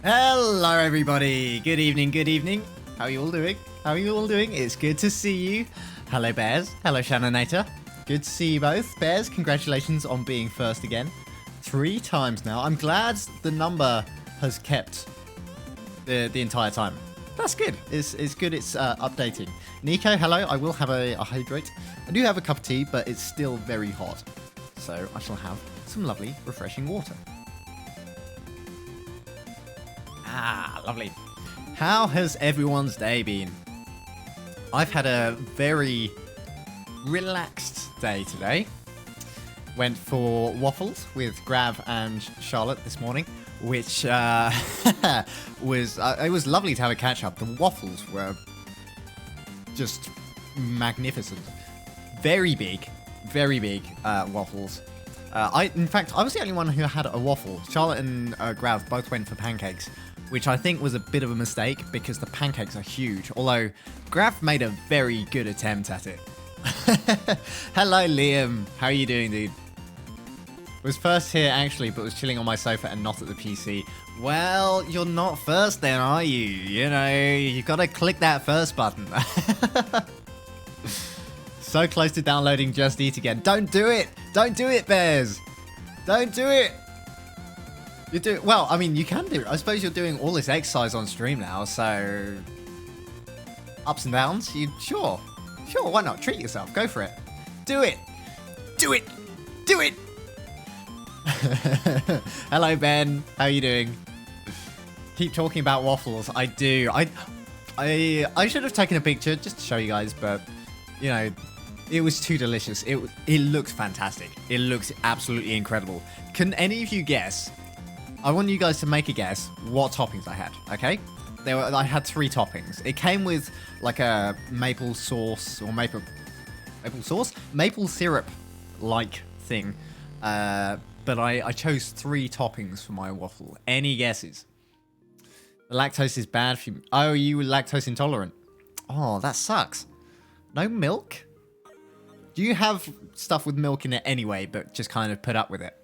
Hello everybody, good evening, good evening. How are you all doing? How are you all doing? It's good to see you. Hello Bears, hello Shannonnator. Good to see you both. Bears, congratulations on being first again. 3 times now. I'm glad the number has kept the entire time. That's good. It's good it's updating. Nico, hello. I will have a hydrate. I do have a cup of tea, but it's still very hot. So I shall have some lovely, refreshing water. Ah, lovely. How has everyone's day been? I've had a very relaxed day today. Went for waffles with Grav and Charlotte this morning, which was it was lovely to have a catch up. The waffles were just magnificent. Very big waffles. In fact, I was the only one who had a waffle. Charlotte and Grav both went for pancakes, which I think was a bit of a mistake because the pancakes are huge. Although Grav made a very good attempt at it. Hello, Liam. How are you doing, dude? Was first here actually, but was chilling on my sofa and not at the PC. Well, you're not first then, are you? You know, you gotta click that first button. So close to downloading Just Eat again. Don't do it! Don't do it, Bears! Don't do it! You do well, I mean, you can do it. I suppose you're doing all this exercise on stream now, so ups and downs. Sure, why not? Treat yourself. Go for it. Do it! Do it! Do it! Hello, Ben. How are you doing? Keep talking about waffles. I do. I should have taken a picture just to show you guys, but you know, it was too delicious. It looks fantastic. It looks absolutely incredible. Can any of you guess? I want you guys to make a guess what toppings I had. Okay, I had 3 toppings. It came with like a maple sauce or maple syrup like thing. But I chose 3 toppings for my waffle. Any guesses? The lactose is bad for you. Oh, you were lactose intolerant. Oh, that sucks. No milk? Do you have stuff with milk in it anyway, but just kind of put up with it?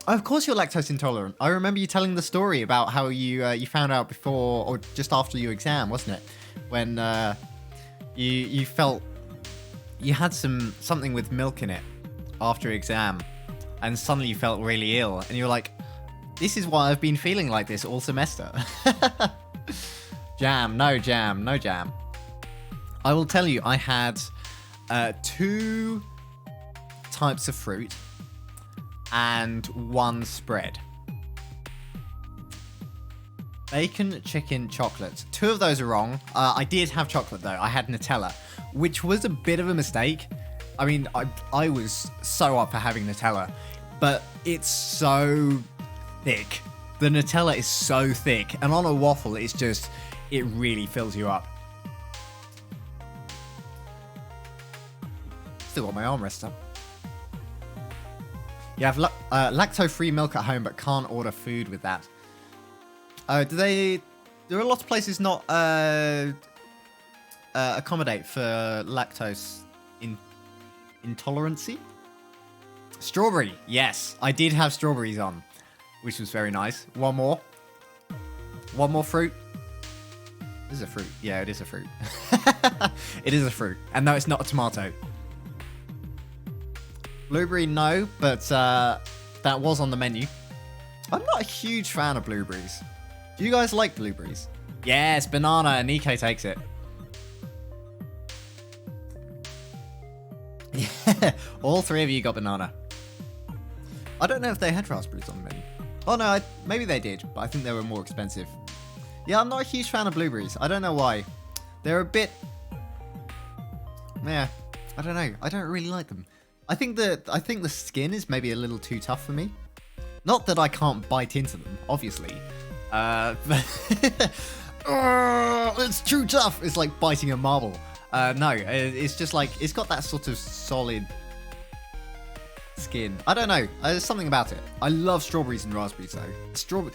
Oh, of course you're lactose intolerant. I remember you telling the story about how you found out before or just after your exam, wasn't it? When you felt you had something with milk in it after exam. And suddenly you felt really ill, and you're like, this is why I've been feeling like this all semester. No jam. I will tell you, I had 2 types of fruit and 1 spread. Bacon, chicken, chocolate. 2 of those are wrong. I did have chocolate though. I had Nutella, which was a bit of a mistake. I mean, I was so up for having Nutella, but it's so thick. The Nutella is so thick, and on a waffle, it really fills you up. Still got my armrest up. You have lactose-free milk at home, but can't order food with that. There are a lot of places not accommodate for lactose intolerancy. Strawberry, yes, I did have strawberries on, which was very nice. One more fruit. This is a fruit. Yeah, it is a fruit. It is a fruit, and no, it's not a tomato. Blueberry, no, but that was on the menu. I'm not a huge fan of blueberries. Do you guys like blueberries? Yes, banana. Nico takes it. Yeah, all 3 of you got banana. I don't know if they had raspberries on the menu. Oh no, maybe they did, but I think they were more expensive. Yeah, I'm not a huge fan of blueberries. I don't know why. They're a bit... Yeah, I don't know. I don't really like them. I think the skin is maybe a little too tough for me. Not that I can't bite into them, obviously. But it's too tough. It's like biting a marble. No, it's just like, it's got that sort of solid skin. I don't know. There's something about it. I love strawberries and raspberries though.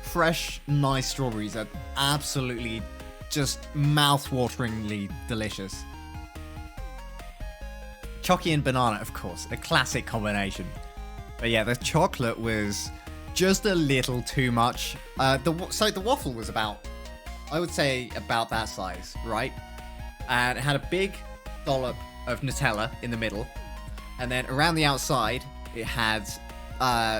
Fresh, nice strawberries are absolutely just mouth-wateringly delicious. Chocky and banana, of course, a classic combination. But yeah, the chocolate was just a little too much. So the waffle was about, I would say, about that size, right? And it had a big dollop of Nutella in the middle, and then around the outside it had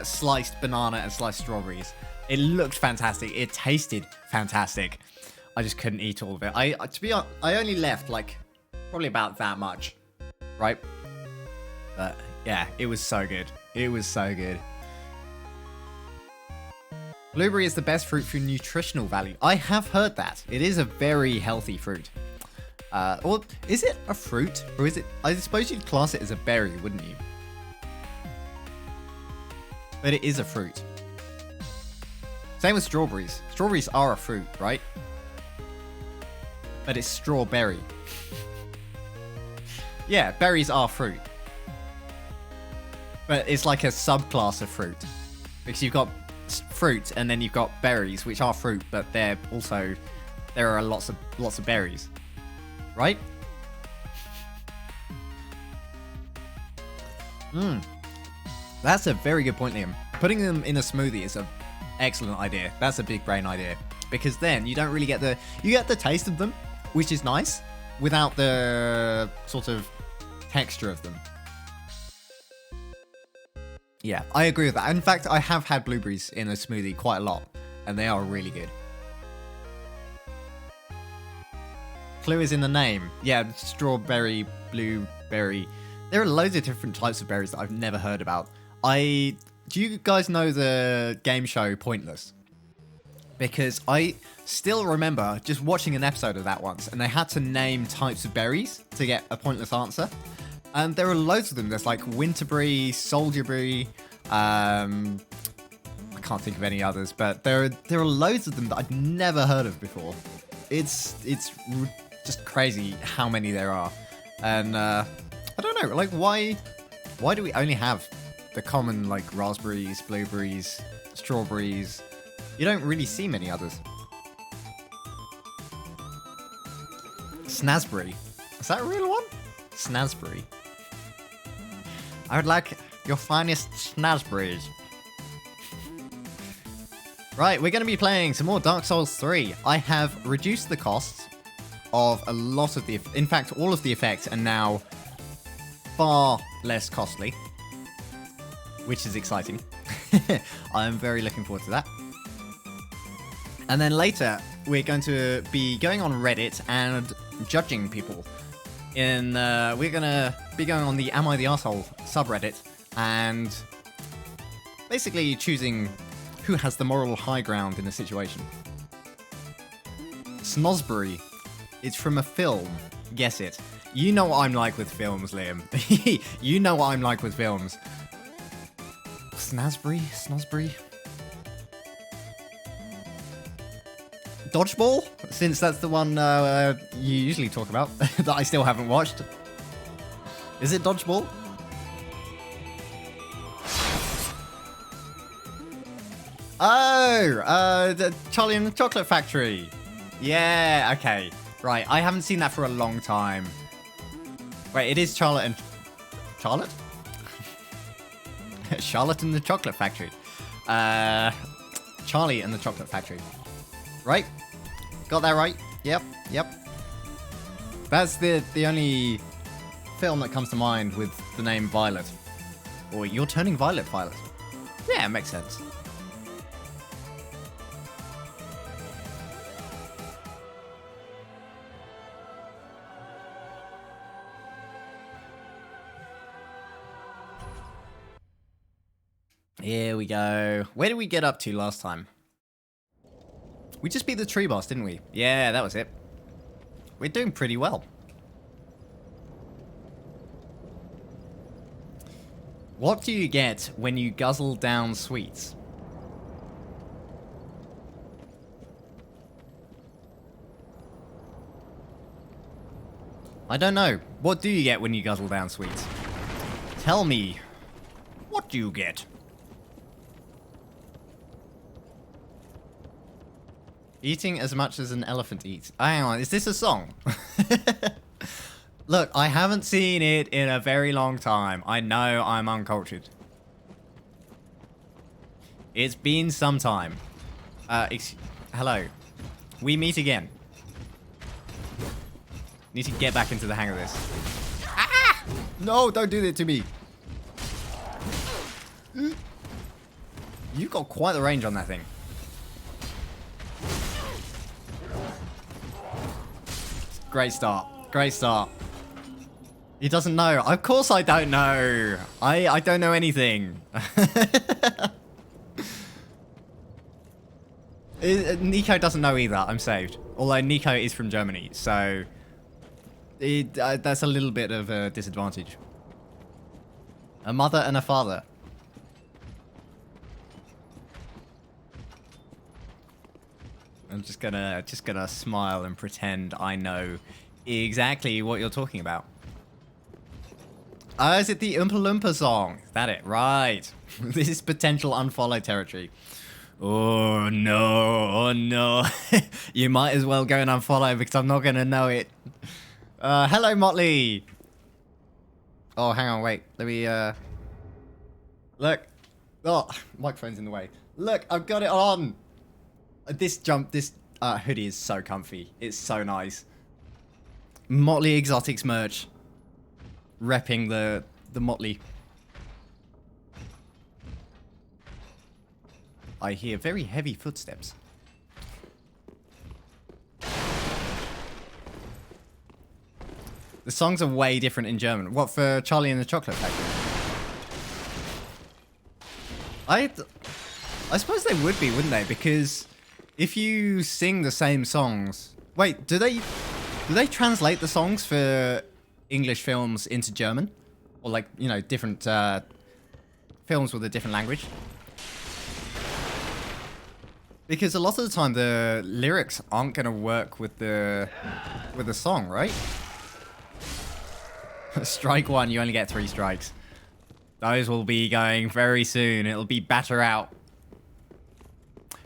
sliced banana and sliced strawberries. It looked fantastic. It tasted fantastic. I just couldn't eat all of it. To be honest, I only left like probably about that much, right? But yeah, it was so good. It was so good. Blueberry is the best fruit for nutritional value. I have heard that. It is a very healthy fruit. Or is it a fruit? Or is it... I suppose you'd class it as a berry, wouldn't you? But it is a fruit. Same with strawberries. Strawberries are a fruit, right? But it's strawberry. Yeah, berries are fruit. But it's like a subclass of fruit. Because you've got fruit and then you've got berries, which are fruit, but they're also... There are lots of berries. Right? That's a very good point, Liam. Putting them in a smoothie is an excellent idea. That's a big brain idea. Because then you don't really get the... You get the taste of them, which is nice, without the sort of texture of them. Yeah, I agree with that. In fact, I have had blueberries in a smoothie quite a lot, and they are really good. Clue is in the name. Yeah, strawberry, blueberry. There are loads of different types of berries that I've never heard about. Do you guys know the game show Pointless? Because I still remember just watching an episode of that once, and they had to name types of berries to get a pointless answer. And there are loads of them. There's like winterberry, soldierberry. I can't think of any others, but there are loads of them that I'd never heard of before. It's just crazy how many there are. And I don't know, like why do we only have the common like raspberries, blueberries, strawberries? You don't really see many others. Snazberry. Is that a real one? Snazberry. I would like your finest snazberries. Right, we're going to be playing some more Dark Souls 3. I have reduced the costs of a lot of the... In fact, all of the effects are now far less costly, which is exciting. I am very looking forward to that. And then later, we're going to be going on Reddit and judging people. We're going to be going on the Am I the Arsehole subreddit and basically choosing who has the moral high ground in a situation. Snosbury. It's from a film. Guess it. You know what I'm like with films, Liam. You know what I'm like with films. Snosbury? Dodgeball? Since that's the one you usually talk about, that I still haven't watched. Is it Dodgeball? Oh, the Charlie and the Chocolate Factory. Yeah, okay. Right, I haven't seen that for a long time. Wait, it is Charlotte and... Charlotte? Charlotte and the Chocolate Factory. Charlie and the Chocolate Factory. Right? Got that right? Yep. That's the only film that comes to mind with the name Violet. Or You're Turning Violet, Violet. Yeah, it makes sense. Here we go. Where did we get up to last time? We just beat the tree boss, didn't we? Yeah, that was it. We're doing pretty well. What do you get when you guzzle down sweets? I don't know. What do you get when you guzzle down sweets? Tell me. What do you get? Eating as much as an elephant eats. Hang on, is this a song? Look, I haven't seen it in a very long time. I know I'm uncultured. It's been some time. Hello. We meet again. Need to get back into the hang of this. Ah! No, don't do that to me. You've got quite the range on that thing. Great start. Great start. He doesn't know. Of course I don't know. I don't know anything. Nico doesn't know either. I'm saved. Although Nico is from Germany, so that's a little bit of a disadvantage. A mother and a father. I'm just gonna smile and pretend I know exactly what you're talking about. Is it the Oompa Loompa song? Is that it? Right. This is potential unfollowed territory. Oh no, oh no. You might as well go and unfollow because I'm not gonna know it. Hello, Motley. Oh, hang on, wait. Let me, look. Oh, microphone's in the way. Look, I've got it on. This hoodie is so comfy. It's so nice. Motley Exotics merch. Repping the Motley. I hear very heavy footsteps. The songs are way different in German. What, for Charlie and the Chocolate Factory? I suppose they would be, wouldn't they? Because if you sing the same songs... Wait, do they translate the songs for English films into German? Or like, you know, different films with a different language? Because a lot of the time the lyrics aren't going to work with the song, right? Strike one, you only get 3 strikes. Those will be going very soon. It'll be batter out.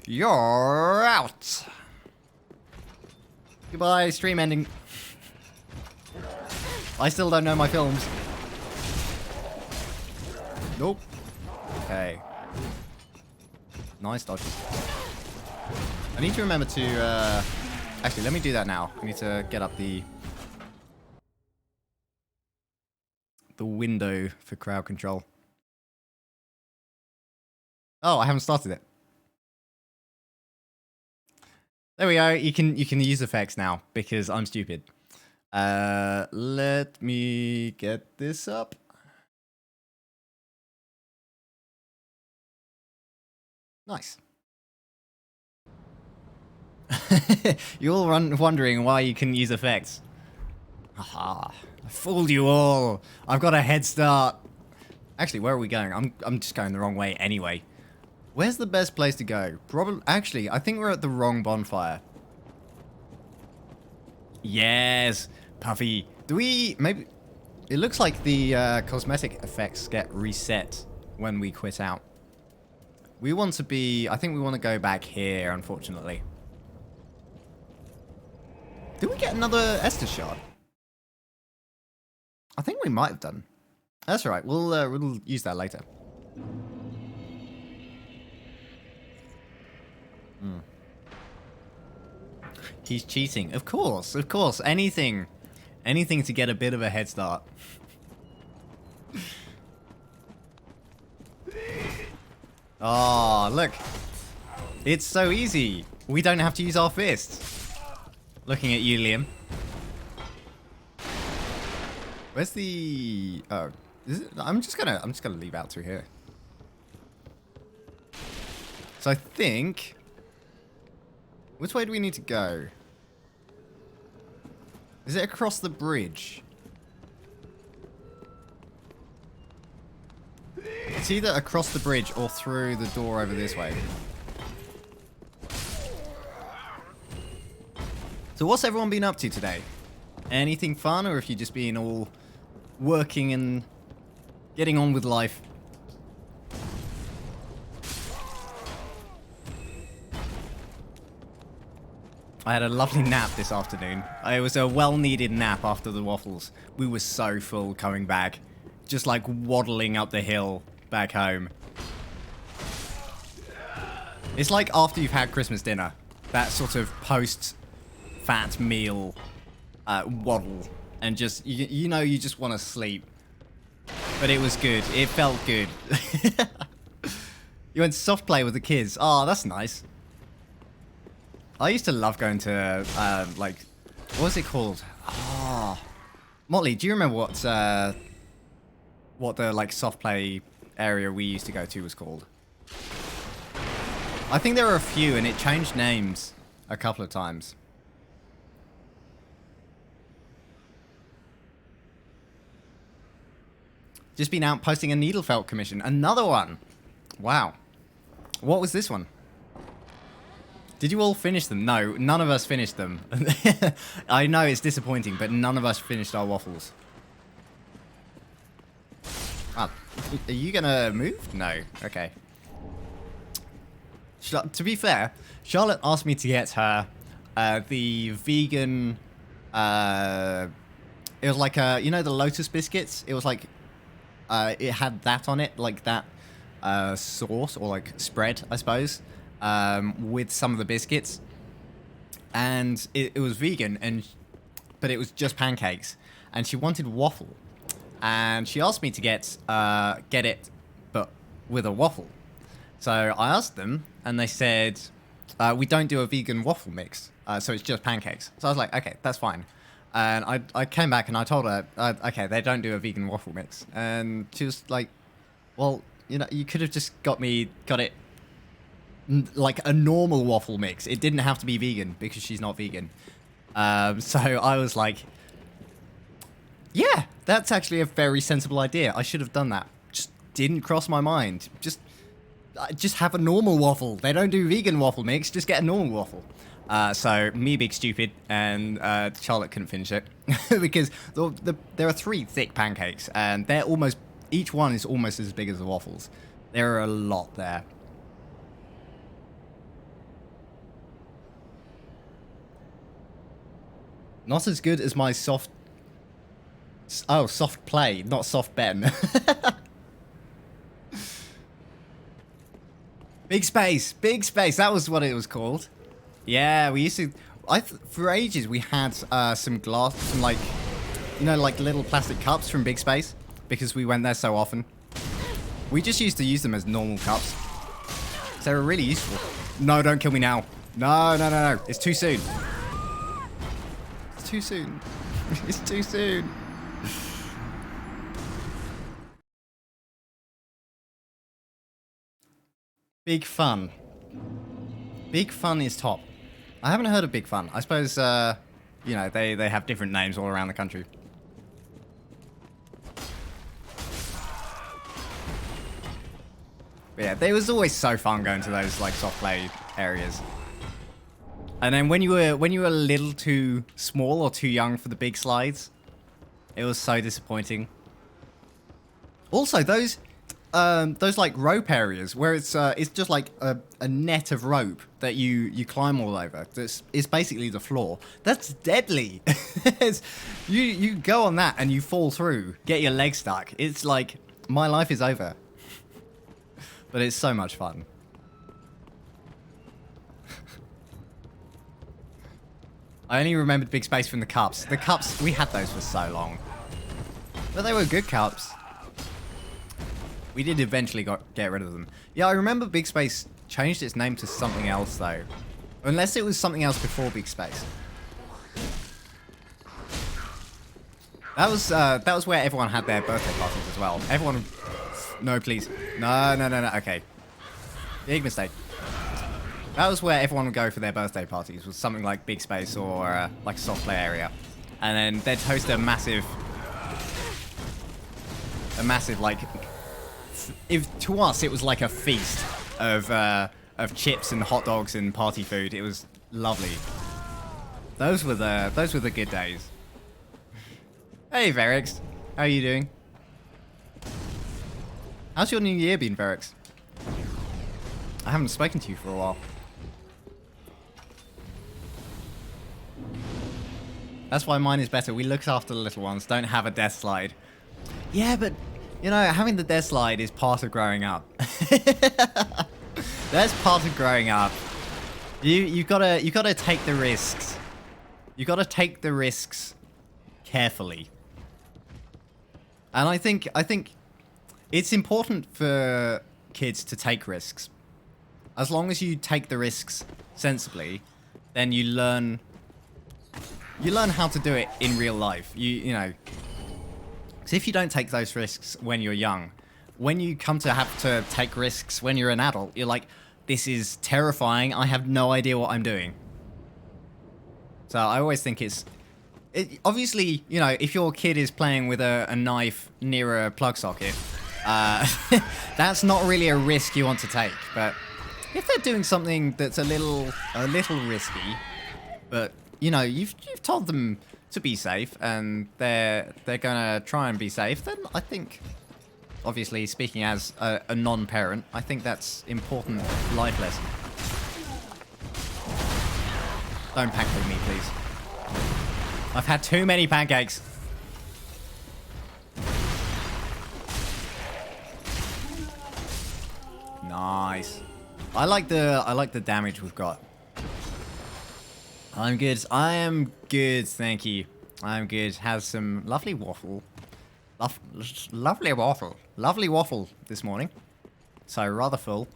You're out. Goodbye, stream ending. I still don't know my films. Nope. Okay. Nice dodges. I need to remember to, actually, let me do that now. I need to get up the window for crowd control. Oh, I haven't started it. There we go. You can use effects now because I'm stupid. Let me get this up. Nice. You're all wondering why you can use effects. Aha. I fooled you all. I've got a head start. Actually, where are we going? I'm just going the wrong way anyway. Where's the best place to go? Probably. Actually, I think we're at the wrong bonfire. Yes, Puffy. Do we maybe? It looks like the cosmetic effects get reset when we quit out. We want to be. I think we want to go back here. Unfortunately. Did we get another Estus shard? I think we might have done. That's all right. We'll use that later. He's cheating. Of course, of course. Anything to get a bit of a head start. Oh, look. It's so easy. We don't have to use our fists. Looking at you, Liam. Where's the... Oh, is it? I'm just gonna leave out through here. So I think... Which way do we need to go? Is it across the bridge? It's either across the bridge or through the door over this way. So what's everyone been up to today? Anything fun, or have you just been all working and getting on with life? I had a lovely nap this afternoon. It was a well-needed nap after the waffles. We were so full coming back. Just like waddling up the hill back home. It's like after you've had Christmas dinner. That sort of post-fat meal waddle. And just, you know, you just want to sleep. But it was good. It felt good. You went soft play with the kids. Oh, that's nice. I used to love going to, like, what was it called? Oh. Motley, do you remember what the, like, soft play area we used to go to was called? I think there were a few, and it changed names a couple of times. Just been out posting a needle felt commission. Another one. Wow. What was this one? Did you all finish them? No, none of us finished them. I know it's disappointing, but none of us finished our waffles. Ah, are you gonna move? No. Okay. To be fair, Charlotte asked me to get her the vegan... it was like a... You know the Lotus biscuits? It was like... it had that on it, like that sauce or like spread, I suppose, with some of the biscuits. And it was vegan, but it was just pancakes. And she wanted waffle. And she asked me to get it, but with a waffle. So I asked them, and they said, we don't do a vegan waffle mix, so it's just pancakes. So I was like, okay, that's fine. And I came back and I told her, okay, they don't do a vegan waffle mix. And she was like, well, you know, you could have just got it like a normal waffle mix. It didn't have to be vegan because she's not vegan. So I was like, yeah, that's actually a very sensible idea. I should have done that. Just didn't cross my mind. Just have a normal waffle. They don't do vegan waffle mix. Just get a normal waffle. So me being stupid, and Charlotte couldn't finish it because there are 3 thick pancakes, and they're each one is almost as big as the waffles. There are a lot there. Not as good as my soft play, not soft Ben. Big space. That was what it was called. Yeah, we used to... for ages, we had some like, you know, like little plastic cups from Big Space, because we went there so often. We just used to use them as normal cups. So they were really useful. No, don't kill me now. No. It's too soon. It's too soon. It's too soon. Big Fun. Big Fun is top. I haven't heard of Big Fun. I suppose, you know, they have different names all around the country. But yeah, it was always so fun going to those, like, soft play areas. And then when you were a little too small or too young for the big slides, it was so disappointing. Also, those like rope areas where it's just like a net of rope that you climb all over. It's basically the floor. That's deadly. you go on that and you fall through, get your leg stuck. It's like my life is over. But it's so much fun. I only remembered Big Space from the cups. The cups, we had those for so long. But they were good cups. We did eventually get rid of them. Yeah, I remember Big Space changed its name to something else, though. Unless it was something else before Big Space. That was where everyone had their birthday parties as well. Everyone... No, please. No. Okay. Big mistake. That was where everyone would go for their birthday parties, was something like Big Space or like a soft play area. And then they'd host a massive like... to us, it was like a feast of chips and hot dogs and party food. It was lovely. Those were the good days. Hey, Verix. How are you doing? How's your new year been, Verix? I haven't spoken to you for a while. That's why mine is better. We look after the little ones. Don't have a death slide. Yeah, but... You know, having the death slide is part of growing up. That's part of growing up. You gotta take the risks. You gotta take the risks carefully. And I think it's important for kids to take risks. As long as you take the risks sensibly, then you learn how to do it in real life. You know, because if you don't take those risks when you're young, when you come to have to take risks when you're an adult, you're like, this is terrifying. I have no idea what I'm doing. So I always think obviously, you know, if your kid is playing with a knife near a plug socket, that's not really a risk you want to take. But if they're doing something that's a little risky, but you know, you've told them to be safe and they're gonna try and be safe, then I think, obviously speaking as a non-parent, I think that's important life lesson. Don't pancake me, please. I've had too many pancakes. Nice. I like the damage we've got. I'm good. I am good, thank you. I'm good. Has some lovely waffle. Lovely waffle. Lovely waffle this morning. So rather full.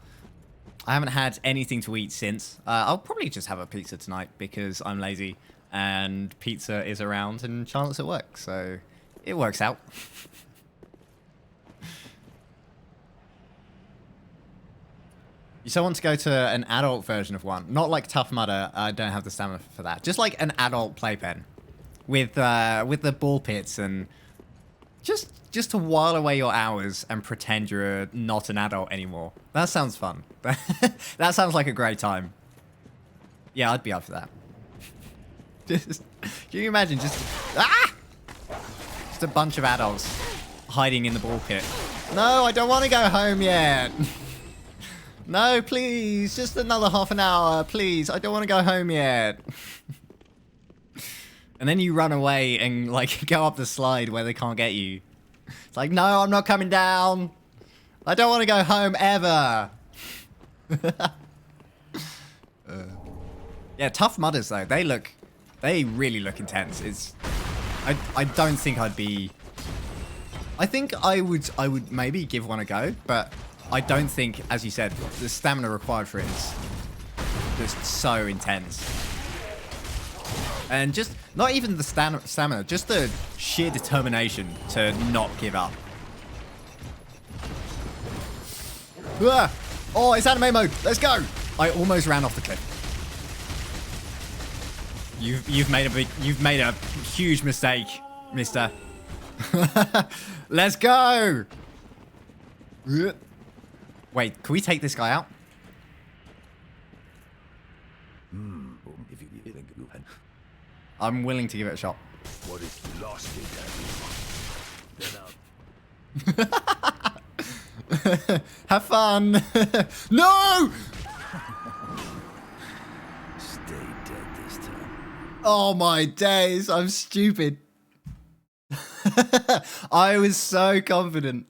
I haven't had anything to eat since. I'll probably just have a pizza tonight because I'm lazy and pizza is around and Charlotte's at work, so it works out. You still want to go to an adult version of one, not like Tough Mudder. I don't have the stamina for that. Just like an adult playpen with the ball pits and just to while away your hours and pretend you're not an adult anymore. That sounds fun. That sounds like a great time. Yeah, I'd be up for that. Just, can you imagine just a bunch of adults hiding in the ball pit? No, I don't want to go home yet. No, please, just another half an hour, please. I don't want to go home yet. And then you run away and like go up the slide where they can't get you. It's like, no, I'm not coming down. I don't want to go home ever. Yeah, Tough Mudders though, they really look intense. I don't think I'd be. I think I would maybe give one a go, but I don't think, as you said, the stamina required for it is just so intense. And just, not even the stamina, just the sheer determination to not give up. Ah! Oh, it's anime mode. Let's go. I almost ran off the cliff. You've made a huge mistake, mister. Let's go. Wait, can we take this guy out? I'm willing to give it a shot. What if you lost it, then Have fun. No! stay dead this time. Oh my days, I'm stupid. I was so confident.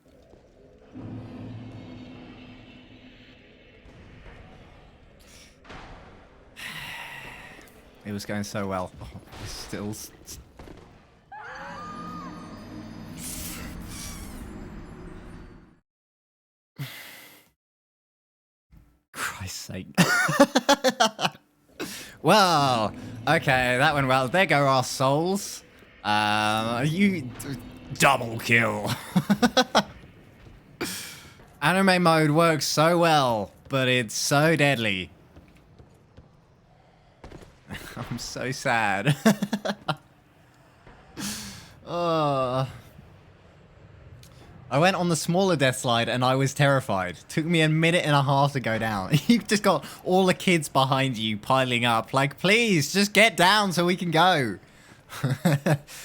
It was going so well. Oh, still. Christ's sake. Well, okay, that went well. There go our souls. You double kill. Anime mode works so well, but it's so deadly. I'm so sad. Oh. I went on the smaller death slide and I was terrified. Took me a minute and a half to go down. You've just got all the kids behind you piling up. Like, please, just get down so we can go.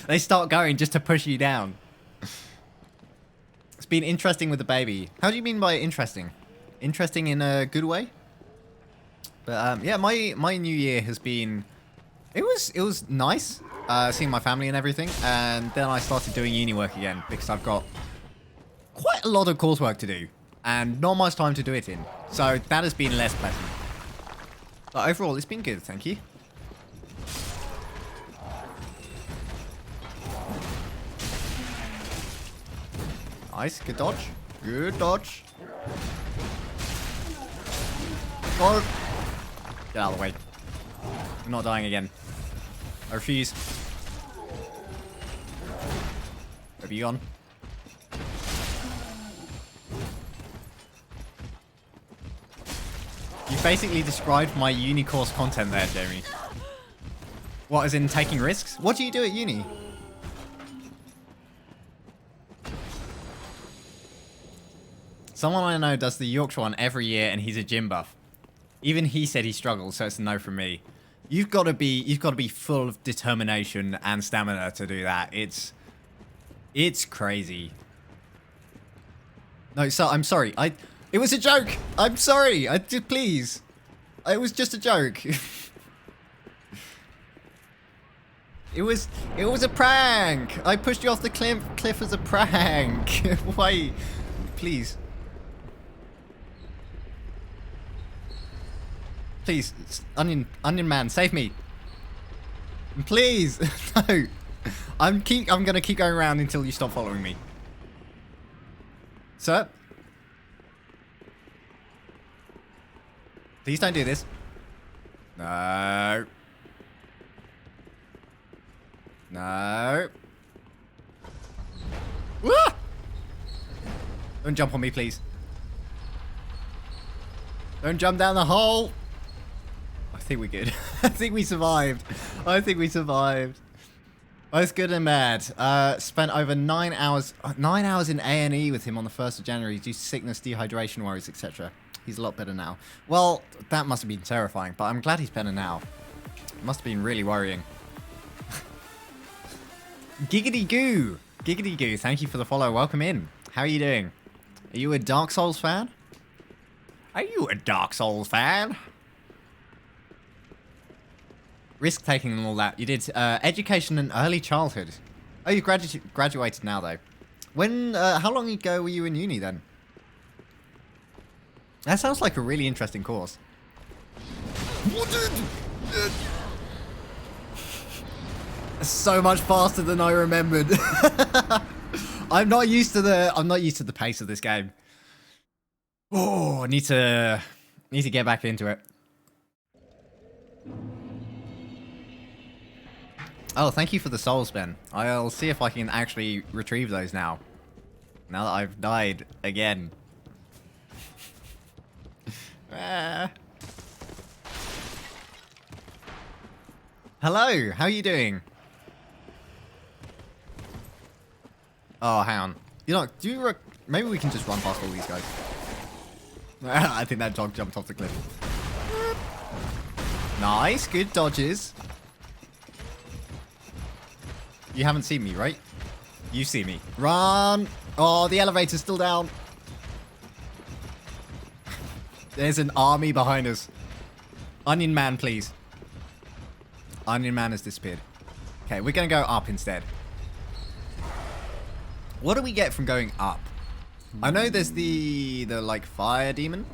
They start going just to push you down. It's been interesting with the baby. How do you mean by interesting? Interesting in a good way? But yeah, my new year has been, it was nice, seeing my family and everything, and then I started doing uni work again because I've got quite a lot of coursework to do, and not much time to do it in. So that has been less pleasant. But overall, it's been good, thank you. Nice, good dodge. Good dodge. Go. Get out of the way. I'm not dying again. I refuse. Where have you gone? You basically described my uni course content there, Jamie. What, as in taking risks? What do you do at uni? Someone I know does the Yorkshire one every year, and he's a gym buff. Even he said he struggles, so it's a no from me. You've got to be full of determination and stamina to do that. It's crazy. No, so I'm sorry. It was a joke. I'm sorry. Please. It was just a joke. It was a prank. I pushed you off the cliff as a prank. Why? Please. Please, Onion Man, save me. Please. No. I'm gonna keep going around until you stop following me. Sir? Please don't do this. No. No. Ah! Don't jump on me, please. Don't jump down the hole. I think we're good. I think we survived. I think we survived. Both good and bad. Spent over 9 hours in A&E with him on the 1st of January due to sickness, dehydration worries, etc. He's a lot better now. Well, that must have been terrifying, but I'm glad he's better now. It must have been really worrying. Giggity Goo. Giggity Goo, thank you for the follow. Welcome in. How are you doing? Are you a Dark Souls fan? Are you a Dark Souls fan? Risk taking and all that. You did education and early childhood. Oh, you graduated now though. When? How long ago were you in uni then? That sounds like a really interesting course. So much faster than I remembered. I'm not used to the pace of this game. Oh, I need to get back into it. Oh, thank you for the souls, Ben. I'll see if I can actually retrieve those now. Now that I've died again. Hello, how are you doing? Oh, hang on. Maybe we can just run past all these guys. I think that dog jumped off the cliff. Nice, good dodges. You haven't seen me, right? You see me. Run! Oh, the elevator's still down. There's an army behind us. Onion Man, please. Onion Man has disappeared. Okay, we're going to go up instead. What do we get from going up? I know there's the like fire demon.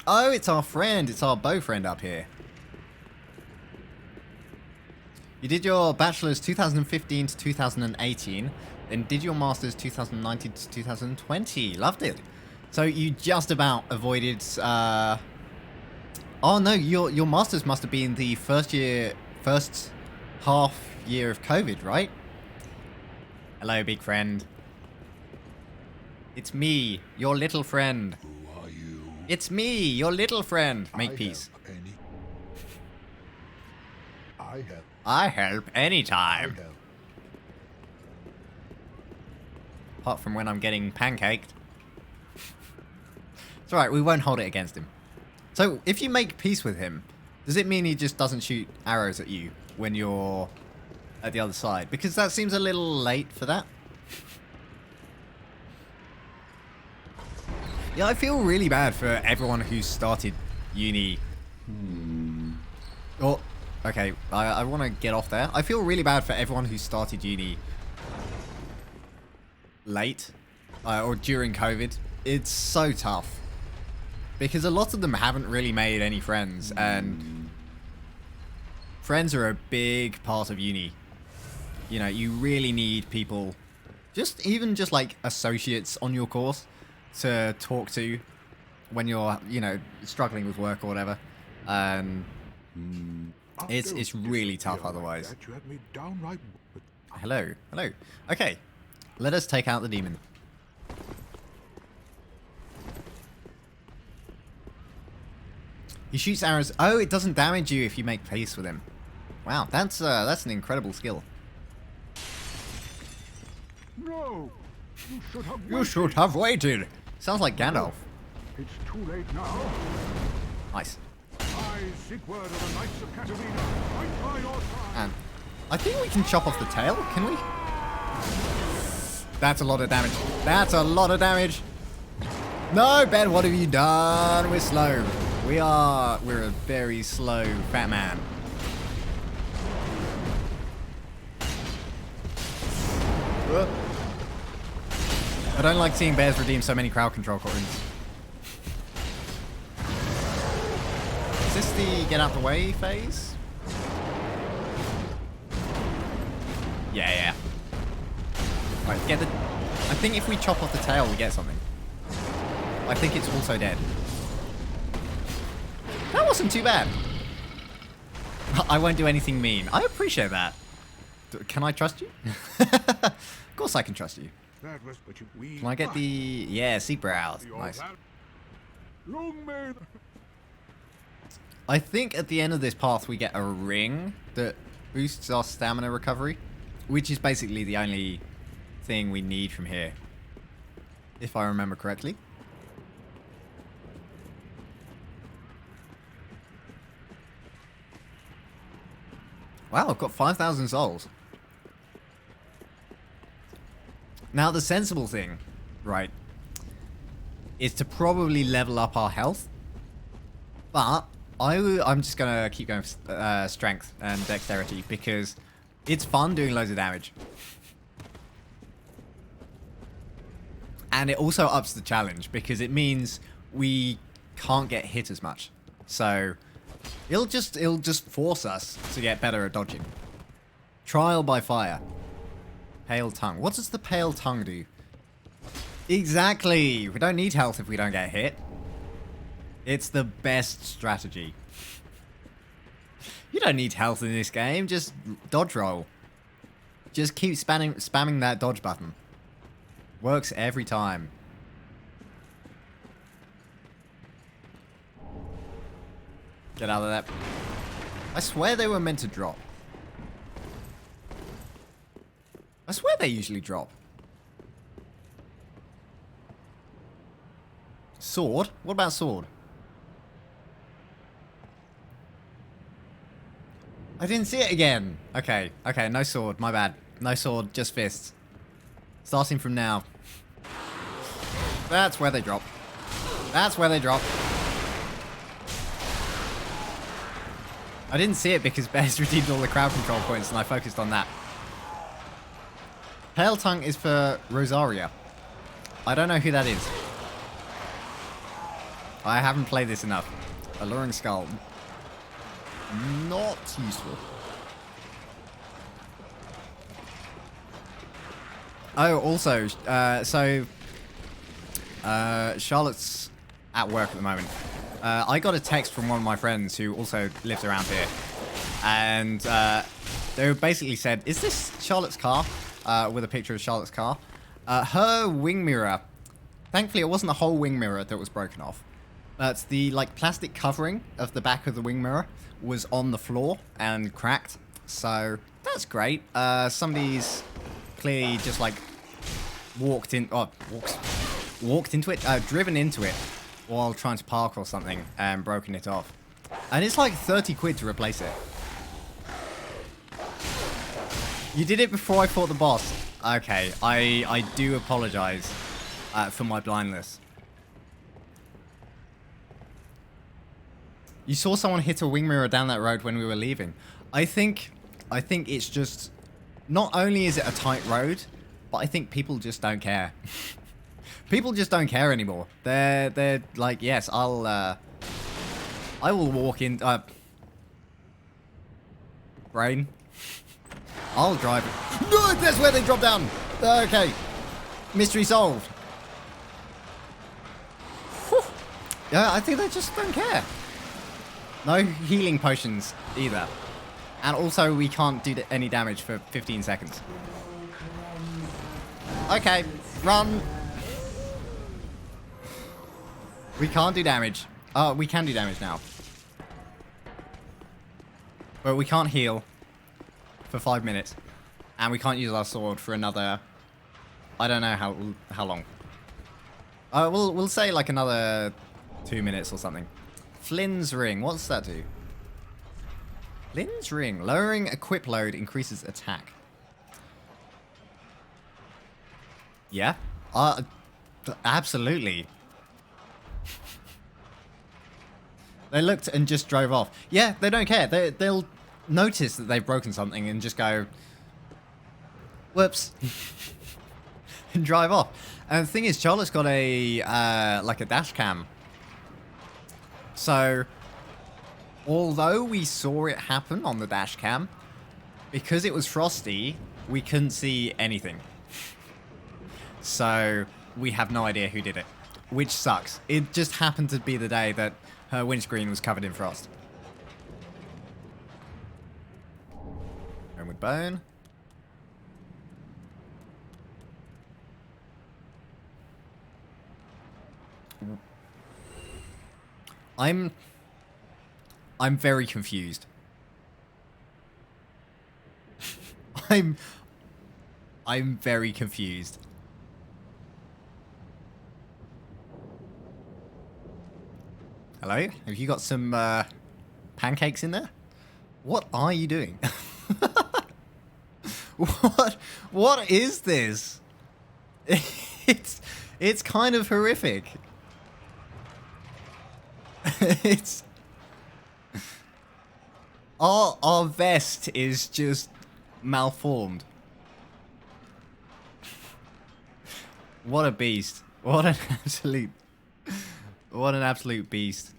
Oh, it's our friend. It's our bow friend up here. You did your bachelor's 2015 to 2018, then did your master's 2019 to 2020. Loved it. So you just about avoided. Oh no, your master's must have been the first half year of COVID, right? Hello, big friend. It's me, your little friend. Who are you? It's me, your little friend. Make peace. I help anytime. Apart from when I'm getting pancaked. It's alright, we won't hold it against him. So, if you make peace with him, does it mean he just doesn't shoot arrows at you when you're at the other side? Because that seems a little late for that. Yeah, I feel really bad for everyone who started uni. Oh, okay, I want to get off there. I feel really bad for everyone who started uni late or during COVID, it's so tough. Because a lot of them haven't really made any friends, and friends are a big part of uni. You know, you really need people, even just like associates on your course to talk to when you're, you know, struggling with work or whatever. It's really tough otherwise. Hello, hello. Okay, let us take out the demon. He shoots arrows. Oh, it doesn't damage you if you make peace with him. Wow, that's an incredible skill. No, You should have waited. Sounds like Gandalf. It's too late now. Nice. I, Sigurd of the Knights of Catarina, fight by your side. And I think we can chop off the tail. Can we? That's a lot of damage. That's a lot of damage. No, Ben, what have you done? We're slow. We're a very slow fat man. I don't like seeing bears redeem so many crowd control coins. Is this the get out the way phase? Yeah. Right, get the... I think if we chop off the tail, we get something. I think it's also dead. That wasn't too bad. I won't do anything mean. I appreciate that. Can I trust you? Of course I can trust you. That was but we. Can I get the... Yeah, sea brows. Nice. Long may. I think at the end of this path we get a ring that boosts our stamina recovery, which is basically the only thing we need from here, if I remember correctly. Wow, I've got 5,000 souls. Now the sensible thing, right, is to probably level up our health, but I'm just gonna keep going for strength and dexterity because it's fun doing loads of damage. And it also ups the challenge because it means we can't get hit as much. So it'll just force us to get better at dodging. Trial by fire. Pale tongue. What does the pale tongue do? Exactly. We don't need health if we don't get hit. It's the best strategy. You don't need health in this game. Just dodge roll. Just keep spamming that dodge button. Works every time. Get out of that. I swear they were meant to drop. I swear they usually drop. Sword? What about sword? I didn't see it again. Okay, no sword. My bad. No sword, just fists. Starting from now. That's where they drop. That's where they drop. I didn't see it because Bears redeemed all the crowd control points and I focused on that. Pale tongue is for Rosaria. I don't know who that is. I haven't played this enough. Alluring skull. Not useful. Oh, also, Charlotte's at work at the moment. I got a text from one of my friends who also lives around here. And they basically said, is this Charlotte's car? With a picture of Charlotte's car. Her wing mirror. Thankfully, it wasn't the whole wing mirror that was broken off. But the plastic covering of the back of the wing mirror was on the floor and cracked. So that's great. Somebody's clearly just walked into it, driven into it while trying to park or something and broken it off. And it's like 30 quid to replace it. You did it before I fought the boss. Okay, I do apologize for my blindness. You saw someone hit a wing mirror down that road when we were leaving. I think it's just, not only is it a tight road, But I think people just don't care. People just don't care anymore. They're like, yes, I will walk in. Brain. I'll drive it. No, that's where they drop down. Okay. Mystery solved. Whew. Yeah, I think they just don't care. No healing potions either. And also, we can't do any damage for 15 seconds. Okay, run. We can't do damage. We can do damage now. But we can't heal for 5 minutes. And we can't use our sword for another... I don't know how long. We'll say like another 2 minutes or something. Flynn's Ring. What's that do? Flynn's Ring. Lowering equip load increases attack. Yeah. Absolutely. They looked and just drove off. Yeah, they don't care. They'll notice that they've broken something and just go, whoops, and drive off. And the thing is, Charlotte's got a like a dash cam. So, although we saw it happen on the dash cam, because it was frosty, we couldn't see anything. So, we have no idea who did it, which sucks. It just happened to be the day that her windscreen was covered in frost. Homeward Bone. I'm very confused. I'm very confused. Hello? Have you got some pancakes in there? What are you doing? What is this? It's kind of horrific. It's our vest is just malformed. What a beast. What an absolute beast.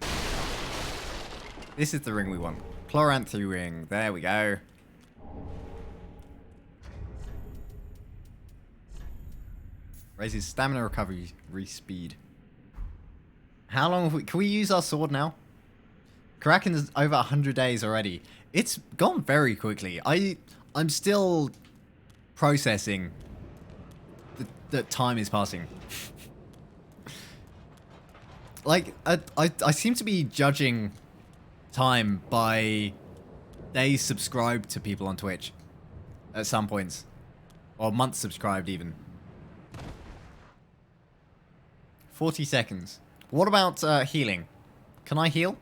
This is the ring we want. Chloranthy ring. There we go. Raises stamina recovery speed. How long have we... Can we use our sword now? Kraken is over 100 days already. It's gone very quickly. I'm still processing that time is passing. Like, I seem to be judging time by days subscribed to people on Twitch at some points. Or months subscribed even. 40 seconds. What about healing? Can I heal?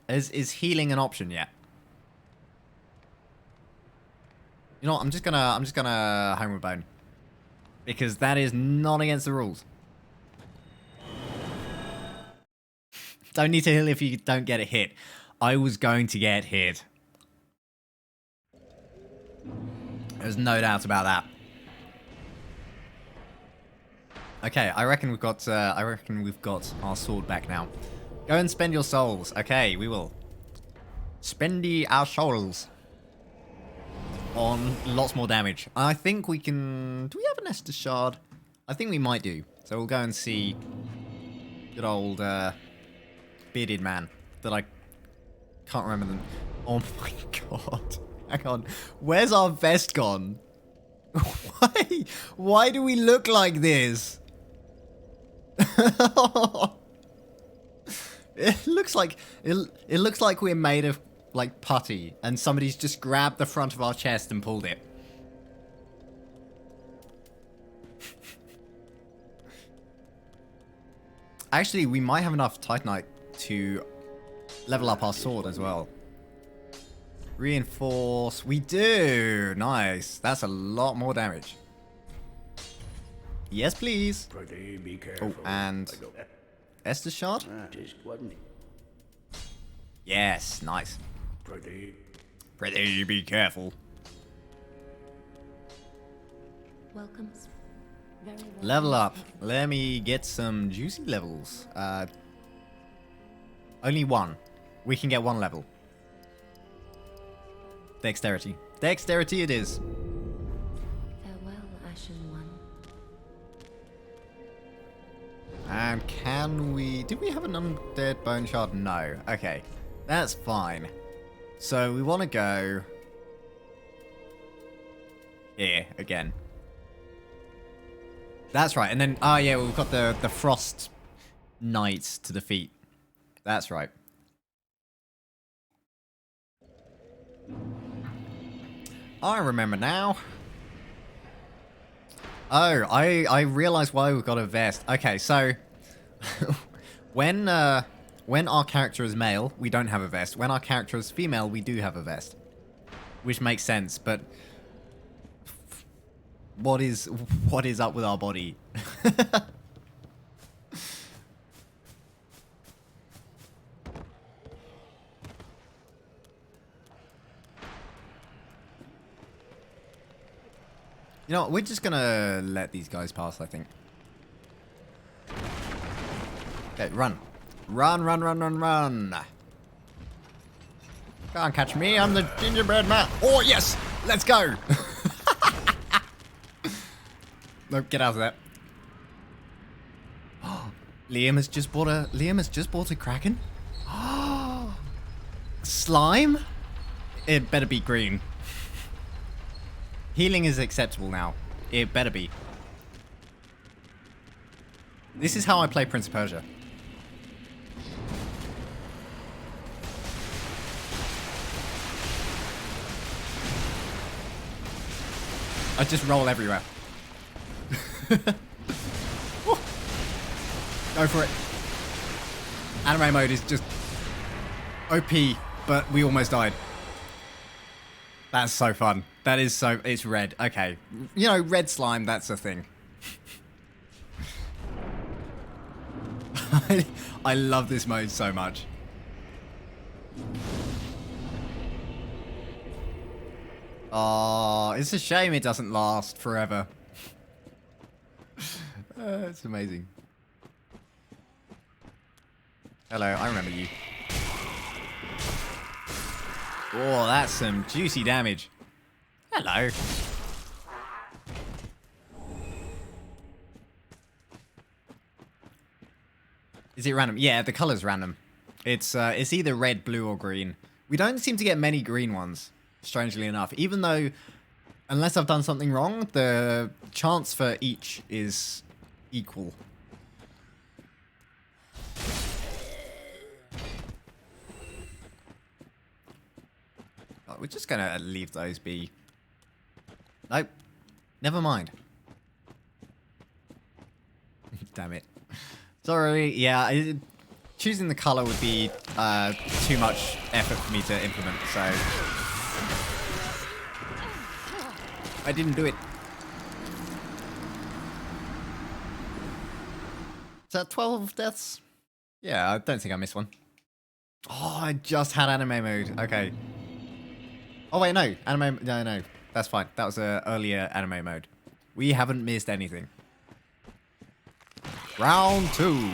Is healing an option yet? You know what, I'm just gonna Homeward Bone. Because that is not against the rules. Don't need to heal if you don't get a hit. I was going to get hit. There's no doubt about that. Okay, I reckon we've got our sword back now. Go and spend your souls. Okay, we will. Spendy our souls on lots more damage. I think we can... Do we have an Estus shard? I think we might do. So we'll go and see good old bearded man that I can't remember them. Oh my god. Hang on. Where's our vest gone? Why do we look like this? It looks like we're made of like putty and somebody's just grabbed the front of our chest and pulled it. Actually, we might have enough Titanite to level up our sword as well. Reinforce. We do. Nice. That's a lot more damage. Yes, please. Pretty be careful. Oh, and Estus shard? Just wasn't it? Yes, nice. Pretty. Pretty be careful. Welcome. Very well. Level up. Let me get some juicy levels. Only one. We can get one level. Dexterity. Dexterity it is. Farewell, Ashen One. And can we... Did we have an undead bone shard? No. Okay. That's fine. So we want to go... here again. That's right. And then... Oh, yeah, we've got the Frost Knights to defeat. That's right. I remember now. Oh, I realize why we've got a vest. Okay, so when our character is male, we don't have a vest. When our character is female, we do have a vest, which makes sense. But what is up with our body? You know what, we're just gonna let these guys pass, I think. Okay, run. Run, run, run, run, run. Can't catch me, I'm the gingerbread man. Oh, yes! Let's go! Nope, get out of that. Liam has just bought a Kraken? Slime? It better be green. Healing is acceptable now. It better be. This is how I play Prince of Persia. I just roll everywhere. Go for it. Anime mode is just OP, but we almost died. That's so fun. That is so... It's red. Okay. You know, red slime, that's a thing. I love this mode so much. Oh, it's a shame it doesn't last forever. It's amazing. Hello, I remember you. Oh, that's some juicy damage. Hello. Is it random? Yeah, the color's random. It's either red, blue, or green. We don't seem to get many green ones, strangely enough. Even though, unless I've done something wrong, the chance for each is equal. Oh, we're just gonna leave those be. Nope. Never mind. Damn it. Sorry, yeah, choosing the color would be too much effort for me to implement, so I didn't do it. Is that 12 deaths? Yeah, I don't think I missed one. Oh, I just had anime mode. Okay. Oh wait, no. No. That's fine. That was an earlier anime mode. We haven't missed anything. Round 2.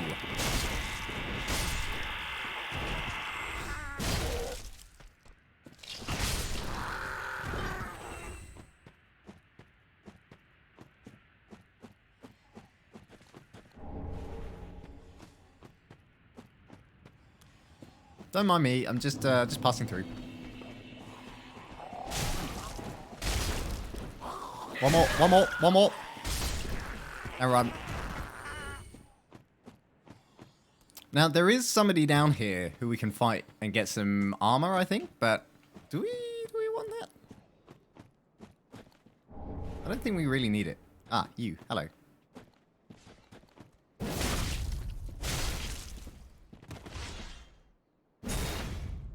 Don't mind me. I'm just passing through. One more. And run. Now, there is somebody down here who we can fight and get some armor, I think, but do we want that? I don't think we really need it. Ah, you. Hello.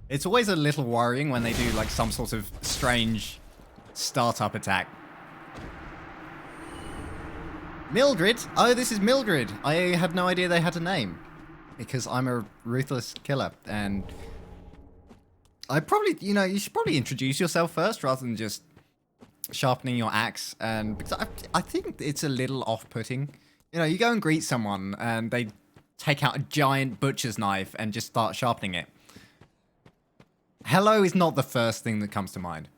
It's always a little worrying when they do, like, some sort of strange startup attack. Mildred? Oh, this is Mildred. I had no idea they had a name. Because I'm a ruthless killer, and I probably, you know, you should probably introduce yourself first rather than just sharpening your axe, and because I think it's a little off-putting. You know, you go and greet someone and they take out a giant butcher's knife and just start sharpening it. Hello is not the first thing that comes to mind.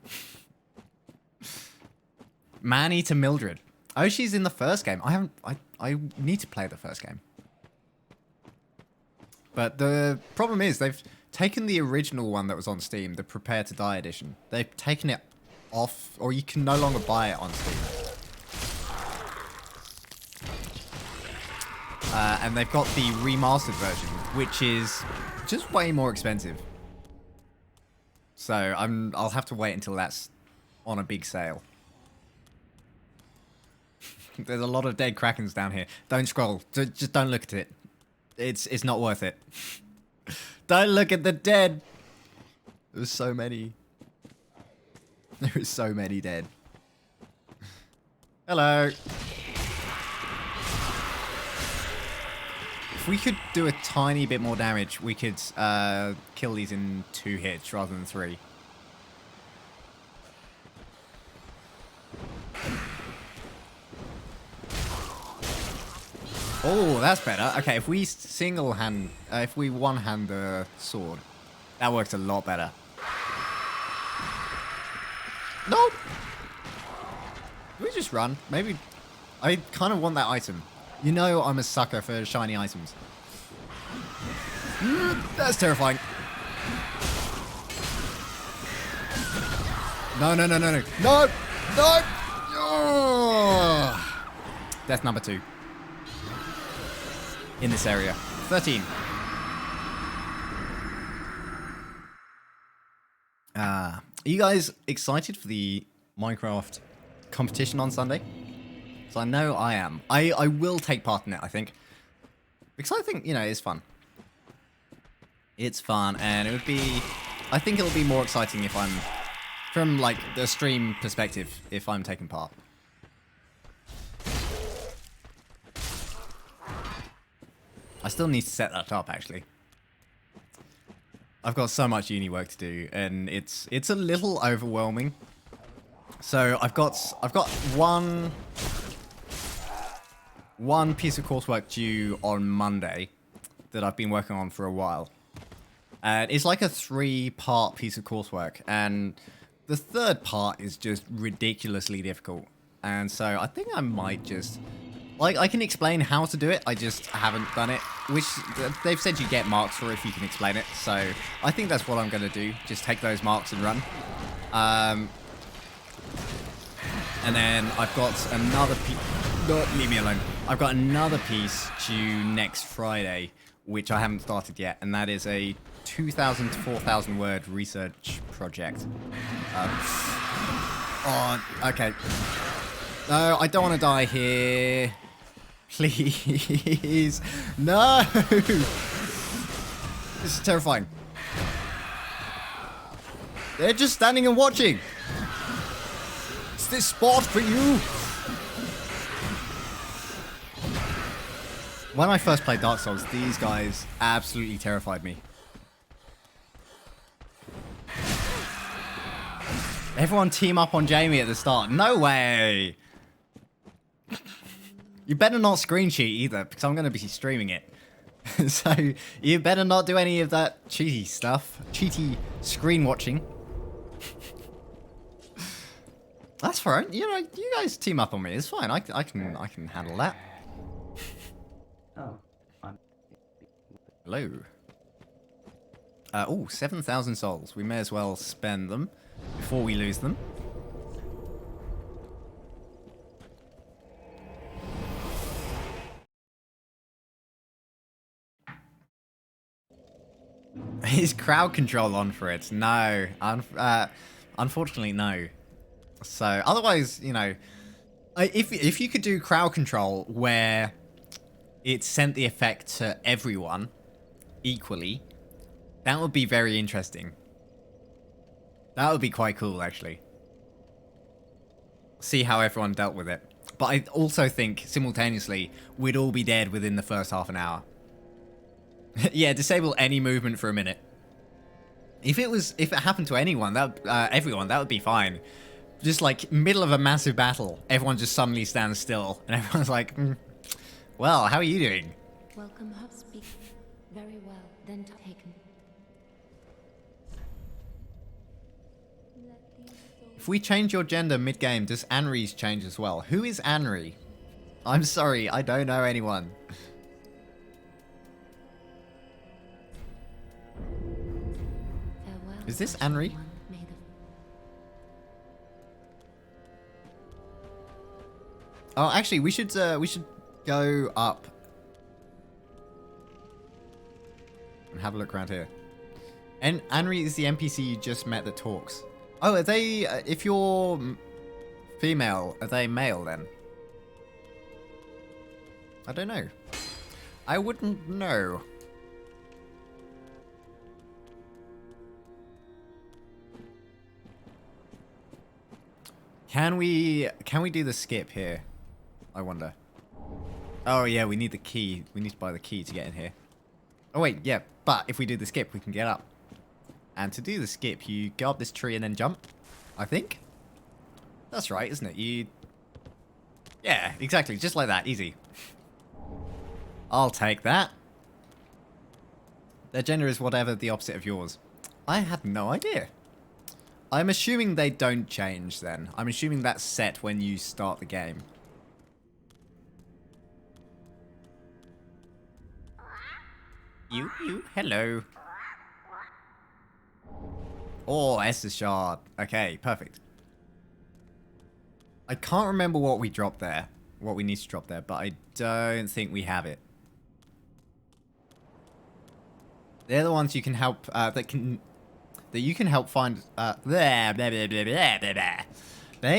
Manny to Mildred. Oh, she's in the first game. I need to play the first game. But the problem is they've taken the original one that was on Steam, the Prepare to Die edition. They've taken it off, or you can no longer buy it on Steam. And they've got the remastered version, which is just way more expensive. So I'll have to wait until that's on a big sale. There's a lot of dead Krakens down here. Don't scroll. Just don't look at it. It's not worth it. Don't look at the dead. There's so many. There is so many dead. Hello. If we could do a tiny bit more damage, we could kill these in 2 hits rather than 3. Oh, that's better. Okay, if we if we one-hand the sword, that works a lot better. Nope. Do we just run? Maybe. I kind of want that item. You know I'm a sucker for shiny items. That's terrifying. No, no, no, no, no. No! No! Oh! Death number 2. In this area. 13. Are you guys excited for the Minecraft competition on Sunday? So I know I am. I will take part in it, I think. Because I think, you know, it's fun. It's fun, and it would be... I think it'll be more exciting if I'm... From, like, the stream perspective, if I'm taking part. I still need to set that up, actually. I've got so much uni work to do, and it's a little overwhelming. So I've got one piece of coursework due on Monday that I've been working on for a while. And it's like a 3-part piece of coursework, and the 3rd part is just ridiculously difficult. And so I think I might just... Like, I can explain how to do it, I just haven't done it, which they've said you get marks for if you can explain it, so I think that's what I'm going to do, just take those marks and run. And then I've got another piece... Leave me alone. I've got another piece due next Friday, which I haven't started yet, and that is a 2,000 to 4,000 word research project. Okay. No, I don't want to die here. Please. No! This is terrifying. They're just standing and watching. Is this sport for you? When I first played Dark Souls, these guys absolutely terrified me. Everyone team up on Jamie at the start. No way! You better not screen cheat either, because I'm going to be streaming it. So, you better not do any of that cheaty stuff. Cheaty screen watching. That's fine. You know, you guys team up on me. It's fine. I can handle that. Oh, fine. Hello. Oh, 7,000 souls. We may as well spend them before we lose them. Is crowd control on for it? No. Unfortunately, no. So, otherwise, you know, if you could do crowd control where it sent the effect to everyone equally, that would be very interesting. That would be quite cool, actually. See how everyone dealt with it. But I also think, simultaneously, we'd all be dead within the first half an hour. Yeah, disable any movement for a minute. If it happened to anyone, everyone, that would be fine. just like middle of a massive battle, everyone just suddenly stands still, and everyone's like, well, how are you doing? Welcome, hub speak. Very well, then taken. If we change your gender mid-game, does Anri's change as well? Who is Anri? I'm sorry, I don't know anyone. Farewell, Is this Ashen Anri? One. May the Oh, actually, we should go up and have a look around here. And Anri is the NPC you just met that talks. Oh, are they? If you're female, are they male then? I don't know. I wouldn't know. Can we do the skip here? I wonder. Oh yeah, we need the key. We need to buy the key to get in here. Oh wait, yeah, but if we do the skip, we can get up. And to do the skip, you go up this tree and then jump, I think. That's right, isn't it? Yeah, exactly, just like that, easy. I'll take that. Their gender is whatever the opposite of yours. I had no idea. I'm assuming they don't change then. I'm assuming that's set when you start the game. Hello. Oh, Estus Shard. Okay, perfect. I can't remember what we dropped there. What we need to drop there, but I don't think we have it. They're the ones you can help, that you can help find, They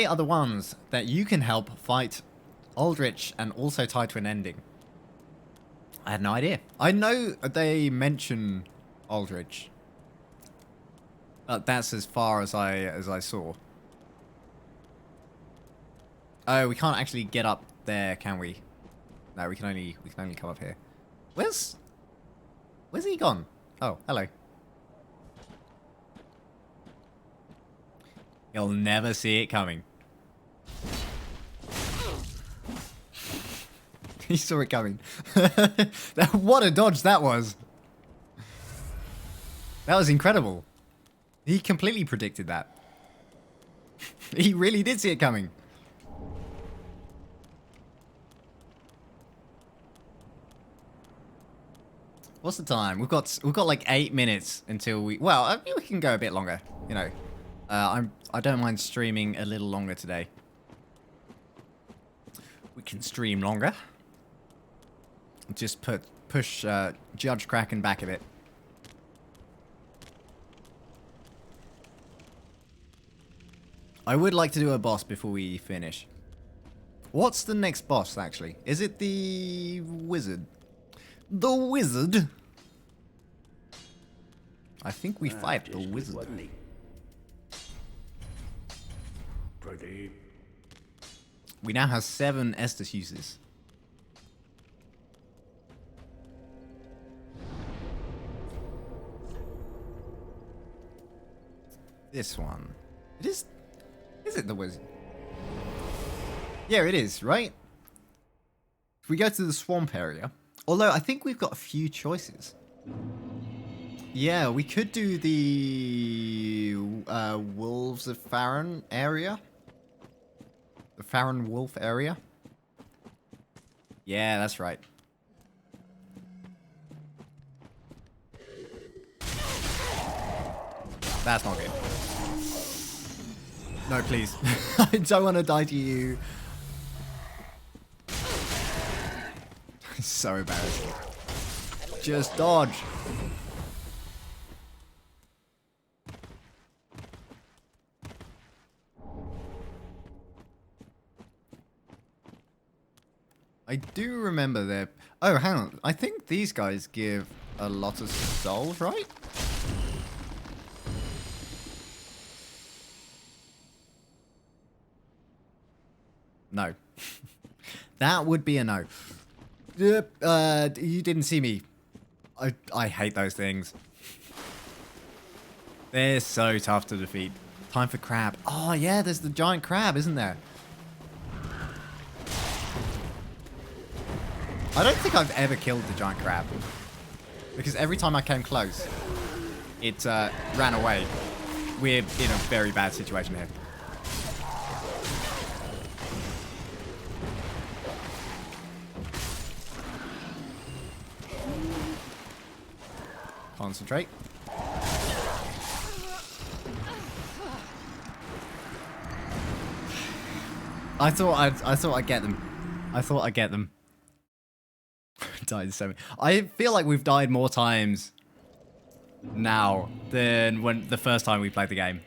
are the ones that you can help fight Aldrich and also tie to an ending. I had no idea. I know they mention Aldrich. But that's as far as I saw. Oh, we can't actually get up there, can we? No, we can only come up here. Where's he gone? Oh, hello. You'll never see it coming. He saw it coming. What a dodge that was. That was incredible. He completely predicted that. He really did see it coming. What's the time? We've got like 8 minutes until we. Well, I mean, we can go a bit longer. You know, I don't mind streaming a little longer today. We can stream longer. Just push Judge Kraken back a bit. I would like to do a boss before we finish. What's the next boss, actually? Is it the wizard? The wizard? I think we fight the wizard. Pretty. We now have 7 Estus uses. This one. It is... Is it the wizard? Yeah, it is, right? If we go to the swamp area... Although, I think we've got a few choices. Yeah, we could do the... Wolves of Farron area. The Farron Wolf area. Yeah, that's right. That's not good. No, please. I don't want to die to you. It's so embarrassing. Just dodge. I do remember their... Oh, hang on. I think these guys give a lot of souls, right? No. That would be a no. Yep, you didn't see me. I hate those things. They're so tough to defeat. Time for crab. Oh, yeah, there's the giant crab, isn't there? I don't think I've ever killed the giant crab. Because every time I came close, it ran away. We're in a very bad situation here. Concentrate. I thought I'd get them. I thought I'd get them. Died so many. I feel like we've died more times now than when the first time we played the game.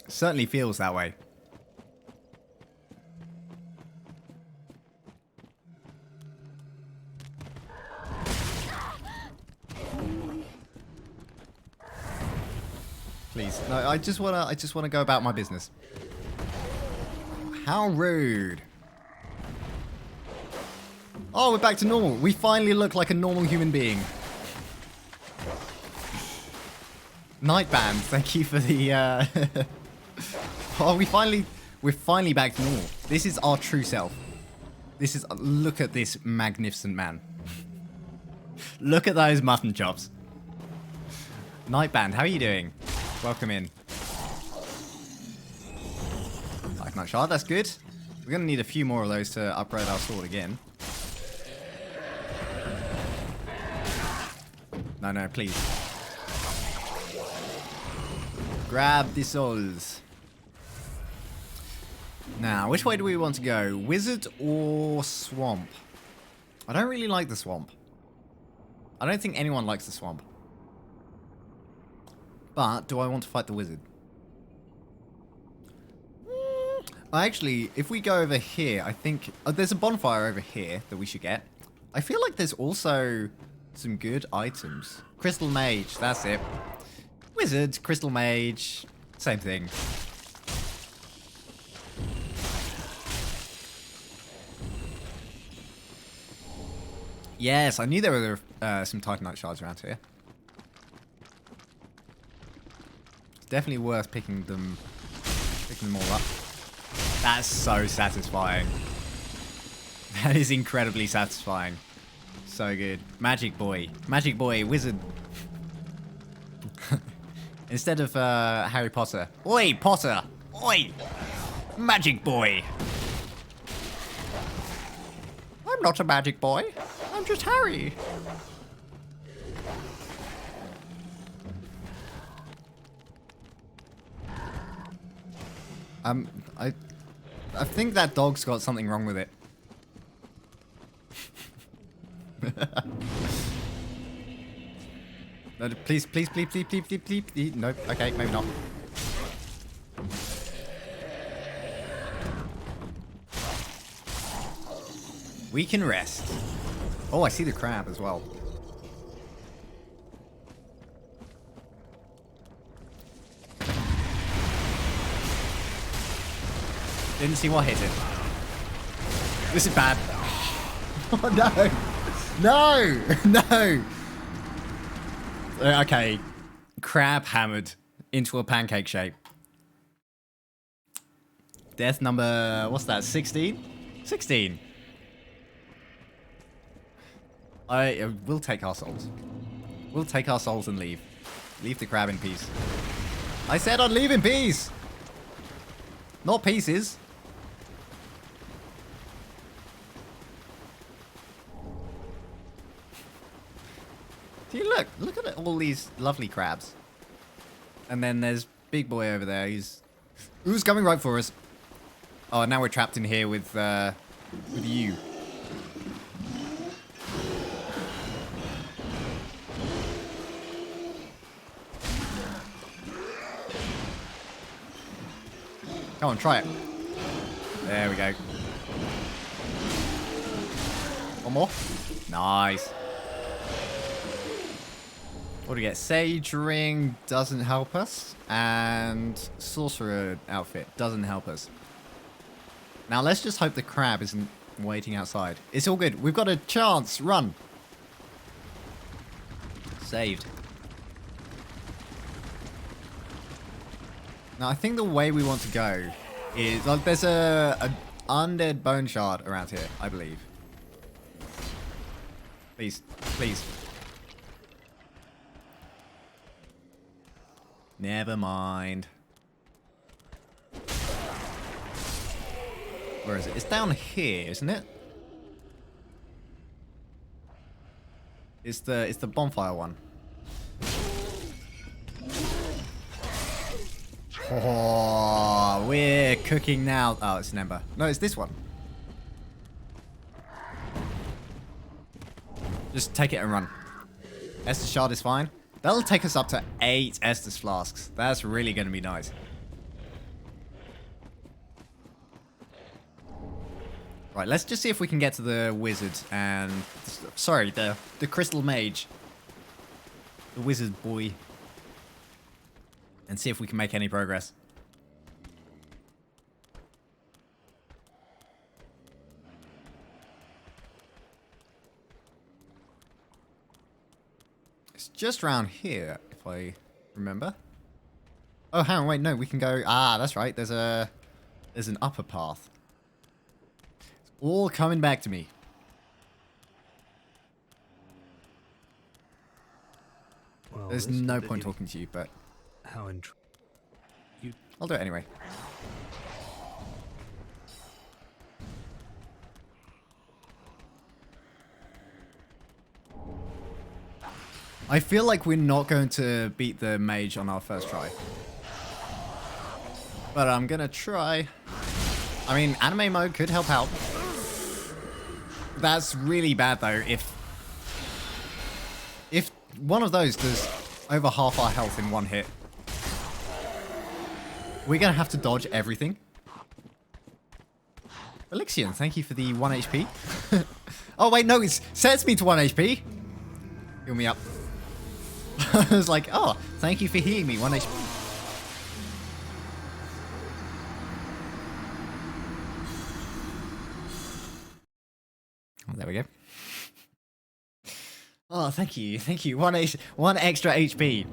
Certainly feels that way. Please. No, I just wanna go about my business. How rude. Oh, we're back to normal. We finally look like a normal human being. Nightband, thank you for the Oh, we're finally back to normal. This is our true self. Look at this magnificent man. Look at those mutton chops. Nightband, how are you doing? Welcome in. Black Knight Shard, that's good. We're going to need a few more of those to upgrade our sword again. No, please. Grab the souls. Now, which way do we want to go? Wizard or swamp? I don't really like the swamp. I don't think anyone likes the swamp. But, do I want to fight the wizard? Actually, if we go over here, I think... there's a bonfire over here that we should get. I feel like there's also some good items. Crystal Mage, that's it. Wizard, Crystal Mage, same thing. Yes, I knew there were some Titanite shards around here. It's definitely worth picking them all up. That's so satisfying. That is incredibly satisfying. So good. Magic Boy, Wizard. Instead of Harry Potter. Oi, Potter! Oi! Magic Boy! I'm not a magic boy. I'm just Harry. I think that dog's got something wrong with it. No, please. Nope. Okay, maybe not. We can rest. Oh, I see the crab as well. Didn't see what hit it. This is bad. Oh no! No! Okay. Crab hammered into a pancake shape. Death number... what's that? 16? 16. We'll take our souls. We'll take our souls and leave. Leave the crab in peace. I said I'd leave in peace! Not pieces. See, look at all these lovely crabs. And then there's Big Boy over there. Who's coming right for us? Oh, now we're trapped in here with you. Come on, try it. There we go. One more. Nice. What do we get? Sage Ring doesn't help us. And Sorcerer Outfit doesn't help us. Now let's just hope the crab isn't waiting outside. It's all good. We've got a chance. Run. Saved. Now, I think the way we want to go is... Like, there's a undead bone shard around here, I believe. Please. Please. Never mind. Where is it? It's down here, isn't it? It's the bonfire one. Oh, we're cooking now. Oh, it's an ember. No, it's this one. Just take it and run. Estus shard is fine. That'll take us up to 8 Estus flasks. That's really going to be nice. Right, let's just see if we can get to the wizard and... Sorry, the crystal mage. The wizard boy. And see if we can make any progress. It's just around here, if I remember. Oh, hang on, wait, no, we can go... Ah, that's right, there's an upper path. It's all coming back to me. Well, There's no point talking to you, but... How I'll do it anyway. I feel like we're not going to beat the mage on our first try. But I'm gonna try. I mean, anime mode could help out. That's really bad though, if one of those does over half our health in one hit. We're gonna have to dodge everything. Elixion, thank you for the 1 HP. Oh wait, no, it sets me to 1 HP. Heal me up. I was like, oh, thank you for healing me 1 HP. Oh, there we go. Oh, thank you. Thank you. One extra HP.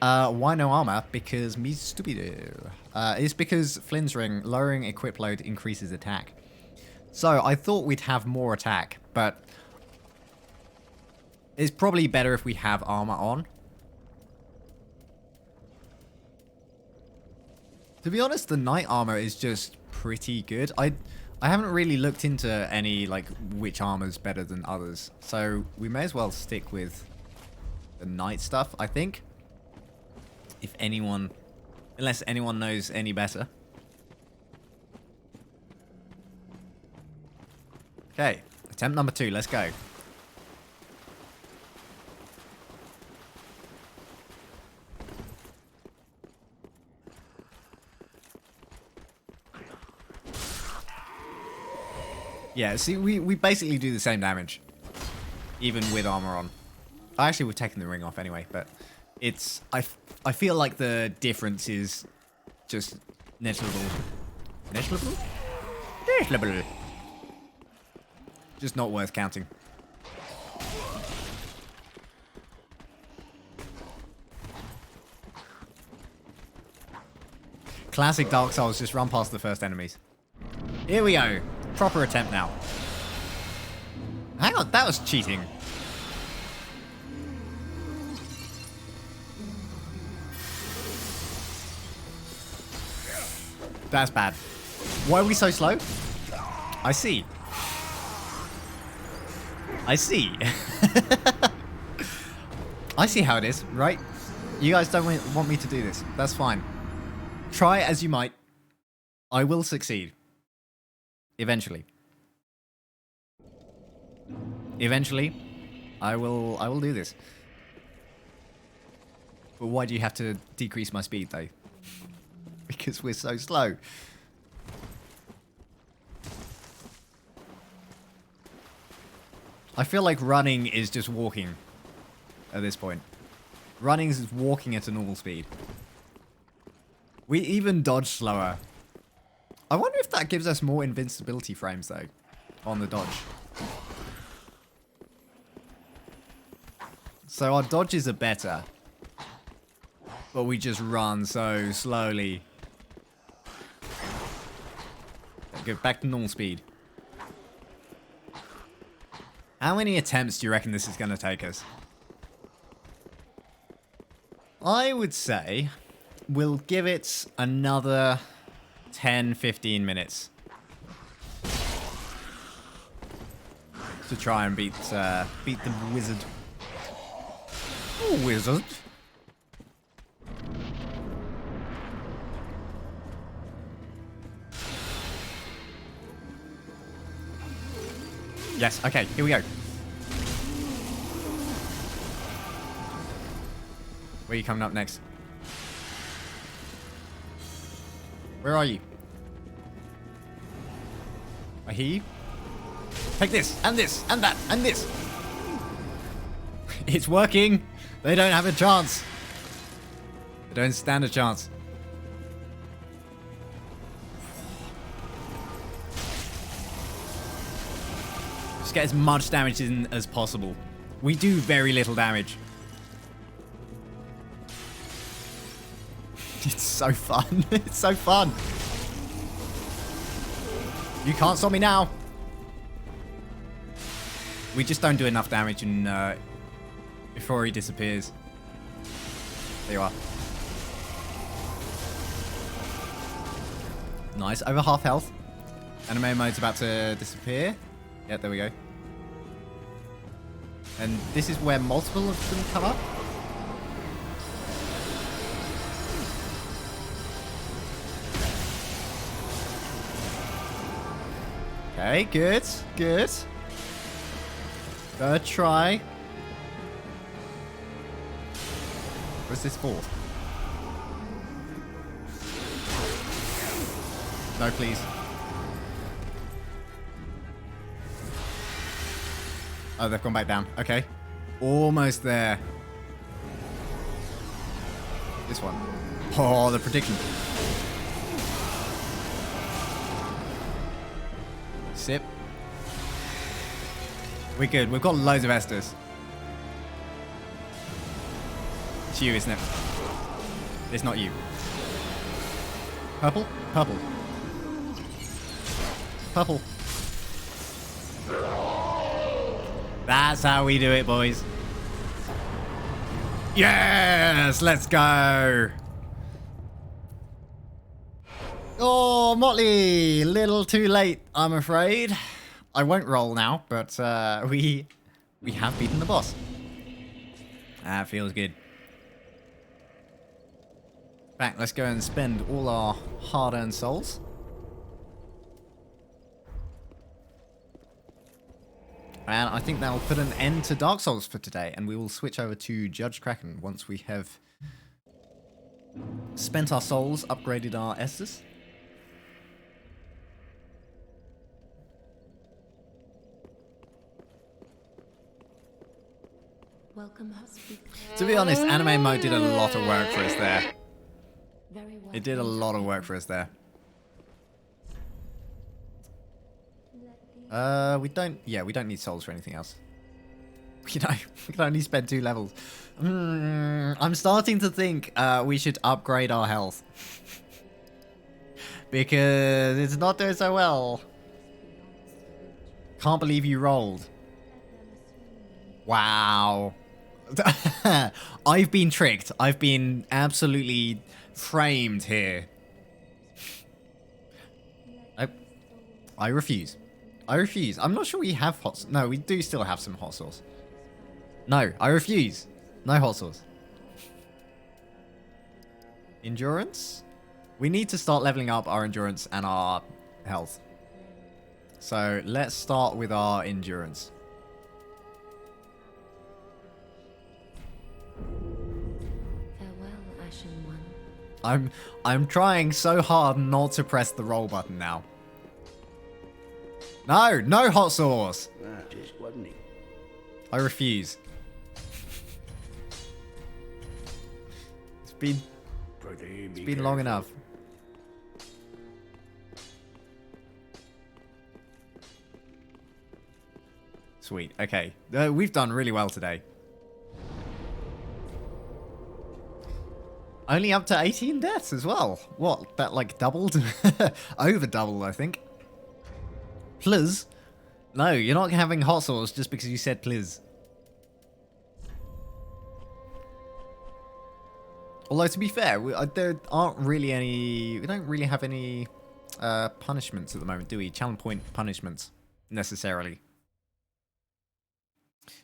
Why no armor? Because me stupido. It's because Flynn's ring, lowering equip load increases attack. So I thought we'd have more attack, but it's probably better if we have armor on. To be honest, the knight armor is just pretty good. I haven't really looked into any, like, which armor's better than others. So we may as well stick with the knight stuff, I think. If anyone... Unless anyone knows any better. Okay. Attempt number 2. Let's go. Yeah, see, we basically do the same damage. Even with armor on. Actually, we've taken the ring off anyway, but it's... I feel like the difference is just negligible. Negligible? Negligible. Just not worth counting. Classic Dark Souls, just run past the first enemies. Here we go. Proper attempt now. Hang on, that was cheating. That's bad. Why are we so slow? I see. I see. I see how it is, right? You guys don't want me to do this. That's fine. Try as you might. I will succeed. Eventually. Eventually, I will do this. But why do you have to decrease my speed though? Because we're so slow. I feel like running is just walking at this point. Running is walking at a normal speed. We even dodge slower. I wonder if that gives us more invincibility frames, though, on the dodge. So our dodges are better. But we just run so slowly. Go back to normal speed. How many attempts do you reckon this is going to take us? I would say we'll give it another 10-15 minutes to try and beat the wizard. Oh, wizard. Yes, okay, here we go. Where are you coming up next? Where are you? I hear you. Take this, and that, and this. It's working. They don't have a chance. They don't stand a chance. Just get as much damage in as possible. We do very little damage. It's so fun. It's so fun. You can't stop me now. We just don't do enough damage and before he disappears. There you are. Nice. Over half health. Anime mode's about to disappear. Yeah, there we go. And this is where multiple of them come up. Okay, good, good. Third try. What's this for? No, please. Oh, they've gone back down. Okay. Almost there. This one. Oh, the prediction. Sip. We're good. We've got loads of Estus. It's you, isn't it? It's not you. Purple? Purple. Purple. That's how we do it, boys. Yes! Let's go! Oh, Motley! Little too late, I'm afraid. I won't roll now, but we have beaten the boss. That feels good. Back, let's go and spend all our hard-earned souls. And I think that'll put an end to Dark Souls for today, and we will switch over to Judge Kraken once we have spent our souls, upgraded our Estus. Welcome, hospital. To be honest, anime mode did a lot of work for us there. Very well. It did a lot of work for us there. We don't need souls for anything else. You know, we can only spend 2 levels. I'm starting to think we should upgrade our health. Because it's not doing so well. Can't believe you rolled. Wow. I've been tricked. I've been absolutely framed here. I refuse. I refuse. I'm not sure we have hot sauce. No, we do still have some hot sauce. No, I refuse. No hot sauce. Endurance? We need to start leveling up our endurance and our health. So let's start with our endurance. Farewell, Ashen One. I'm trying so hard not to press the roll button now. No, no hot sauce. That is, wasn't it? I refuse. It's been long enough. Sweet. Okay. We've done really well today. Only up to 18 deaths as well. What? That like doubled? Over doubled, I think. Please. No, you're not having hot sauce just because you said please. Although to be fair, there aren't really any. We don't really have any punishments at the moment, do we? Challenge point punishments necessarily.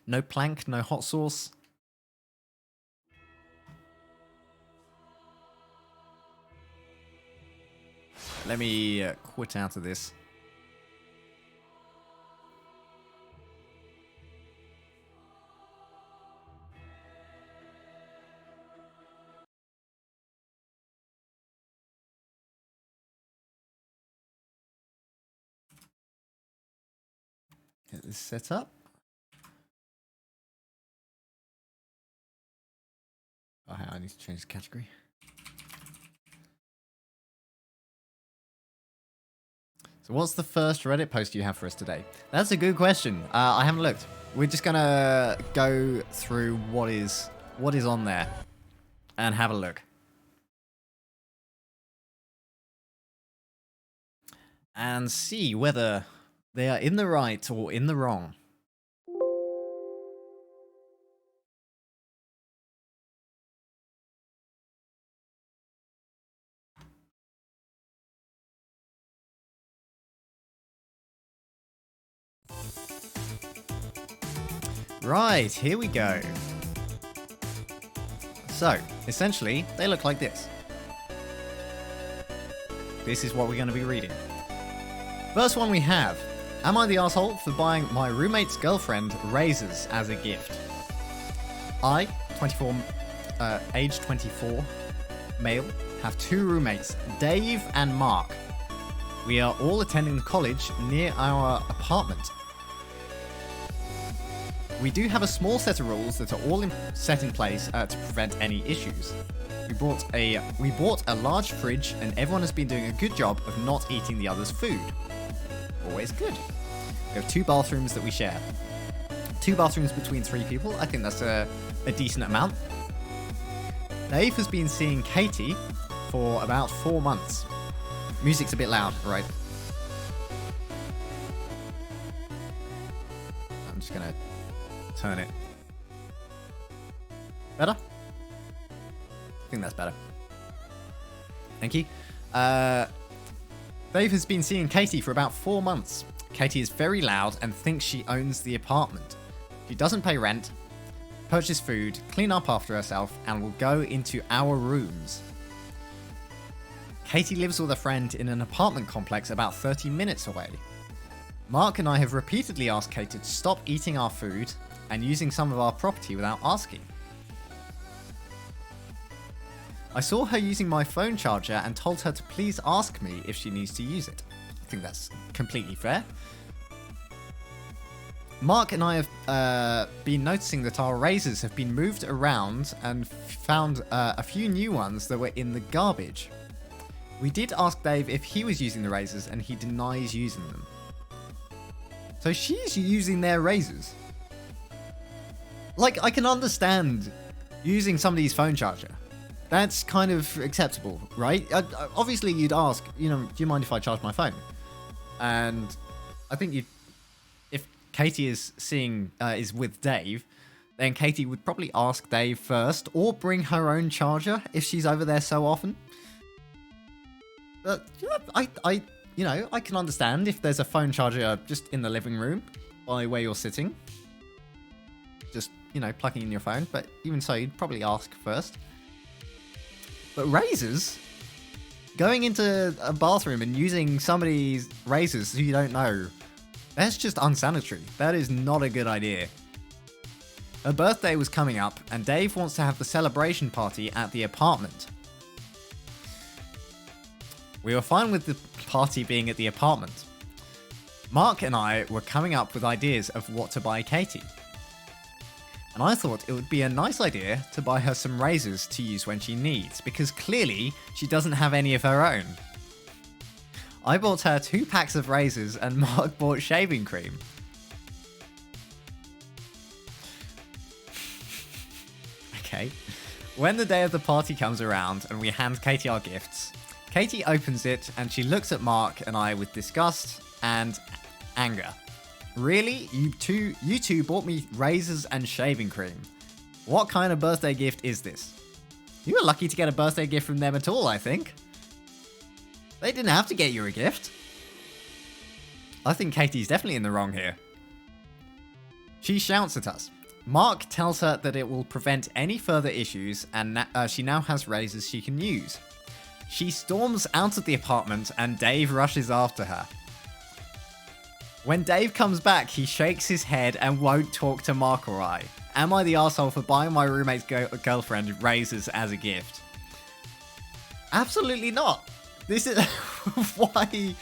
No plank, no hot sauce. Let me quit out of this. Get this set up. Oh, I need to change the category. So what's the first Reddit post you have for us today? That's a good question. I haven't looked. We're just gonna go through what is on there and have a look. And see whether they are in the right or in the wrong. Right, here we go. So, essentially, they look like this. This is what we're going to be reading. First one we have. Am I the asshole for buying my roommate's girlfriend razors as a gift? I, age 24, male, have two roommates, Dave and Mark. We are all attending the college near our apartment. We do have a small set of rules that are all set in place to prevent any issues. We bought a large fridge and everyone has been doing a good job of not eating the other's food. Always good. We have 2 bathrooms that we share. 2 bathrooms between 3 people. I think that's a decent amount. Dave has been seeing Katie for about 4 months. Music's a bit loud, right? I'm just gonna turn it. Better? I think that's better. Thank you. Dave has been seeing Katie for about 4 months. Katie is very loud and thinks she owns the apartment. She doesn't pay rent, purchase food, clean up after herself, and will go into our rooms. Katie lives with a friend in an apartment complex about 30 minutes away. Mark and I have repeatedly asked Katie to stop eating our food and using some of our property without asking. I saw her using my phone charger and told her to please ask me if she needs to use it. I think that's completely fair. Mark and I have been noticing that our razors have been moved around and found a few new ones that were in the garbage. We did ask Dave if he was using the razors and he denies using them. So she's using their razors. Like, I can understand using somebody's phone charger. That's kind of acceptable, right? Obviously, you'd ask, do you mind if I charge my phone? And I think if Katie is is with Dave, then Katie would probably ask Dave first, or bring her own charger if she's over there so often. But I can understand if there's a phone charger just in the living room by where you're sitting. Just, plugging in your phone. But even so, you'd probably ask first. But razors? Going into a bathroom and using somebody's razors who you don't know, that's just unsanitary. That is not a good idea. Her birthday was coming up, and Dave wants to have the celebration party at the apartment. We were fine with the party being at the apartment. Mark and I were coming up with ideas of what to buy Katie. And I thought it would be a nice idea to buy her some razors to use when she needs, because clearly she doesn't have any of her own. I bought her 2 packs of razors and Mark bought shaving cream. Okay. When the day of the party comes around and we hand Katie our gifts, Katie opens it and she looks at Mark and I with disgust and anger. Really? You two bought me razors and shaving cream. What kind of birthday gift is this? You were lucky to get a birthday gift from them at all, I think. They didn't have to get you a gift. I think Katie's definitely in the wrong here. She shouts at us. Mark tells her that it will prevent any further issues and she now has razors she can use. She storms out of the apartment and Dave rushes after her. When Dave comes back, he shakes his head and won't talk to Mark or I. Am I the arsehole for buying my roommate's girlfriend razors as a gift? Absolutely not. This is why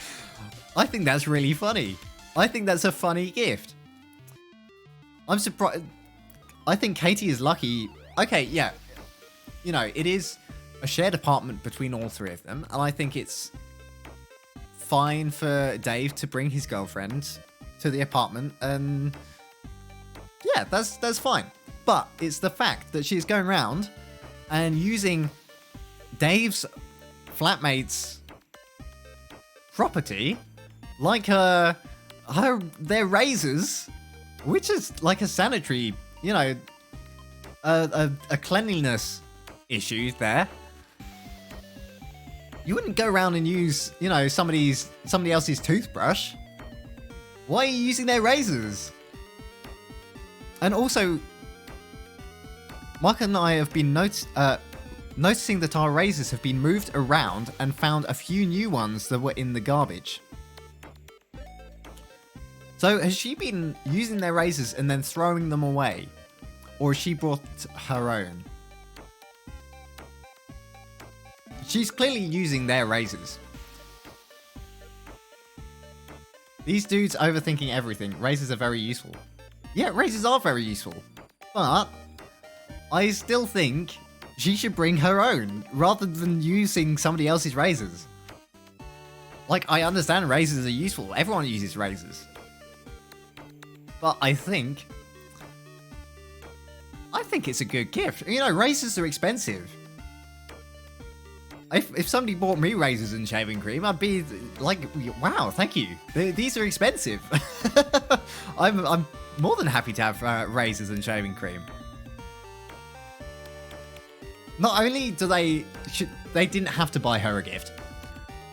I think that's really funny. I think that's a funny gift. I'm surprised. I think Katie is lucky. Okay, yeah. You know, it is a shared apartment between all three of them, and I think it's fine for Dave to bring his girlfriend to the apartment, and yeah, that's fine. But it's the fact that she's going around and using Dave's flatmate's property like their razors, which is like a sanitary, you know, a cleanliness issue there. You wouldn't go around and use, you know, somebody else's toothbrush. Why are you using their razors? And also, Mark and I have been noticing that our razors have been moved around and found a few new ones that were in the garbage. So has she been using their razors and then throwing them away? Or has she brought her own? She's clearly using their razors. These dudes overthinking everything. Razors are very useful. Yeah, razors are very useful. But I still think she should bring her own rather than using somebody else's razors. Like, I understand razors are useful. Everyone uses razors. But I think it's a good gift. You know, razors are expensive. If somebody bought me razors and shaving cream, I'd be like, wow, thank you. These are expensive. I'm more than happy to have razors and shaving cream. Not only do they didn't have to buy her a gift,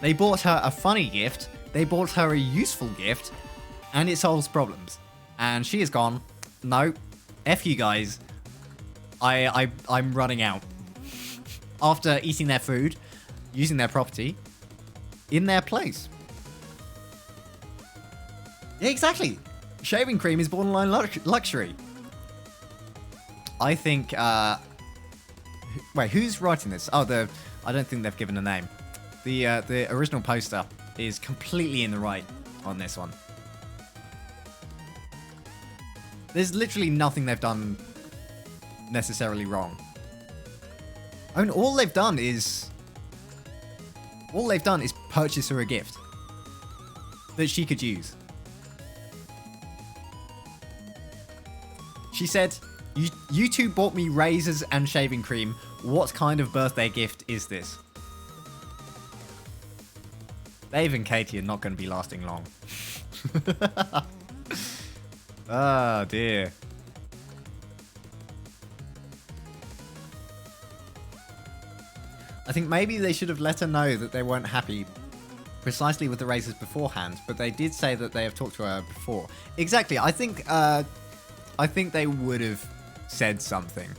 they bought her a funny gift, they bought her a useful gift, and it solves problems. And she is gone. No, F you guys. I'm running out. After eating their food, using their property, in their place. Yeah, exactly. Shaving cream is borderline luxury. I think, wait, who's writing this? Oh, I don't think they've given a name. The original poster is completely in the right on this one. There's literally nothing they've done necessarily wrong. I mean, all they've done is purchase her a gift that she could use. She said, you two bought me razors and shaving cream. What kind of birthday gift is this? Dave and Katie are not going to be lasting long. Oh dear. I think maybe they should have let her know that they weren't happy precisely with the razors beforehand, but they did say that they have talked to her before. Exactly. I think they would have said something.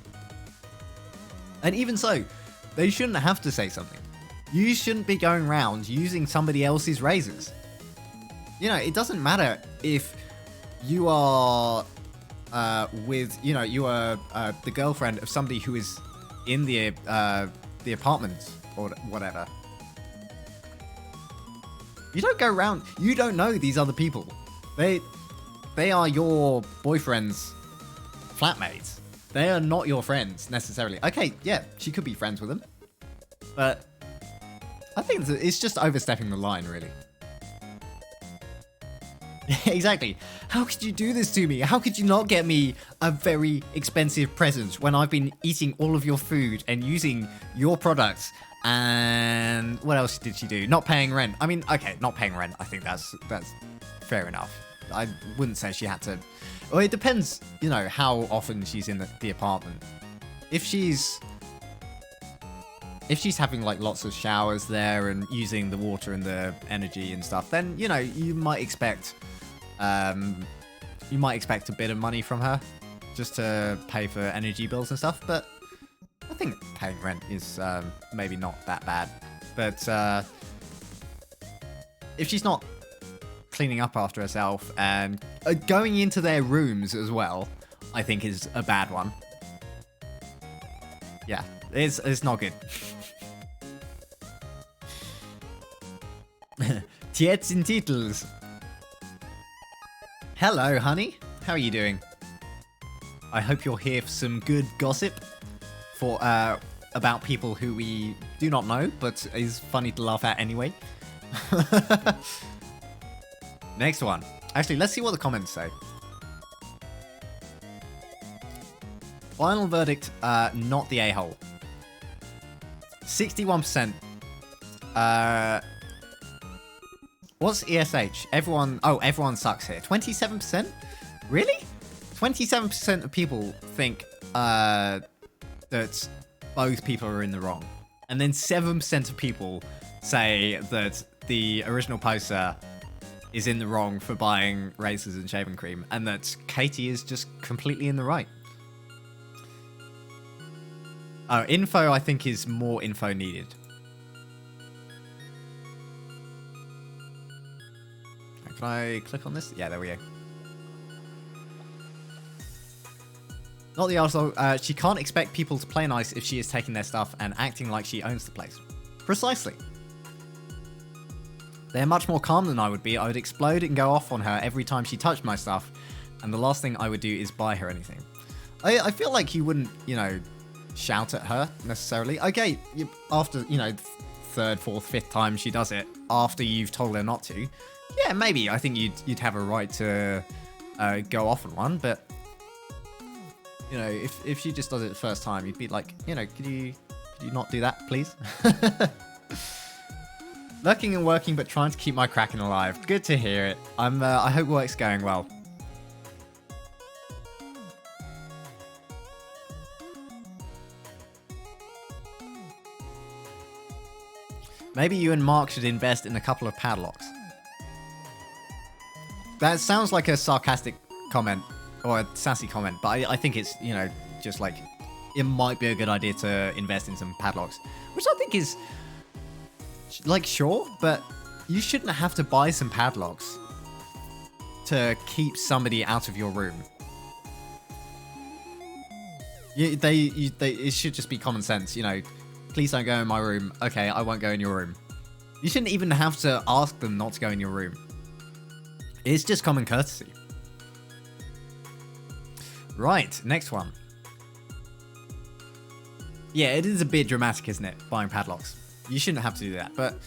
And even so, they shouldn't have to say something. You shouldn't be going around using somebody else's razors. You know, it doesn't matter if you are you are the girlfriend of somebody who is in the apartment or whatever. You don't go around. You don't know these other people. They are your boyfriend's flatmates. They are not your friends necessarily. Okay, yeah, she could be friends with them, but I think it's just overstepping the line, really. Exactly. How could you do this to me? How could you not get me a very expensive present when I've been eating all of your food and using your products? And what else did she do? Not paying rent. I mean, okay, not paying rent. I think that's fair enough. I wouldn't say she had to. Well, it depends, you know, how often she's in the apartment. If she's having like lots of showers there and using the water and the energy and stuff, then, you know, you might expect a bit of money from her just to pay for energy bills and stuff. But I think paying rent is maybe not that bad. But if she's not cleaning up after herself and going into their rooms as well, I think is a bad one. Yeah, it's not good. Tietz in Titels. Hello, honey. How are you doing? I hope you're here for some good gossip for about people who we do not know, but is funny to laugh at anyway. Next one. Actually, let's see what the comments say. Final verdict, not the a-hole. 61%. What's ESH? Everyone sucks here. 27%? Really? 27% of people think that both people are in the wrong. And then 7% of people say that the original poster is in the wrong for buying razors and shaving cream, and that Katie is just completely in the right. Oh, info, I think, is more info needed. Can I click on this? Yeah, there we go. Not the arsehole. She can't expect people to play nice if she is taking their stuff and acting like she owns the place. Precisely. They're much more calm than I would be. I would explode and go off on her every time she touched my stuff, and the last thing I would do is buy her anything. I feel like you wouldn't, you know, shout at her necessarily. Okay, after, you know, third, fourth, fifth time she does it, after you've told her not to, yeah, maybe I think you'd have a right to go off on one. But you know, if she just does it the first time, you'd be like, you know, could you not do that, please? Lurking and working, but trying to keep my Kraken alive. Good to hear it. I hope work's going well. Maybe you and Mark should invest in a couple of padlocks. That sounds like a sarcastic comment or a sassy comment, but I think it's, you know, just like it might be a good idea to invest in some padlocks, which I think is like, sure, but you shouldn't have to buy some padlocks to keep somebody out of your room. It should just be common sense, you know. Please don't go in my room. Okay, I won't go in your room. You shouldn't even have to ask them not to go in your room. It's just common courtesy. Right, next one. Yeah, it is a bit dramatic, isn't it? Buying padlocks. You shouldn't have to do that, but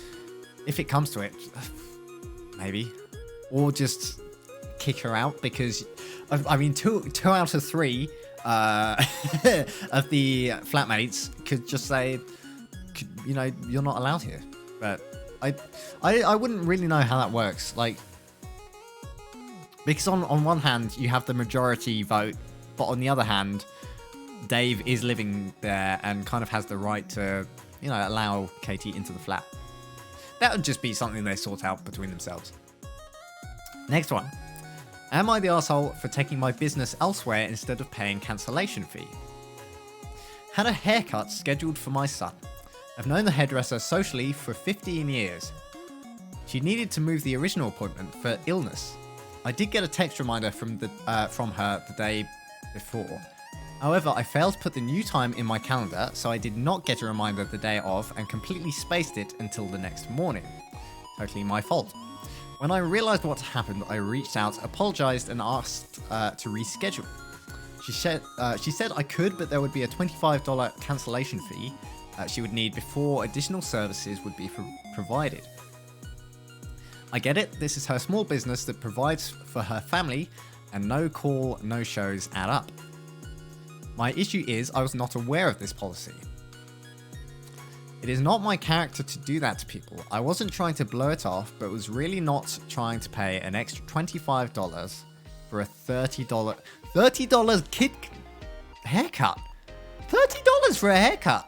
if it comes to it, maybe. Or just kick her out, because, I mean, two out of three of the flatmates could just say, you know, you're not allowed here. But I wouldn't really know how that works. Like, because on one hand, you have the majority vote, but on the other hand, Dave is living there and kind of has the right to, you know, allow Katie into the flat. That would just be something they sort out between themselves. Next one. Am I the arsehole for taking my business elsewhere instead of paying cancellation fee? Had a haircut scheduled for my son. I've known the hairdresser socially for 15 years. She needed to move the original appointment for illness. I did get a text reminder from her the day before. However, I failed to put the new time in my calendar, so I did not get a reminder the day of and completely spaced it until the next morning. Totally my fault. When I realized what happened, I reached out, apologized, and asked to reschedule. She said I could, but there would be a $25 cancellation fee she would need before additional services would be provided. I get it, this is her small business that provides for her family, and no call, no shows add up. My issue is I was not aware of this policy. It is not my character to do that to people. I wasn't trying to blow it off, but was really not trying to pay an extra $25 for a $30 kid haircut. $30 for a haircut.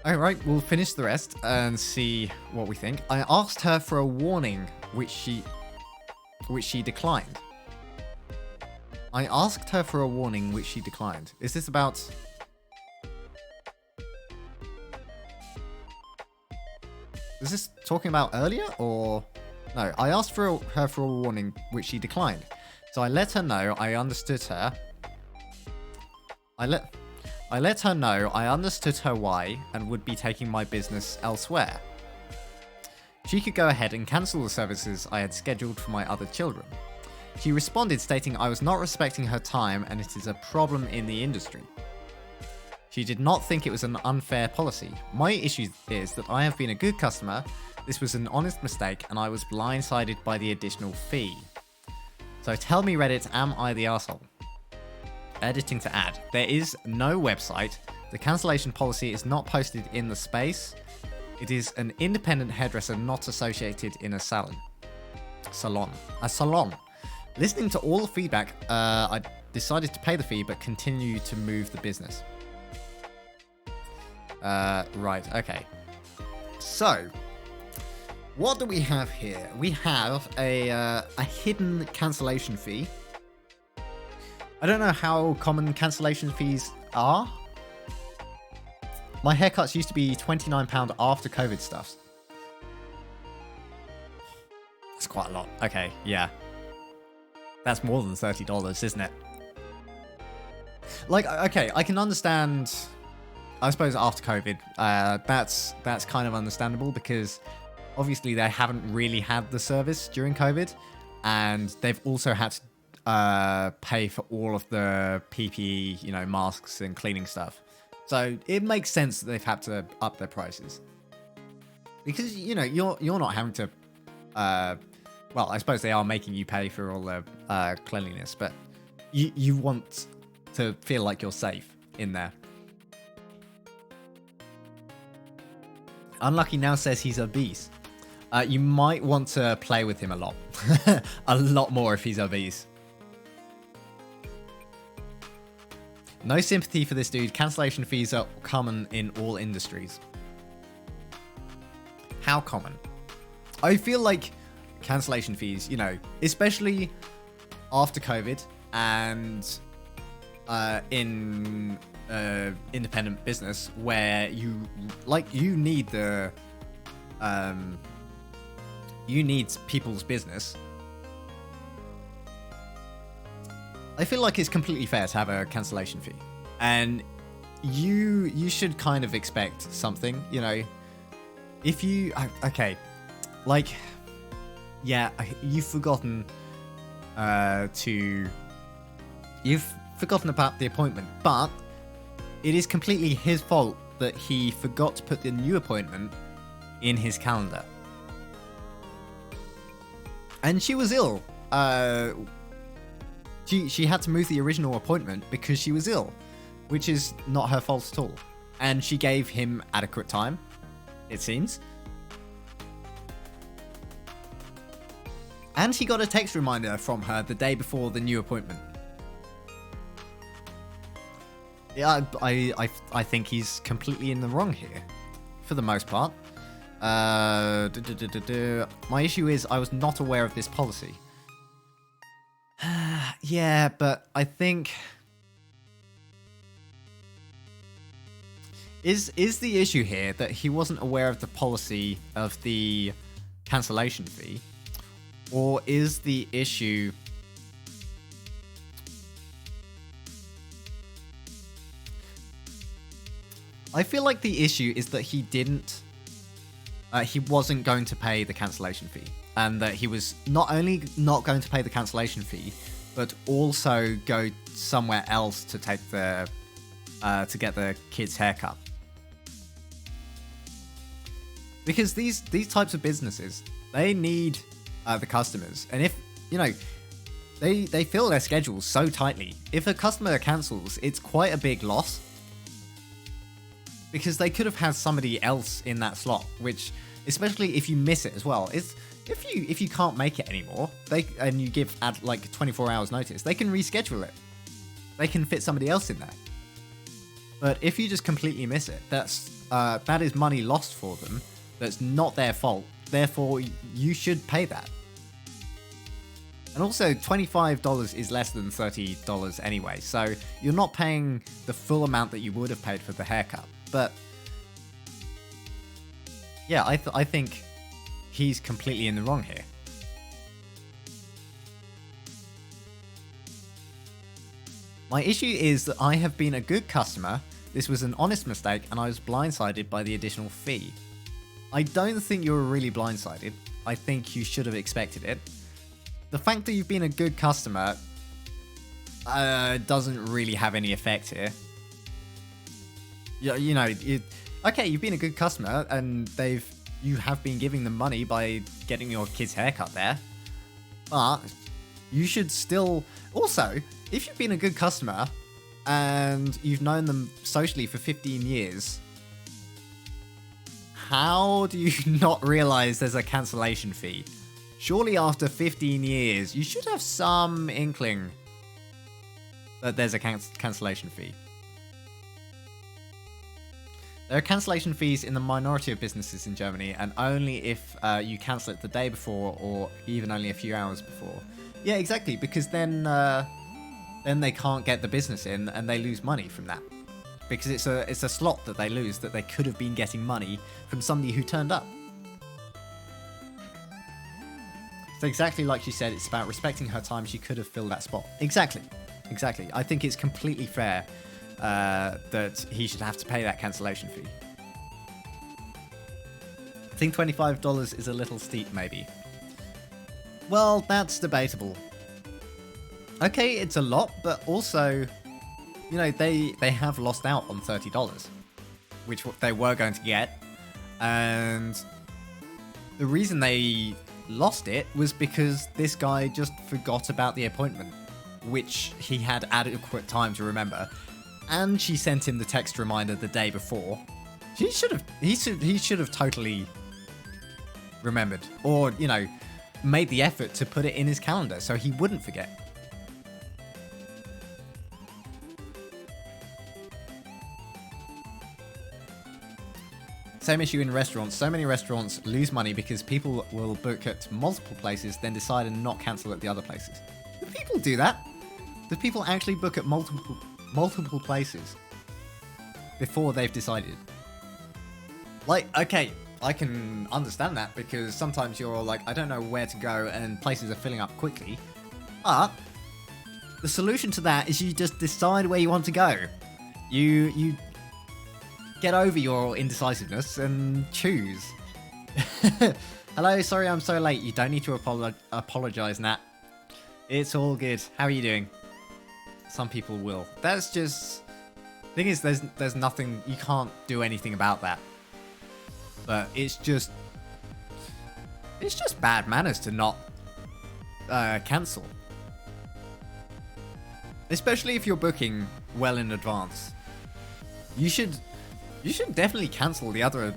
Alright, we'll finish the rest and see what we think. I asked her for a warning, which she declined. I asked her for a warning, which she declined. Is this about... Is this talking about earlier, or... No, I asked her for a warning, which she declined. So I let her know I understood her. I let her know I understood her why and would be taking my business elsewhere. She could go ahead and cancel the services I had scheduled for my other children. She responded stating I was not respecting her time and it is a problem in the industry. She did not think it was an unfair policy. My issue is that I have been a good customer, this was an honest mistake, and I was blindsided by the additional fee. So tell me, Reddit, am I the arsehole? Editing to add. There is no website. The cancellation policy is not posted in the space. It is an independent hairdresser not associated in a salon. A salon. Listening to all the feedback, I decided to pay the fee but continue to move the business. Right, okay. So, what do we have here? We have a hidden cancellation fee. I don't know how common cancellation fees are. My haircuts used to be £29 after COVID stuff. That's quite a lot. Okay, yeah. That's more than $30, isn't it? Like, okay, I can understand... I suppose after COVID, that's kind of understandable because obviously they haven't really had the service during COVID, and they've also had to pay for all of the PPE, you know, masks and cleaning stuff. So it makes sense that they've had to up their prices because you know you're not having to. Well, I suppose they are making you pay for all the cleanliness, but you want to feel like you're safe in there. Unlucky now says he's obese. You might want to play with him a lot. A lot more if he's obese. No sympathy for this dude. Cancellation fees are common in all industries. How common? I feel like cancellation fees, you know, especially after COVID and in independent business where you need the you need people's business. I feel like it's completely fair to have a cancellation fee, and you should kind of expect something, you know. If you like, yeah, you've forgotten about the appointment, but it is completely his fault that he forgot to put the new appointment in his calendar. And she was ill. She had to move the original appointment because she was ill, which is not her fault at all. And she gave him adequate time, it seems. And he got a text reminder from her the day before the new appointment. Yeah, I think he's completely in the wrong here, for the most part. My issue is I was not aware of this policy. Yeah, but I think... Is the issue here that he wasn't aware of the policy of the cancellation fee? Or is the issue... I feel like the issue is that he didn't... he wasn't going to pay the cancellation fee. And that he was not only not going to pay the cancellation fee, but also go somewhere else to take the... to get the kid's haircut. Because these types of businesses, they need the customers. And if, you know, they fill their schedules so tightly. If a customer cancels, it's quite a big loss. Because they could have had somebody else in that slot, which, especially if you miss it as well, is if you can't make it anymore, and you give like 24 hours notice, they can reschedule it. They can fit somebody else in there. But if you just completely miss it, that is money lost for them. That's not their fault. Therefore, you should pay that. And also, $25 is less than $30 anyway, so you're not paying the full amount that you would have paid for the haircut. But yeah, I think he's completely in the wrong here. My issue is that I have been a good customer. This was an honest mistake, and I was blindsided by the additional fee. I don't think you were really blindsided. I think you should have expected it. The fact that you've been a good customer doesn't really have any effect here. You know, okay, you've been a good customer, and you have been giving them money by getting your kid's haircut there. But you should still... Also, if you've been a good customer, and you've known them socially for 15 years... How do you not realize there's a cancellation fee? Surely after 15 years, you should have some inkling that there's a cancellation fee. There are cancellation fees in the minority of businesses in Germany, and only if you cancel it the day before or even only a few hours before. Yeah, exactly, because then they can't get the business in and they lose money from that. Because it's a slot that they lose that they could have been getting money from somebody who turned up. So exactly like she said, it's about respecting her time. She could have filled that spot. Exactly. I think it's completely fair that he should have to pay that cancellation fee. I think $25 is a little steep, maybe. Well, that's debatable. Okay, it's a lot, but also... You know, they have lost out on $30, which they were going to get. And the reason they lost it was because this guy just forgot about the appointment, which he had adequate time to remember. And she sent him the text reminder the day before. He should have totally remembered, or, you know, made the effort to put it in his calendar so he wouldn't forget. Same issue in restaurants. So many restaurants lose money because people will book at multiple places, then decide and not cancel at the other places. Do people do that? Do people actually book at multiple places before they've decided? Like, okay, I can understand that because sometimes you're like, I don't know where to go and places are filling up quickly. But the solution to that is you just decide where you want to go. You get over your indecisiveness and choose. Hello, sorry I'm so late. You don't need to apologize, Nat. It's all good. How are you doing? Some people will. That's just... Thing is, there's nothing... You can't do anything about that. But it's just... It's just bad manners to not cancel. Especially if you're booking well in advance. You should definitely cancel the other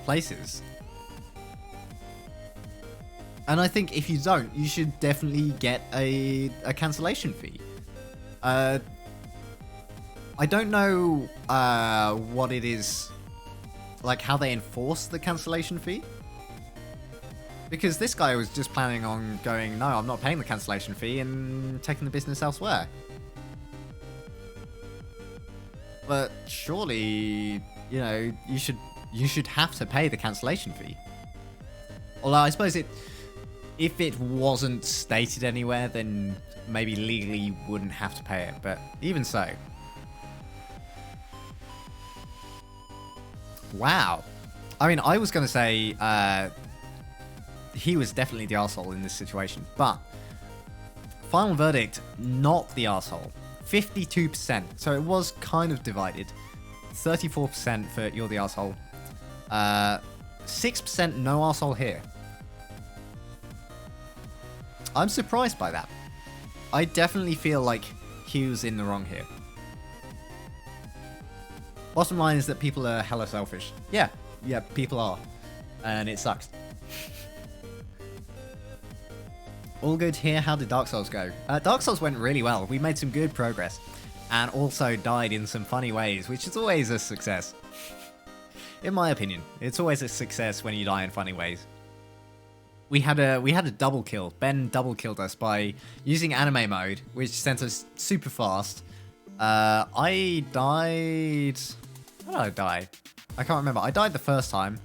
places. And I think if you don't, you should definitely get a cancellation fee. I don't know what it is, like how they enforce the cancellation fee. Because this guy was just planning on going, no, I'm not paying the cancellation fee and taking the business elsewhere. But surely, you know, you should have to pay the cancellation fee. Although I suppose if it wasn't stated anywhere, then maybe legally you wouldn't have to pay it. But even so. Wow. I mean, I was going to say he was definitely the arsehole in this situation. But final verdict, not the arsehole. 52%. So it was kind of divided. 34% for you're the arsehole. 6% no arsehole here. I'm surprised by that. I definitely feel like he was in the wrong here. Bottom line is that people are hella selfish. Yeah, people are. And it sucks. All good here. How did Dark Souls go? Dark Souls went really well. We made some good progress. And also died in some funny ways, which is always a success. In my opinion, it's always a success when you die in funny ways. We had a double kill. Ben double killed us by using anime mode, which sent us super fast. I died... How did I die? I can't remember. I died the first time,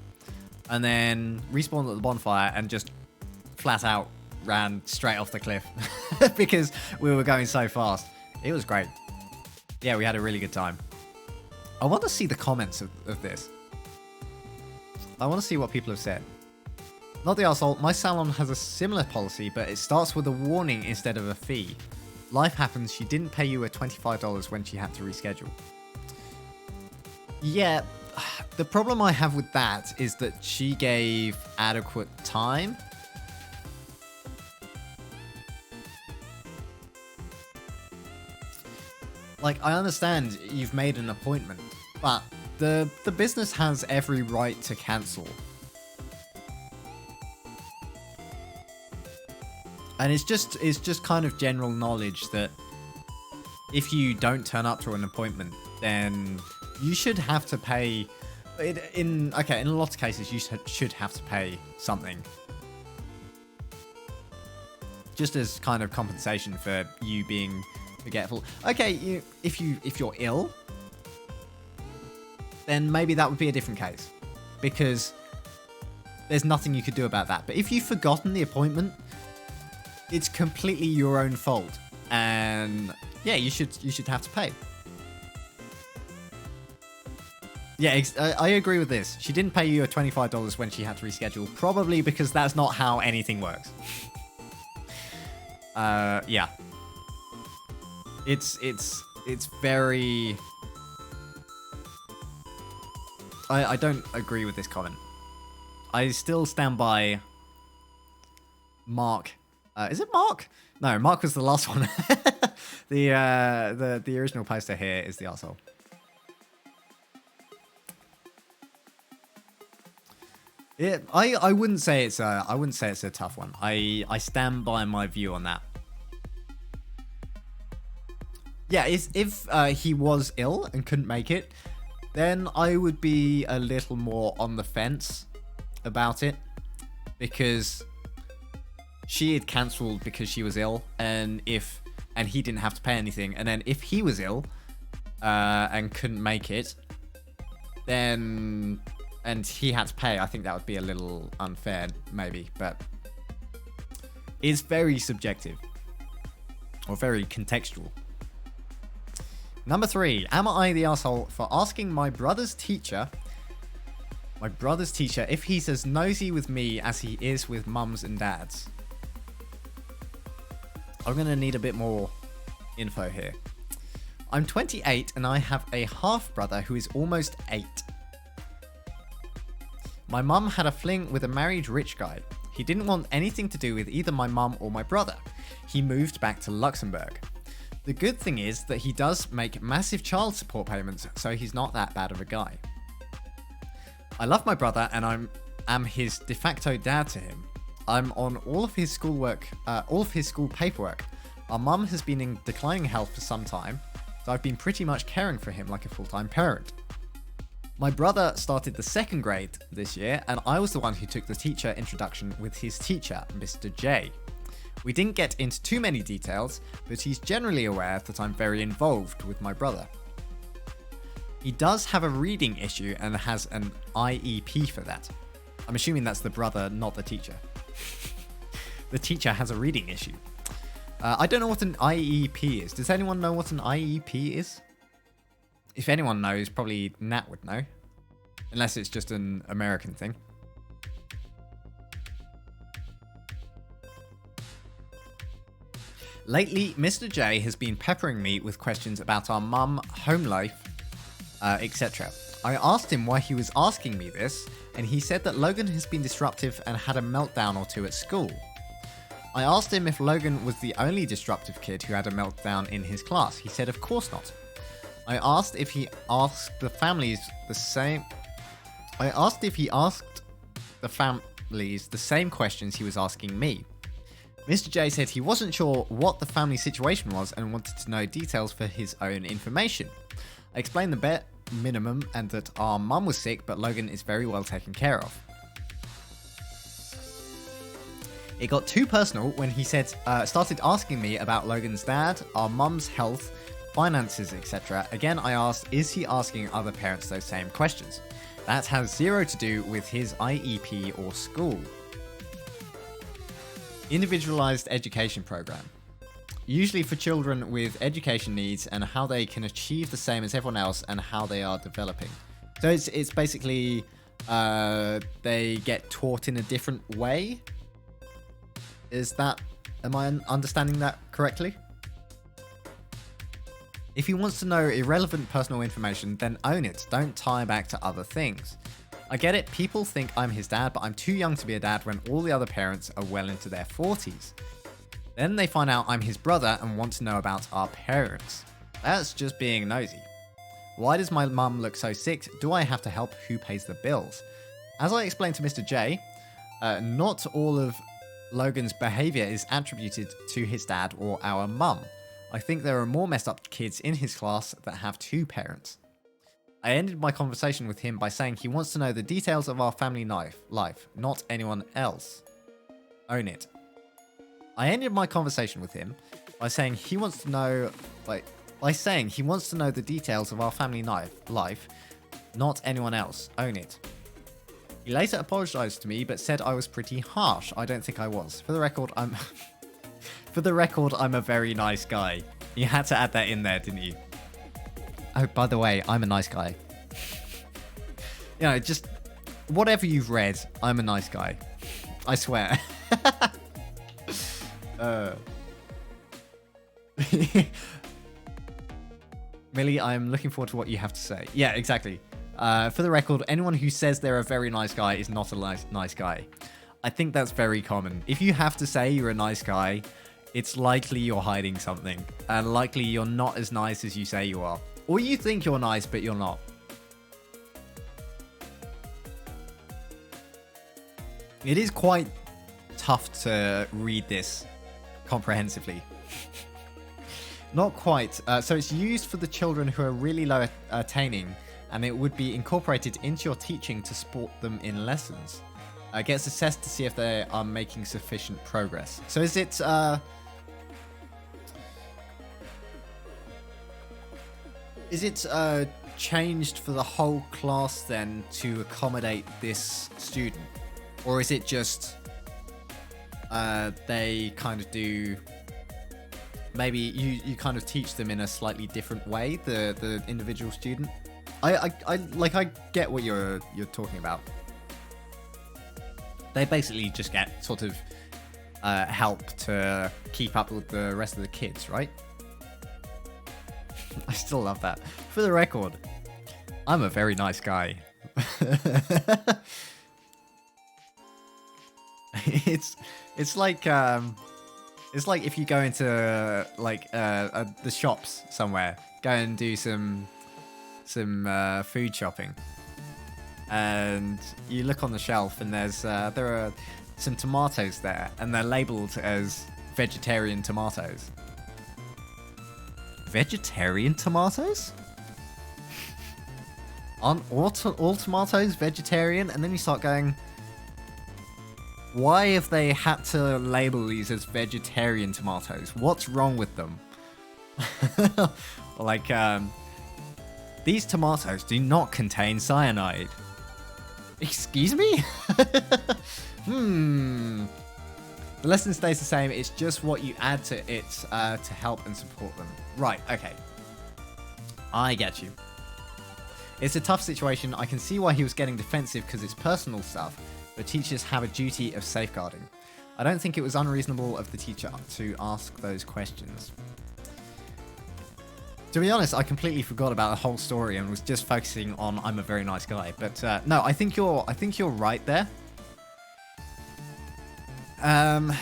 and then respawned at the bonfire and just flat out ran straight off the cliff because we were going so fast. It was great. Yeah, we had a really good time. I want to see the comments of this. I want to see what people have said. Not the arsehole. My salon has a similar policy, but it starts with a warning instead of a fee. Life happens. She didn't pay you a $25 when she had to reschedule. Yeah, the problem I have with that is that she gave adequate time. Like, I understand you've made an appointment, but the business has every right to cancel. And it's just kind of general knowledge that if you don't turn up to an appointment, then you should have to pay. In a lot of cases, you should have to pay something, just as kind of compensation for you being forgetful. Okay, if you're ill, then maybe that would be a different case, because there's nothing you could do about that. But if you've forgotten the appointment, it's completely your own fault, and yeah, you should have to pay. Yeah, I agree with this. She didn't pay you a $25 when she had to reschedule, probably because that's not how anything works. Yeah. It's very... I don't agree with this comment. I still stand by Mark. Is it Mark? No, Mark was the last one. The original poster here is the arsehole. I wouldn't say it's a tough one. I stand by my view on that. Yeah, if he was ill and couldn't make it, then I would be a little more on the fence about it, because she had cancelled because she was ill, and he didn't have to pay anything. And then if he was ill and couldn't make it, then and he had to pay, I think that would be a little unfair, maybe. But it's very subjective, or very contextual. Number 3, am I the arsehole for asking my brother's teacher if he's as nosy with me as he is with mums and dads? I'm going to need a bit more info here. I'm 28 and I have a half-brother who is almost 8. My mum had a fling with a married rich guy. He didn't want anything to do with either my mum or my brother. He moved back to Luxembourg. The good thing is that he does make massive child support payments, so he's not that bad of a guy. I love my brother and am his de facto dad to him. I'm on all of his school paperwork. Our mum has been in declining health for some time, so I've been pretty much caring for him like a full-time parent. My brother started the 2nd grade this year, and I was the one who took the teacher introduction with his teacher, Mr. J. We didn't get into too many details, but he's generally aware that I'm very involved with my brother. He does have a reading issue and has an IEP for that. I'm assuming that's the brother, not the teacher. The teacher has a reading issue. I don't know what an IEP is. Does anyone know what an IEP is? If anyone knows, probably Nat would know. Unless it's just an American thing. Lately, Mr. J has been peppering me with questions about our mum, home life, etc. I asked him why he was asking me this, and he said that Logan has been disruptive and had a meltdown or two at school. I asked him if Logan was the only disruptive kid who had a meltdown in his class. He said of course not. I asked if he asked the families the same questions he was asking me. Mr. J said he wasn't sure what the family situation was and wanted to know details for his own information. I explained the bare minimum and that our mum was sick, but Logan is very well taken care of. It got too personal when he started asking me about Logan's dad, our mum's health, finances, etc. Again, I asked, is he asking other parents those same questions? That has zero to do with his IEP or school. Individualized education program. Usually for children with education needs and how they can achieve the same as everyone else and how they are developing. So it's basically they get taught in a different way. Am I understanding that correctly? If he wants to know irrelevant personal information, then own it. Don't tie back to other things. I get it, people think I'm his dad, but I'm too young to be a dad when all the other parents are well into their 40s. Then they find out I'm his brother and want to know about our parents. That's just being nosy. Why does my mum look so sick? Do I have to help? Who pays the bills? As I explained to Mr. J, not all of Logan's behavior is attributed to his dad or our mum. I think there are more messed up kids in his class that have two parents. I ended my conversation with him by saying he wants to know the details of our family life, not anyone else. Own it. I ended my conversation with him by saying he wants to know the details of our family life, not anyone else. Own it. He later apologized to me but said I was pretty harsh. I don't think I was. For the record, I'm a very nice guy. You had to add that in there, didn't you? Oh, by the way, I'm a nice guy. You know, just whatever you've read, I'm a nice guy. I swear. Millie, I'm looking forward to what you have to say. Yeah, exactly. For the record, anyone who says they're a very nice guy is not a nice guy. I think that's very common. If you have to say you're a nice guy, it's likely you're hiding something. And likely you're not as nice as you say you are. Or you think you're nice, but you're not. It is quite tough to read this comprehensively. Not quite. So it's used for the children who are really low attaining, and it would be incorporated into your teaching to support them in lessons. Gets assessed to see if they are making sufficient progress. So is it... changed for the whole class then to accommodate this student? Or is it just they kind of do... Maybe you kind of teach them in a slightly different way, the individual student? I get what you're talking about. They basically just get sort of help to keep up with the rest of the kids, right? I still love that. For the record, I'm a very nice guy. It's like if you go into the shops somewhere, go and do some food shopping, and you look on the shelf and there are some tomatoes there, and they're labeled as vegetarian tomatoes. Vegetarian tomatoes? Aren't all tomatoes vegetarian? And then you start going, why have they had to label these as vegetarian tomatoes? What's wrong with them? These tomatoes do not contain cyanide. Excuse me? The lesson stays the same, it's just what you add to it to help and support them. Right, okay. I get you. It's a tough situation. I can see why he was getting defensive because it's personal stuff, but teachers have a duty of safeguarding. I don't think it was unreasonable of the teacher to ask those questions. To be honest, I completely forgot about the whole story and was just focusing on I'm a very nice guy. But no, I think you're right there. I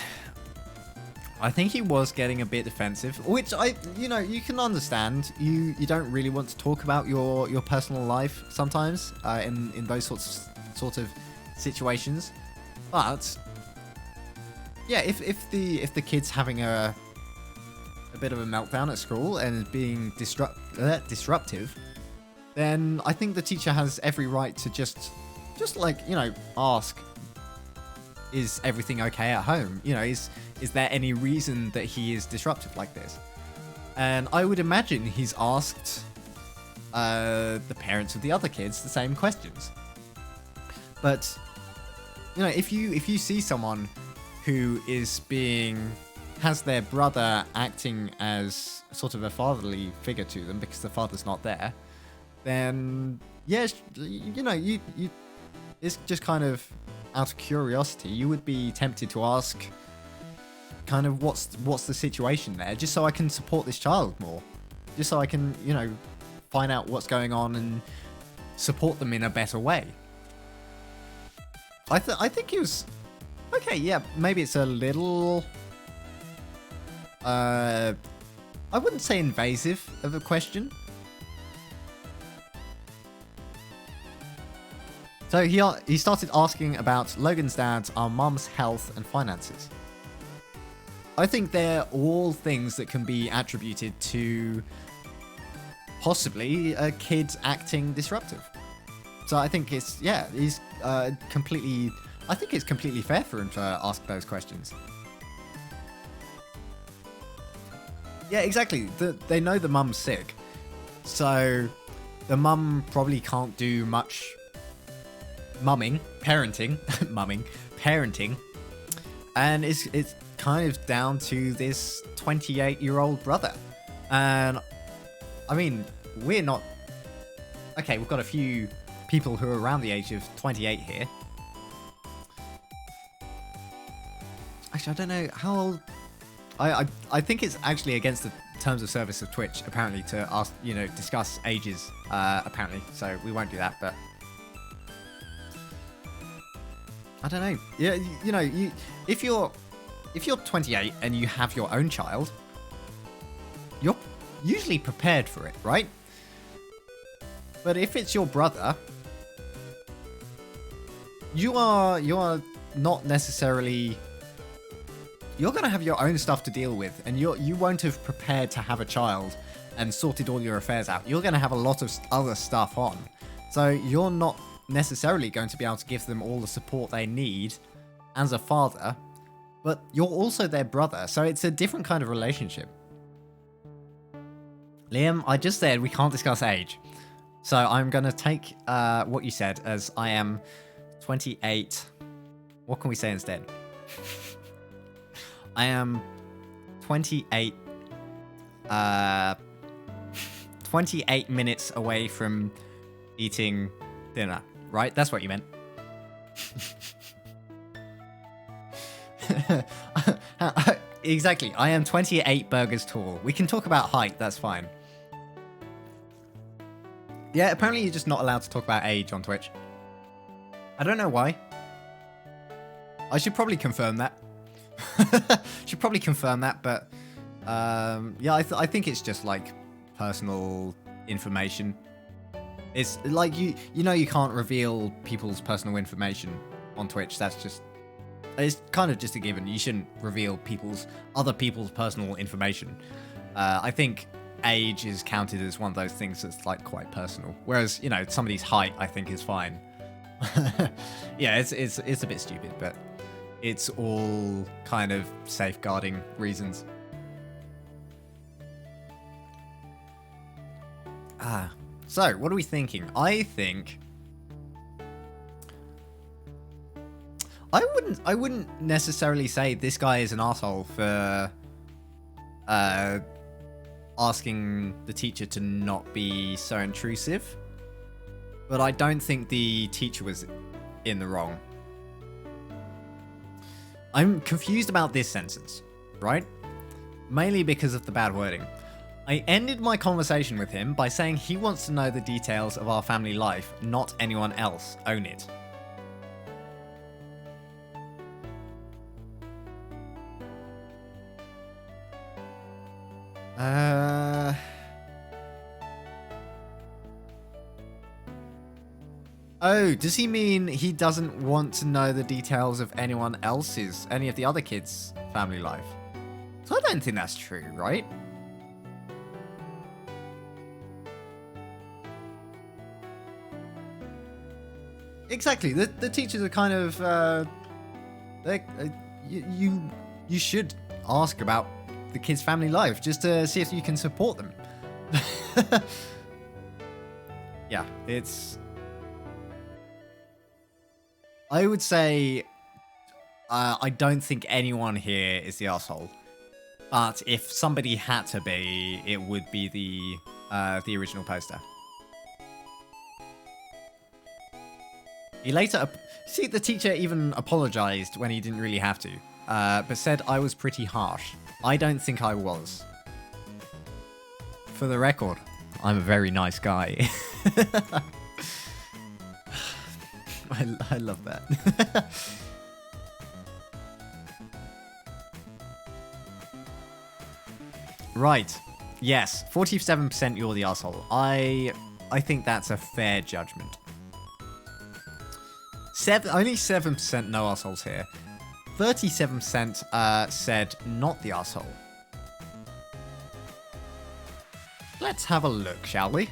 think he was getting a bit defensive, which you can understand. You don't really want to talk about your personal life sometimes in those sort of situations. But yeah, if the kid's having a bit of a meltdown at school and being disruptive, then I think the teacher has every right to just like, ask, is everything okay at home? Is there any reason that he is disruptive like this? And I would imagine he's asked the parents of the other kids the same questions. But if you see someone who has their brother acting as sort of a fatherly figure to them because the father's not there, then yes, you it's just kind of out of curiosity, you would be tempted to ask kind of what's the situation there, just so I can support this child more, just so I can find out what's going on and support them in a better way. I think it was okay. Yeah, maybe it's a little I wouldn't say invasive of a question. So he started asking about Logan's dad, our mum's health and finances. I think they're all things that can be attributed to possibly a kid acting disruptive. So I think it's completely fair for him to ask those questions. Yeah, exactly. They know the mum's sick, so the mum probably can't do much parenting, and it's kind of down to this 28-year-old brother. And I mean, we're not okay. We've got a few people who are around the age of 28 here. Actually, I don't know how old. I think it's actually against the terms of service of Twitch, apparently, to ask, discuss ages, apparently. So we won't do that, but I don't know. Yeah, if you're 28 and you have your own child, you're usually prepared for it, right? But if it's your brother, you are not necessarily. You're going to have your own stuff to deal with, and you won't have prepared to have a child and sorted all your affairs out. You're going to have a lot of other stuff on. So you're not necessarily going to be able to give them all the support they need as a father, but you're also their brother, so it's a different kind of relationship. Liam, I just said we can't discuss age. So I'm going to take what you said as I am 28. What can we say instead? I am 28, 28 minutes away from eating dinner, right? That's what you meant. Exactly. I am 28 burgers tall. We can talk about height, that's fine. Yeah, apparently you're just not allowed to talk about age on Twitch. I don't know why. I should probably confirm that. But yeah, I think it's just like personal information. It's like you can't reveal people's personal information on Twitch. It's kind of just a given. You shouldn't reveal other people's personal information. I think age is counted as one of those things that's like quite personal. Whereas somebody's height, I think, is fine. Yeah, it's a bit stupid, but it's all kind of safeguarding reasons. So what are we thinking? I think I wouldn't necessarily say this guy is an asshole for asking the teacher to not be so intrusive, but I don't think the teacher was in the wrong. I'm confused about this sentence, right? Mainly because of the bad wording. I ended my conversation with him by saying he wants to know the details of our family life, not anyone else. Own it. Oh, does he mean he doesn't want to know the details of any of the other kids' family life? So I don't think that's true, right? Exactly. The teachers are kind of you should ask about the kids' family life just to see if you can support them. Yeah, it's. I would say I don't think anyone here is the asshole, but if somebody had to be, it would be the original poster. He later, see, the teacher even apologized when he didn't really have to, but said I was pretty harsh. I don't think I was. For the record, I'm a very nice guy. I love that. Right. Yes, 47% you're the asshole. I think that's a fair judgment. Only 7% no assholes here. 37% said not the asshole. Let's have a look, shall we?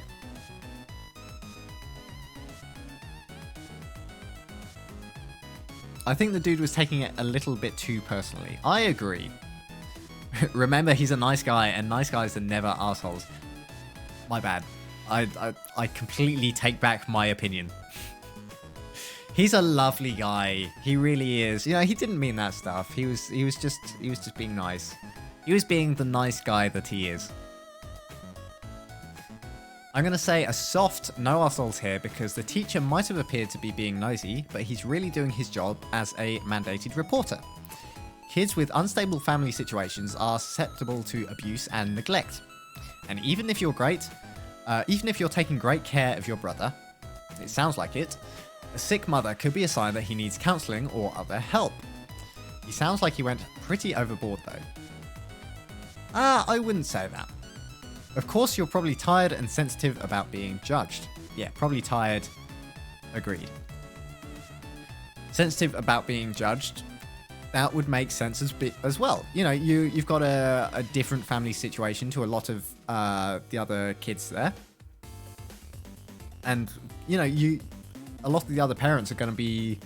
I think the dude was taking it a little bit too personally. I agree. Remember, he's a nice guy, and nice guys are never assholes. My bad. I completely take back my opinion. He's a lovely guy. He really is. You know, he didn't mean that stuff. He was just being nice. He was being the nice guy that he is. I'm going to say a soft no assholes here because the teacher might have appeared to be being nosy, but he's really doing his job as a mandated reporter. Kids with unstable family situations are susceptible to abuse and neglect. And even if you're taking great care of your brother, it sounds like it, a sick mother could be a sign that he needs counselling or other help. He sounds like he went pretty overboard though. I wouldn't say that. Of course, you're probably tired and sensitive about being judged. Yeah, probably tired. Agreed. Sensitive about being judged. That would make sense as well. You know, you've got a different family situation to a lot of the other kids there. And, you know, a lot of the other parents are going to be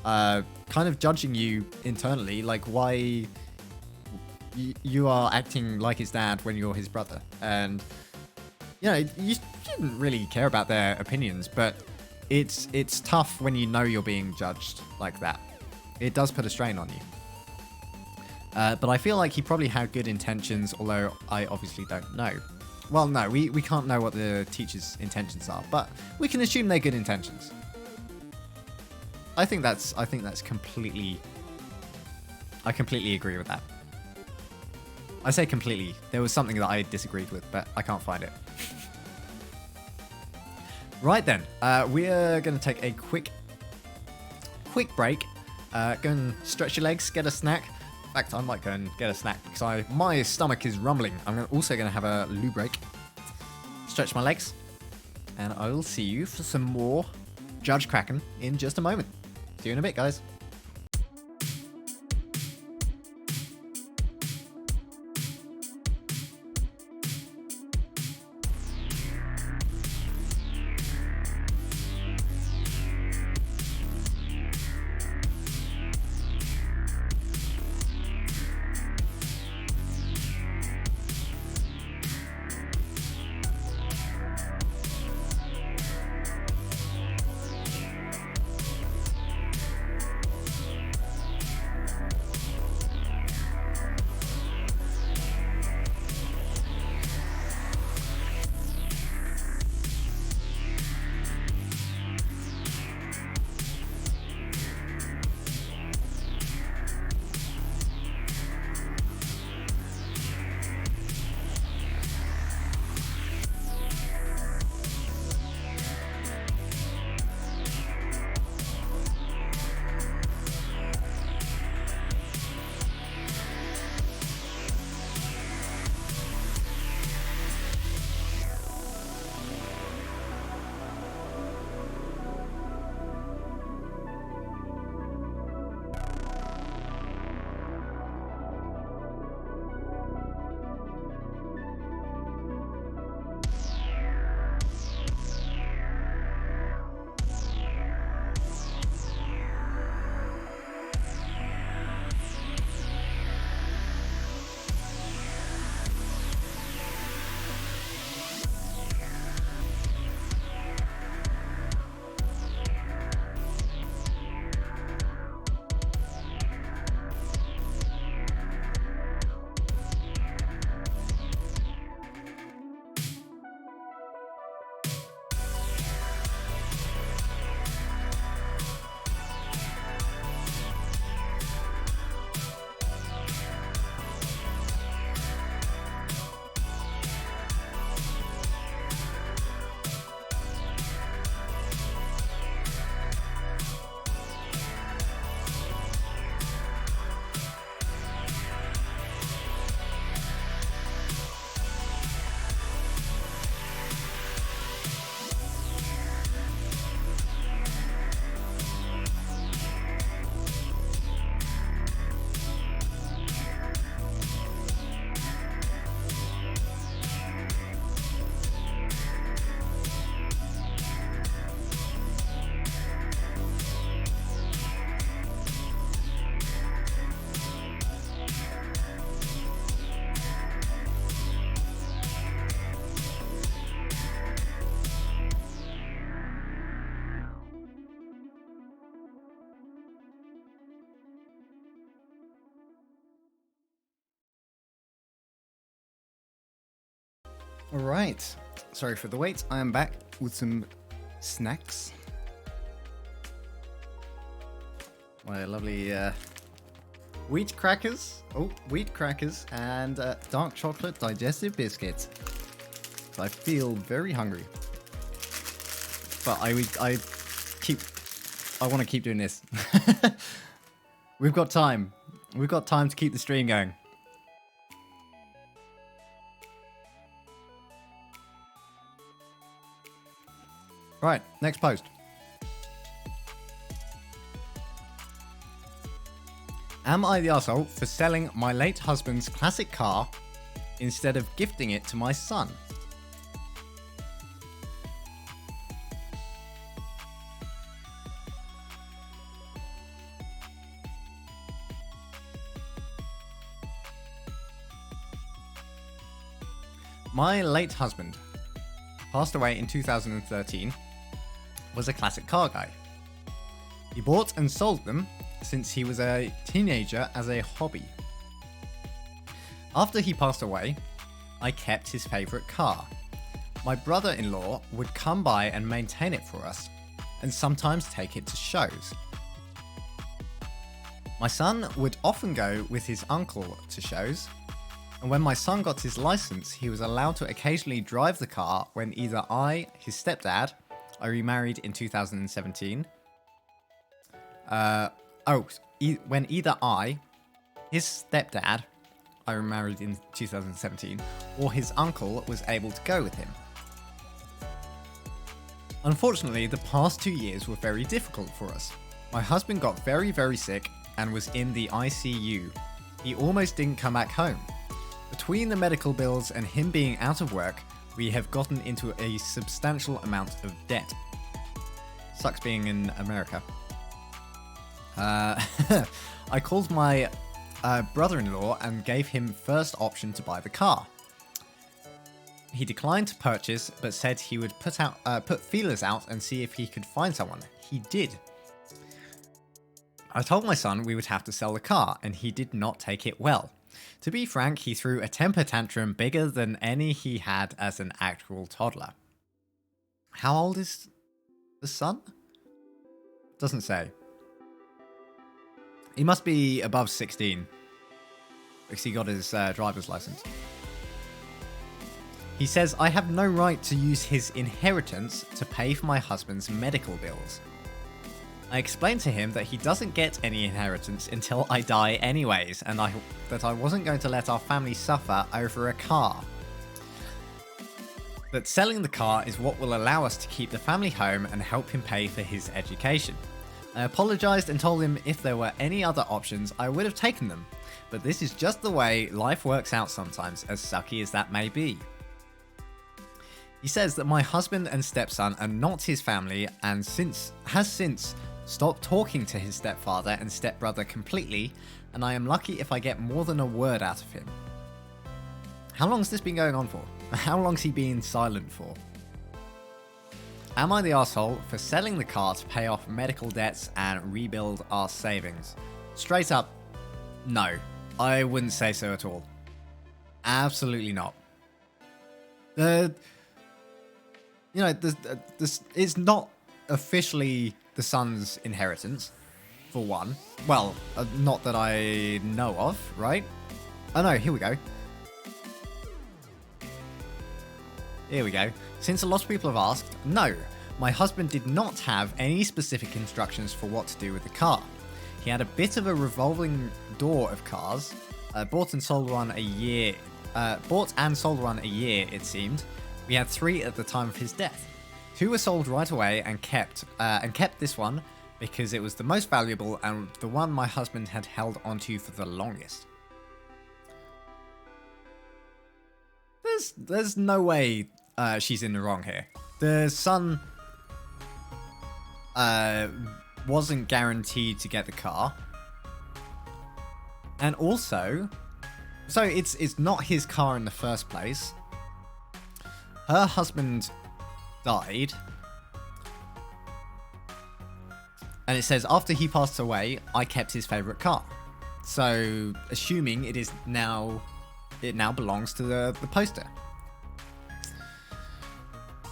kind of judging you internally, like why you are acting like his dad when you're his brother. And, you know, you shouldn't really care about their opinions, but it's tough when you know you're being judged like that. It does put a strain on you. But I feel like he probably had good intentions, although I obviously don't know. Well, no, we can't know what the teacher's intentions are, but we can assume they're good intentions. I think that's completely. I completely agree with that. I say completely. There was something that I disagreed with, but I can't find it. Right then, we're going to take a quick break. Go and stretch your legs, get a snack. In fact, I might go and get a snack because my stomach is rumbling. I'm also going to have a loo break. Stretch my legs. And I will see you for some more Judge Kraken in just a moment. See you in a bit, guys. Alright. Sorry for the wait. I am back with some snacks. My lovely wheat crackers. Oh, wheat crackers and dark chocolate digestive biscuits. I feel very hungry. But I want to keep doing this. We've got time. We've got time to keep the stream going. Right, next post. Am I the arsehole for selling my late husband's classic car instead of gifting it to my son? My late husband passed away in 2013, was a classic car guy. He bought and sold them since he was a teenager as a hobby. After he passed away, I kept his favourite car. My brother-in-law would come by and maintain it for us, and sometimes take it to shows. My son would often go with his uncle to shows, and when my son got his license, he was allowed to occasionally drive the car when either I, his stepdad, I remarried in 2017, when either I, his stepdad, I remarried in 2017, or his uncle was able to go with him. Unfortunately, the past 2 years were very difficult for us. My husband got very, very sick and was in the ICU. He almost didn't come back home. Between the medical bills and him being out of work, we have gotten into a substantial amount of debt. Sucks being in America. I called my brother-in-law and gave him first option to buy the car. He declined to purchase, but said he would put feelers out and see if he could find someone. He did. I told my son we would have to sell the car, and he did not take it well. To be frank, he threw a temper tantrum bigger than any he had as an actual toddler. How old is the son? Doesn't say. He must be above 16, because he got his driver's license. He says, I have no right to use his inheritance to pay for my husband's medical bills. I explained to him that he doesn't get any inheritance until I die anyways, and that I wasn't going to let our family suffer over a car. That selling the car is what will allow us to keep the family home and help him pay for his education. I apologised and told him if there were any other options, I would have taken them. But this is just the way life works out sometimes, as sucky as that may be. He says that my husband and stepson are not his family and has since stopped talking to his stepfather and stepbrother completely, and I am lucky if I get more than a word out of him. How long's this been going on for? How long's he been silent for? Am I the arsehole for selling the car to pay off medical debts and rebuild our savings? Straight up, no. I wouldn't say so at all. Absolutely not. This is not officially the son's inheritance, for one. Well, not that I know of, right? Oh no, here we go. Here we go. Since a lot of people have asked, no, my husband did not have any specific instructions for what to do with the car. He had a bit of a revolving door of cars, bought and sold one a year, it seemed. We had 3 at the time of his death. 2 were sold right away and kept this one because it was the most valuable and the one my husband had held onto for the longest. There's no way she's in the wrong here. The son wasn't guaranteed to get the car, and also, so it's not his car in the first place. Her husband died, and it says after he passed away, I kept his favorite car. So, assuming it now belongs to the poster.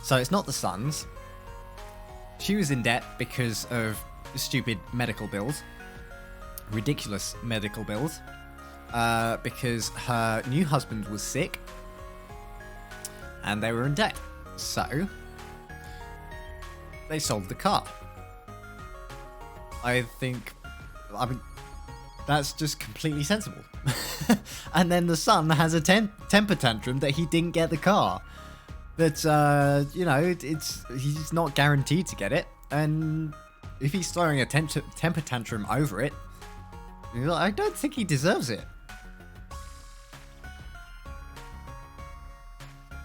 So it's not the son's. She was in debt because of stupid medical bills. Ridiculous medical bills. Because her new husband was sick. And they were in debt. So they sold the car. I mean, that's just completely sensible. And then the son has a temper tantrum that he didn't get the car. But, you know, he's not guaranteed to get it. And if he's throwing a temper tantrum over it, I don't think he deserves it.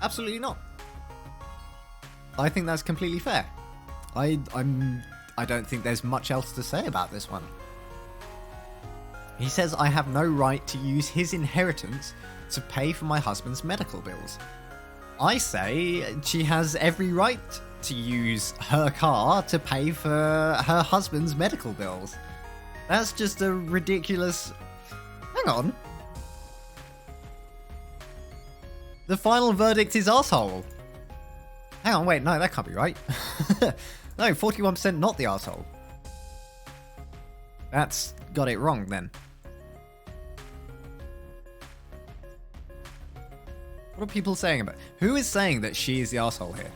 Absolutely not. I think that's completely fair. I don't think there's much else to say about this one. He says, I have no right to use his inheritance to pay for my husband's medical bills. I say she has every right to use her car to pay for her husband's medical bills. That's just a ridiculous... Hang on. The final verdict is arsehole. Hang on, wait, no, that can't be right. No, 41% not the arsehole. That's got it wrong then. What are people saying about... Who is saying that she is the arsehole here?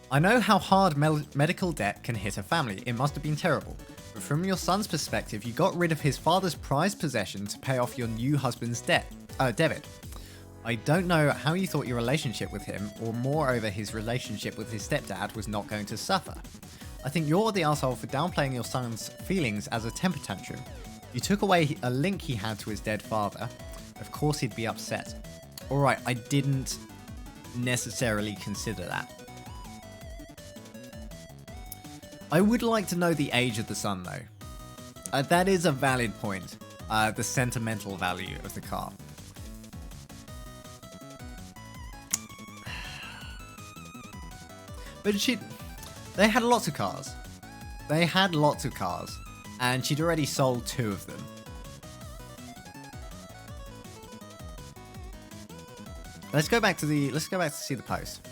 I know how hard medical debt can hit a family. It must have been terrible. But from your son's perspective, you got rid of his father's prized possession to pay off your new husband's debit. I don't know how you thought your relationship with him, or moreover his relationship with his stepdad, was not going to suffer. I think you're the arsehole for downplaying your son's feelings as a temper tantrum. You took away a link he had to his dead father. Of course he'd be upset. Alright, I didn't necessarily consider that. I would like to know the age of the son though. That is a valid point. The sentimental value of the car. But they had lots of cars. And she'd already sold 2 of them. Let's go back to see the post.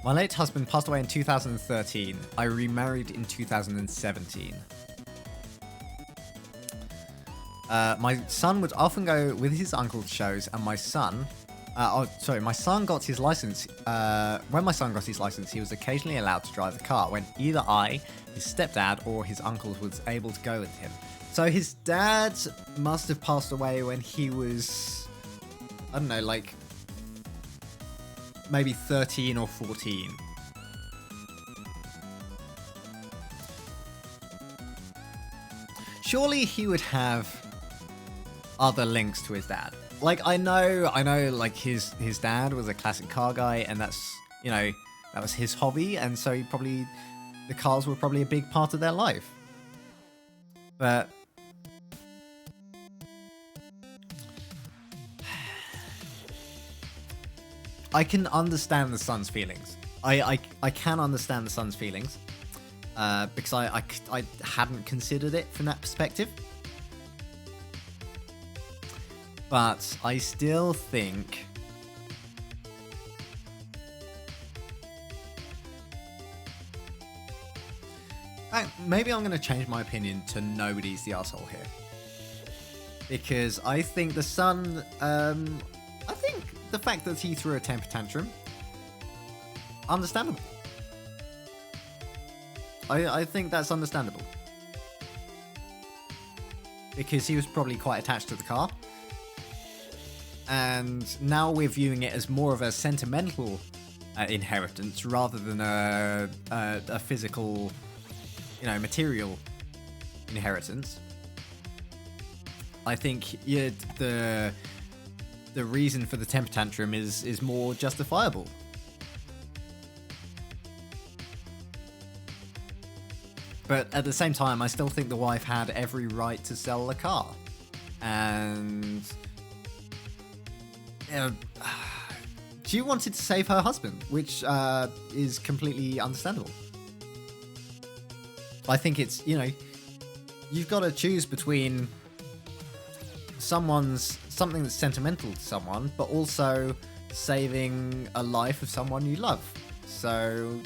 My late husband passed away in 2013. I remarried in 2017. My son would often go with his uncle to shows, and my son got his license. When my son got his license, he was occasionally allowed to drive the car when either I, his stepdad, or his uncle was able to go with him. So his dad must have passed away when he was, I don't know, like maybe 13 or 14. Surely he would have other links to his dad. Like, I know, like, his dad was a classic car guy, and that's, you know, that was his hobby, and so the cars were probably a big part of their life. But I can understand the son's feelings. I can understand the son's feelings, because I hadn't considered it from that perspective. But I still think maybe I'm going to change my opinion to nobody's the arsehole here. Because I think the son, I think the fact that he threw a temper tantrum, understandable. I think that's understandable. Because he was probably quite attached to the car. And now we're viewing it as more of a sentimental inheritance rather than a physical, you know, material inheritance. I think the reason for the temper tantrum is more justifiable. But at the same time, I still think the wife had every right to sell the car. And she wanted to save her husband, which is completely understandable. I think it's, you know, you've got to choose between someone's something that's sentimental to someone, but also saving a life of someone you love. So,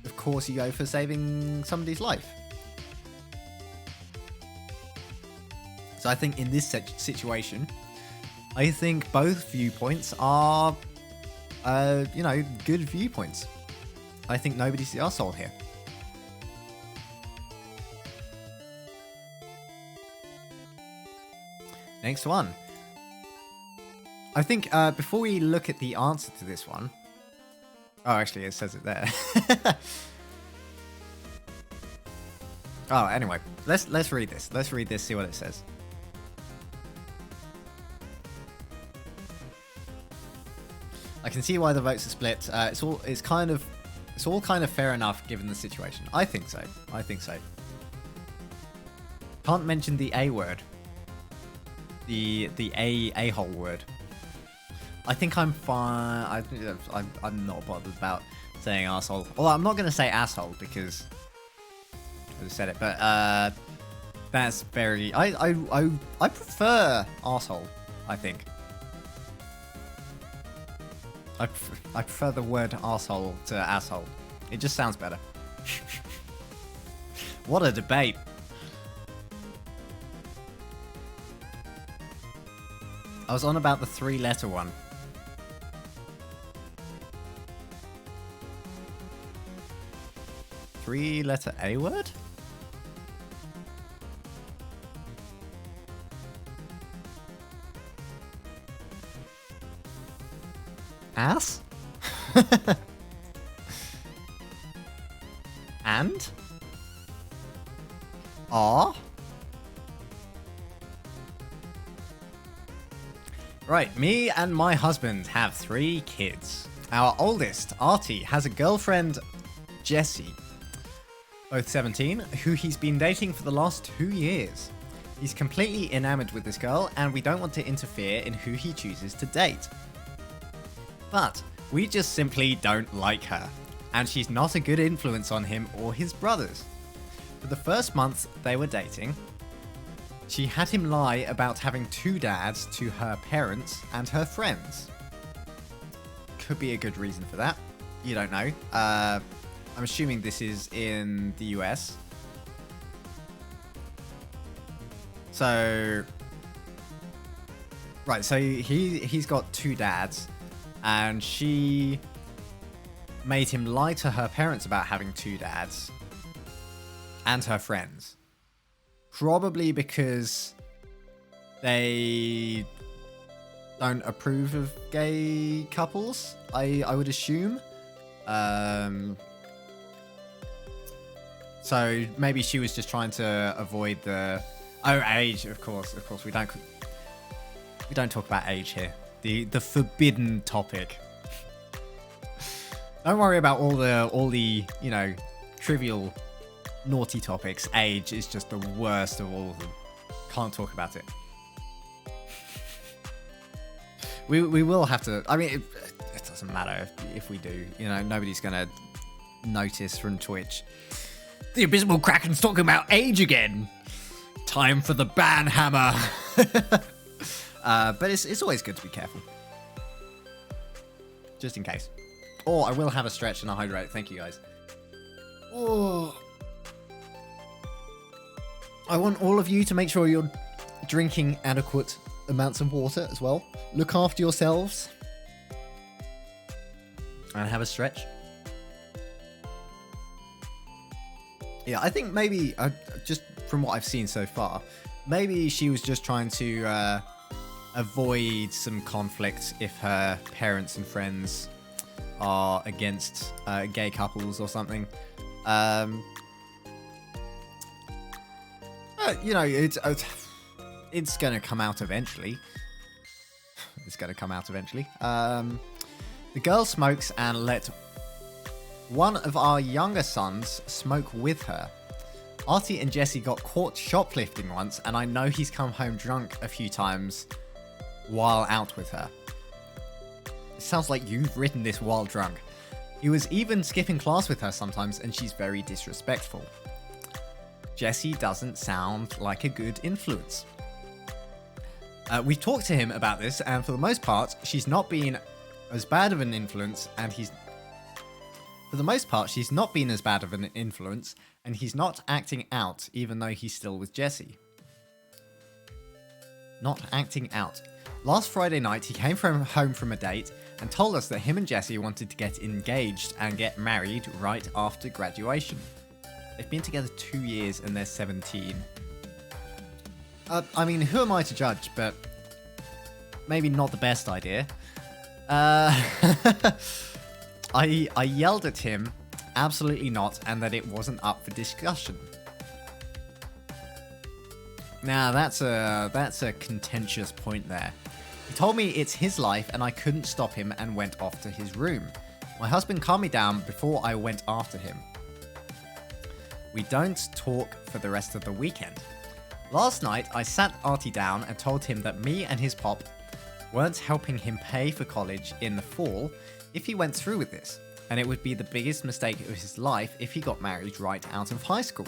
of course, you go for saving somebody's life. So I think in this situation, I think both viewpoints are, good viewpoints. I think nobody's the arsehole here. Next one. I think before we look at the answer to this one... Oh, actually, it says it there. Oh, anyway, let's read this. Let's read this, see what it says. I can see why the votes are split. It's all kind of fair enough given the situation. I think so. I think so. Can't mention the A word. The a-hole word. I think I'm fine. I'm not bothered about saying asshole. Well, I'm not going to say asshole because I just said it. But that's very. I prefer asshole. I think. I prefer the word arsehole to asshole. It just sounds better. What a debate. I was on about the 3-letter one. Three-letter A word? Ass? And? Ah? Right, me and my husband have 3 kids. Our oldest, Artie, has a girlfriend, Jessie, both 17, who he's been dating for the last 2 years. He's completely enamored with this girl, and we don't want to interfere in who he chooses to date. But we just simply don't like her, and she's not a good influence on him or his brothers. For the first month they were dating, she had him lie about having 2 dads to her parents and her friends. Could be a good reason for that. You don't know. I'm assuming this is in the US. So... Right, so he's got 2 dads. And she made him lie to her parents about having 2 dads. And her friends. Probably because they don't approve of gay couples, I would assume. So maybe she was just trying to avoid the... Oh, age, of course. We don't talk about age here. The forbidden topic. Don't worry about all the trivial naughty topics. Age is just the worst of all of them. Can't talk about it. We will have to. I mean, it doesn't matter if we do. Nobody's gonna notice from Twitch. The Abysmal Kraken's talking about age again. Time for the ban hammer. But it's always good to be careful. Just in case. Or I will have a stretch and a hydrate. Thank you, guys. Oh. I want all of you to make sure you're drinking adequate amounts of water as well. Look after yourselves. And have a stretch. Yeah, I think maybe, just from what I've seen so far, maybe she was just trying to avoid some conflict if her parents and friends are against gay couples or something. It's going to come out eventually. The girl smokes and let one of our younger sons smoke with her. Artie and Jessie got caught shoplifting once, and I know he's come home drunk a few times while out with her. It sounds like you've written this while drunk. He was even skipping class with her sometimes, and she's very disrespectful. Jessie doesn't sound like a good influence. We've talked to him about this, and for the most part, she's not been as bad of an influence, and he's... For the most part, she's not been as bad of an influence, and he's not acting out, even though he's still with Jessie. Not acting out. Last Friday night, he came home from a date and told us that him and Jessie wanted to get engaged and get married right after graduation. They've been together 2 years and they're 17. I mean, who am I to judge, but maybe not the best idea. I yelled at him, absolutely not, and that it wasn't up for discussion. Now, that's a contentious point there. He told me it's his life and I couldn't stop him and went off to his room. My husband calmed me down before I went after him. We don't talk for the rest of the weekend. Last night, I sat Artie down and told him that me and his pop weren't helping him pay for college in the fall if he went through with this, and it would be the biggest mistake of his life if he got married right out of high school.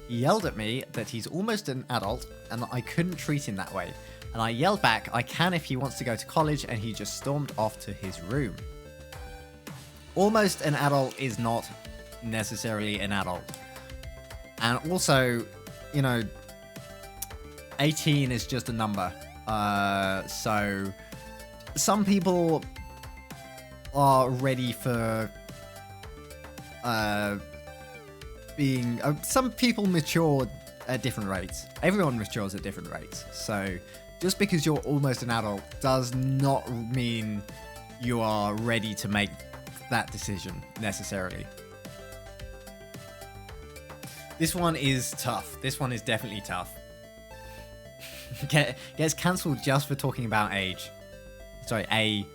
He yelled at me that he's almost an adult and that I couldn't treat him that way, and I yelled back I can if he wants to go to college, and he just stormed off to his room. Almost an adult is not necessarily an adult. And also, you know, 18 is just a number. So some people are ready for being... some people mature at different rates. Everyone matures at different rates. So just because you're almost an adult does not mean you are ready to make that decision necessarily. This one is tough. This one is definitely tough. Gets cancelled just for talking about age. Sorry, A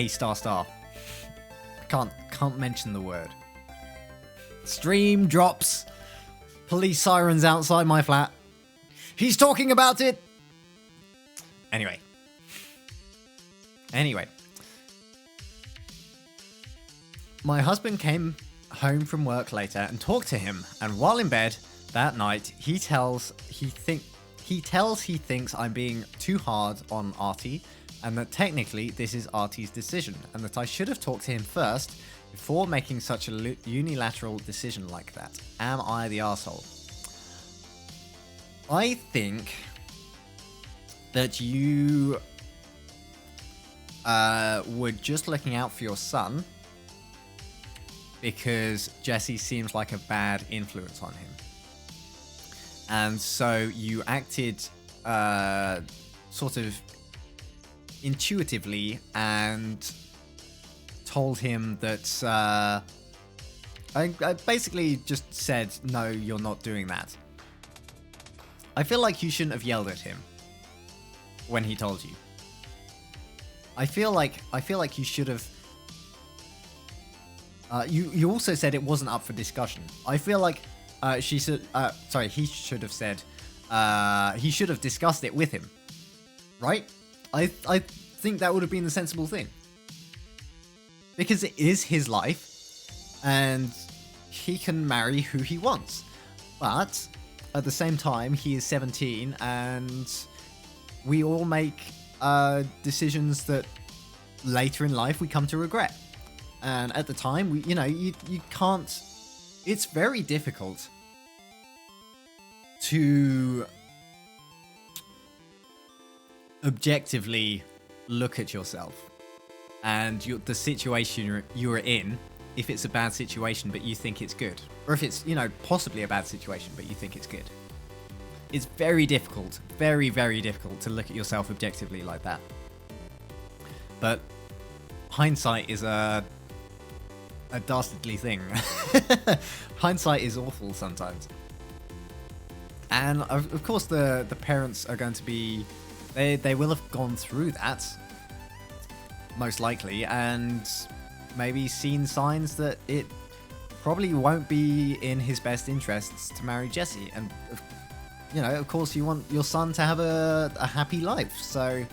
star. Can't mention the word. Stream drops. Police sirens outside my flat. He's talking about it. Anyway. My husband came home from work later and talked to him, and while in bed that night, he tells he thinks I'm being too hard on Artie, and that technically this is Artie's decision, and that I should have talked to him first before making such a unilateral decision like that. Am I the arsehole? I think that you were just looking out for your son because Jessie seems like a bad influence on him. And so you acted sort of intuitively and told him that... I basically just said, no, you're not doing that. I feel like you shouldn't have yelled at him when he told you. I feel like you should have... You also said it wasn't up for discussion. I feel like he should have said he should have discussed it with him, right? I think that would have been the sensible thing, because it is his life and he can marry who he wants, but at the same time he is 17 and we all make decisions that later in life we come to regret. And at the time, you can't... It's very difficult to objectively look at yourself and the situation you're in, if it's a bad situation but you think it's good. Or if it's, possibly a bad situation but you think it's good. It's very difficult, very, very difficult to look at yourself objectively like that. But hindsight is a dastardly thing. Hindsight is awful sometimes. And of course the parents are going to be... They will have gone through that, most likely, and maybe seen signs that it probably won't be in his best interests to marry Jessie. And, of course you want your son to have a happy life, so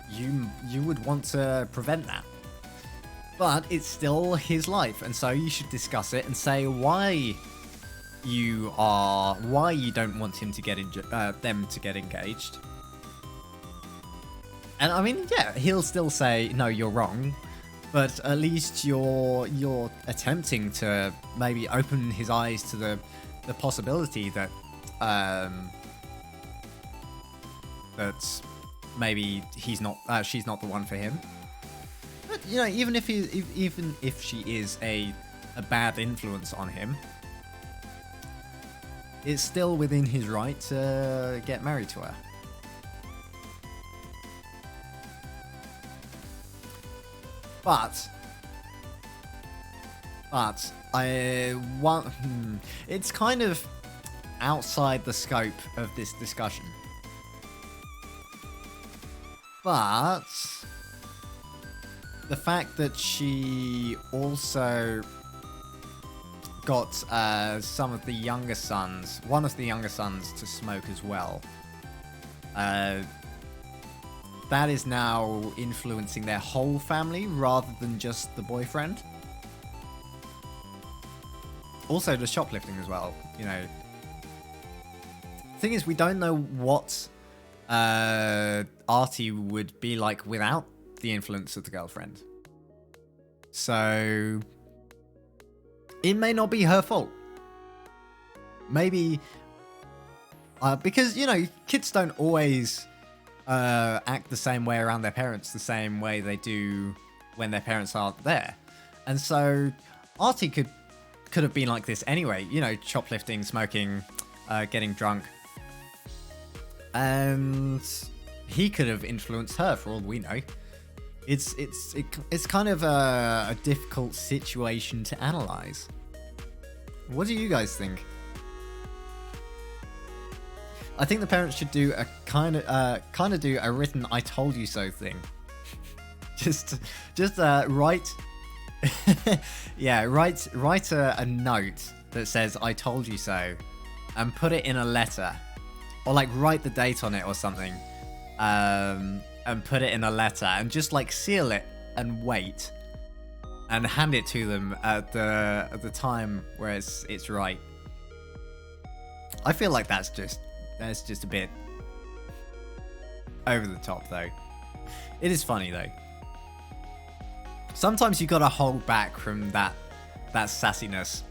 you would want to prevent that. But it's still his life, and so you should discuss it and say why why you don't want him to get them to get engaged. And I mean, yeah, he'll still say, no, you're wrong. But at least you're attempting to maybe open his eyes to the possibility that that maybe she's not the one for him. But you know, even if she is a bad influence on him, it's still within his right to get married to her. But it's kind of outside the scope of this discussion. But the fact that she also got one of the younger sons to smoke as well, that is now influencing their whole family rather than just the boyfriend. Also the shoplifting as well, you know. Thing is, we don't know what Artie would be like without the influence of the girlfriend. So it may not be her fault. Maybe because, you know, kids don't always act the same way around their parents the same way they do when their parents aren't there. And so Artie could have been like this anyway, you know, shoplifting, smoking, getting drunk. And he could have influenced her for all we know. It's kind of a difficult situation to analyze. What do you guys think? I think the parents should do a kind of do a written "I told you so" thing. just write, yeah, write a note that says "I told you so," and put it in a letter, or like write the date on it or something, and put it in a letter, and just like seal it and wait, and hand it to them at the time where it's right. I feel like that's just a bit over the top, though. It is funny, though. Sometimes you gotta hold back from that sassiness.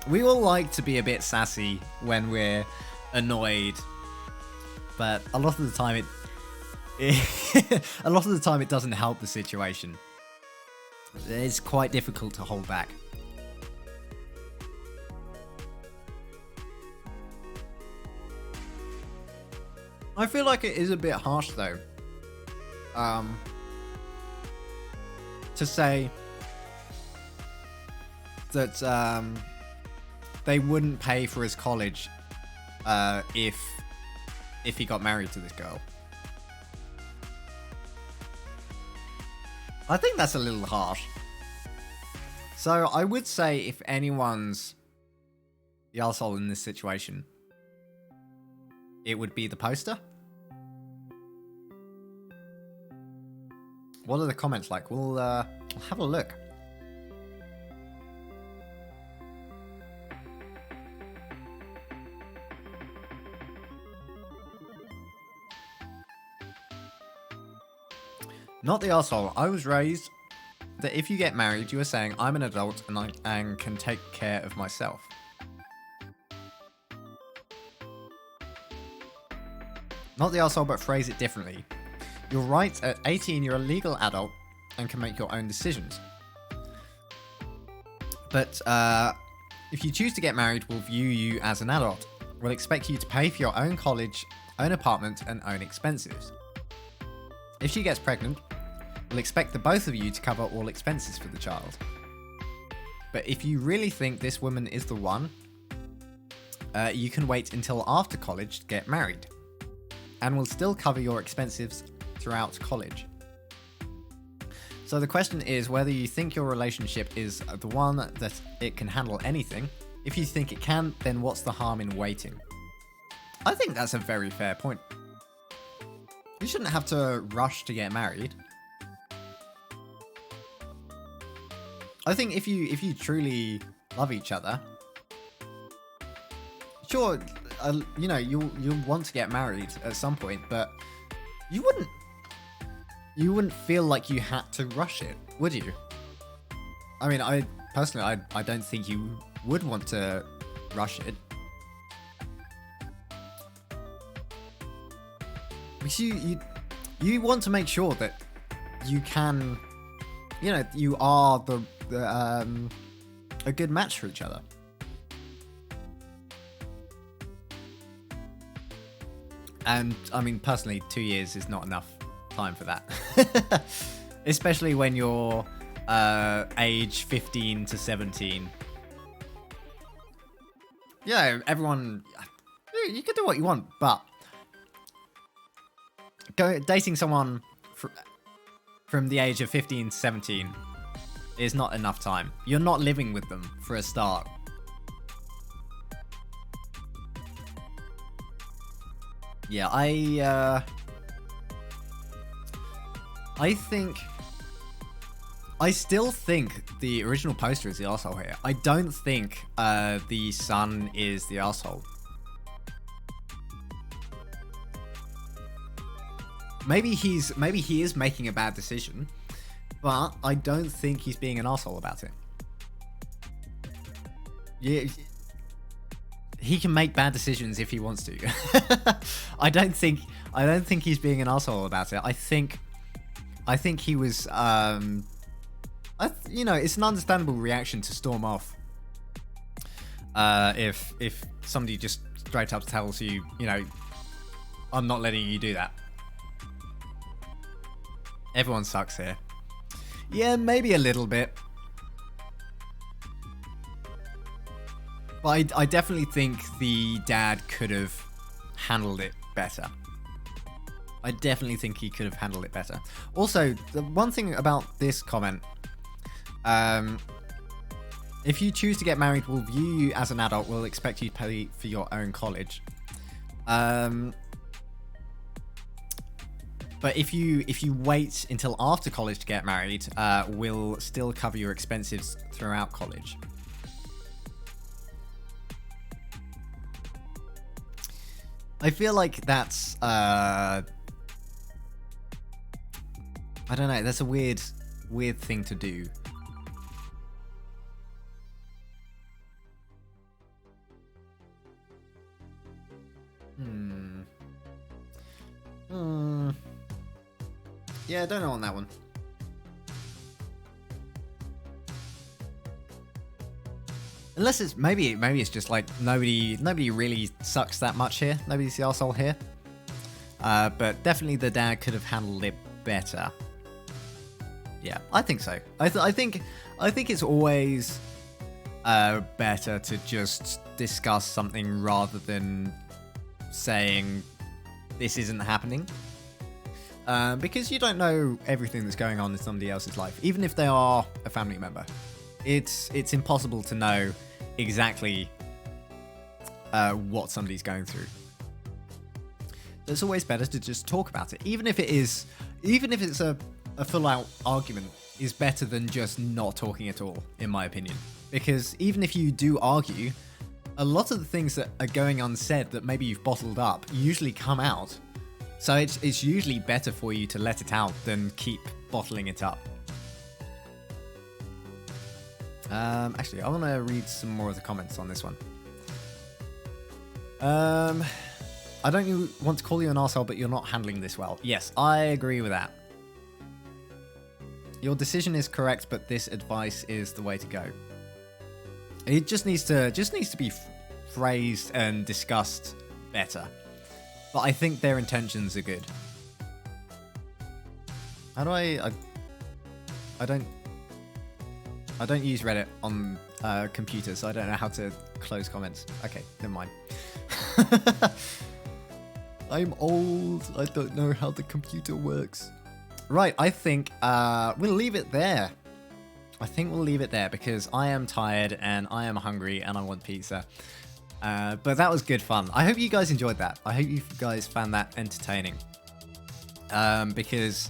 We all like to be a bit sassy when we're annoyed, but a lot of the time it doesn't help the situation. It's quite difficult to hold back. I feel like it is a bit harsh, though, to say that they wouldn't pay for his college if he got married to this girl. I think that's a little harsh. So I would say if anyone's the arsehole in this situation, it would be the poster. What are the comments like? We'll have a look. Not the arsehole. I was raised that if you get married, you are saying, I'm an adult and can take care of myself. Not the arsehole, but phrase it differently. You're right, at 18 you're a legal adult and can make your own decisions. But if you choose to get married, we'll view you as an adult. We'll expect you to pay for your own college, own apartment, and own expenses. If she gets pregnant, we'll expect the both of you to cover all expenses for the child. But if you really think this woman is the one, you can wait until after college to get married, and we'll still cover your expenses throughout college. So the question is whether you think your relationship is the one that it can handle anything. If you think it can, then what's the harm in waiting? I think that's a very fair point. You shouldn't have to rush to get married. I think if you truly love each other, sure, you know, you'll want to get married at some point, but you wouldn't feel like you had to rush it, would you? I mean, I personally, I don't think you would want to rush it. Because you want to make sure that you can, you know, you are a good match for each other. And I mean, personally, 2 years is not enough time for that. Especially when you're age 15 to 17. Yeah, everyone, you can do what you want, but dating someone from the age of 15 to 17 is not enough time. You're not living with them for a start. Yeah, I still think the original poster is the arsehole here. I don't think the son is the arsehole. Maybe he is making a bad decision, but I don't think he's being an arsehole about it. Yeah, he can make bad decisions if he wants to. I don't think he's being an arsehole about it. I think he was you know, it's an understandable reaction to storm off. If somebody just straight up tells you, you know, I'm not letting you do that. Everyone sucks here. Yeah, maybe a little bit. But I definitely think the dad could have handled it better. I definitely think he could have handled it better. Also, the one thing about this comment, if you choose to get married, we'll view you as an adult, we'll expect you to pay for your own college. But if you wait until after college to get married, we'll still cover your expenses throughout college. I feel like that's I don't know, that's a weird thing to do. Yeah, I don't know on that one. Unless it's maybe it's just like nobody really sucks that much here. Nobody's the arsehole here. But definitely the dad could have handled it better. Yeah, I think so. I think it's always better to just discuss something rather than saying this isn't happening. Because you don't know everything that's going on in somebody else's life, even if they are a family member. It's impossible to know exactly what somebody's going through. It's always better to just talk about it, even if it's a full-out argument. Is better than just not talking at all, in my opinion. Because even if you do argue, a lot of the things that are going unsaid that maybe you've bottled up usually come out. So it's usually better for you to let it out than keep bottling it up. Actually, I want to read some more of the comments on this one. I don't want to call you an arsehole, but you're not handling this well. Yes, I agree with that. Your decision is correct, but this advice is the way to go. It just needs to be phrased and discussed better. But I think their intentions are good. How do I don't use Reddit on computers, so I don't know how to close comments. Okay, never mind. I'm old. I don't know how the computer works. Right, I think we'll leave it there. I think we'll leave it there because I am tired and I am hungry and I want pizza. But that was good fun. I hope you guys enjoyed that. I hope you guys found that entertaining. Because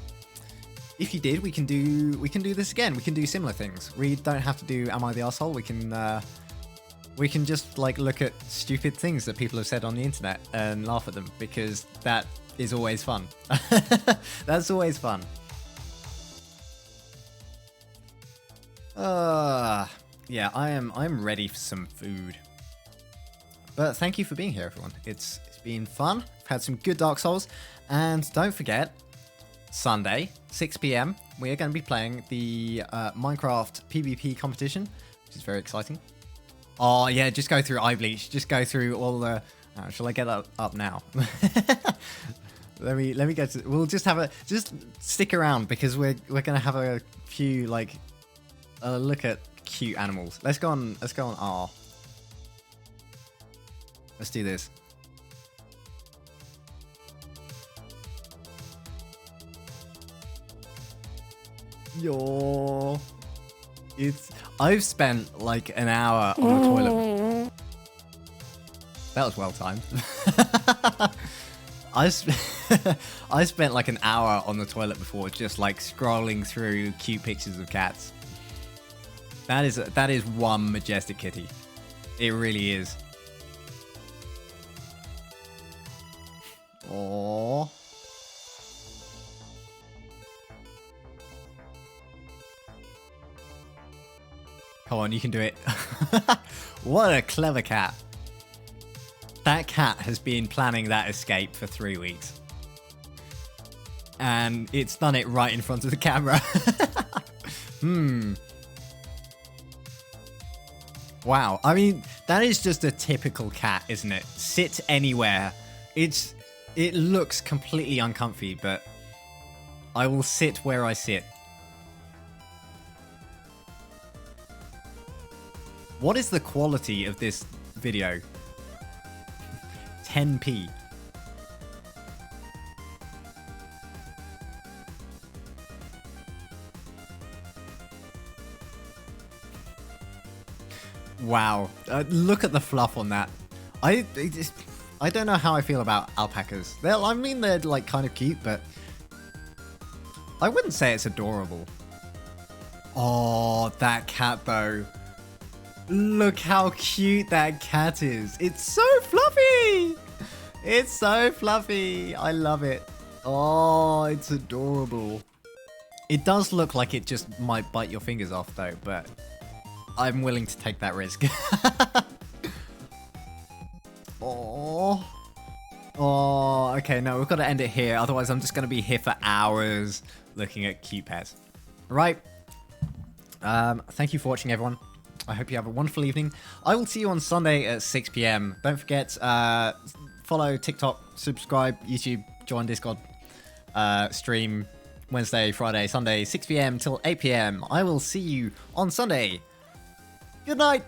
if you did, we can do this again. We can do similar things. We don't have to do Am I the Arsehole? We can we can just like look at stupid things that people have said on the internet and laugh at them, because that is always fun. That's always fun. Yeah, I'm ready for some food. But thank you for being here, everyone. It's been fun. I've had some good Dark Souls, and don't forget, Sunday, 6 p.m. we are going to be playing the Minecraft PvP competition, which is very exciting. Oh yeah, just go through eye bleach. Just go through all the. Shall I get that up now? let me get to. We'll just stick around, because we're gonna have a few like look at cute animals. Let's go on R. Let's do this. Yo. I've spent like an hour on the toilet. That was well timed. I spent like an hour on the toilet before, just like scrolling through cute pictures of cats. That is one majestic kitty. It really is. Aww. Come on, you can do it. What a clever cat. That cat has been planning that escape for 3 weeks. And it's done it right in front of the camera. Wow. I mean, that is just a typical cat, isn't it? Sit anywhere. It looks completely uncomfy, but I will sit where I sit. What is the quality of this video? 10p. Wow. Look at the fluff on that. I don't know how I feel about alpacas. They're like kind of cute, but I wouldn't say it's adorable. Oh, that cat though. Look how cute that cat is. It's so fluffy. It's so fluffy. I love it. Oh, it's adorable. It does look like it just might bite your fingers off though, but I'm willing to take that risk. Oh. Oh, okay, no, we've got to end it here. Otherwise, I'm just going to be here for hours looking at cute pets. Right. Thank you for watching, everyone. I hope you have a wonderful evening. I will see you on Sunday at 6 p.m. Don't forget, follow TikTok, subscribe, YouTube, join Discord, stream Wednesday, Friday, Sunday, 6 p.m. till 8 p.m. I will see you on Sunday. Good night.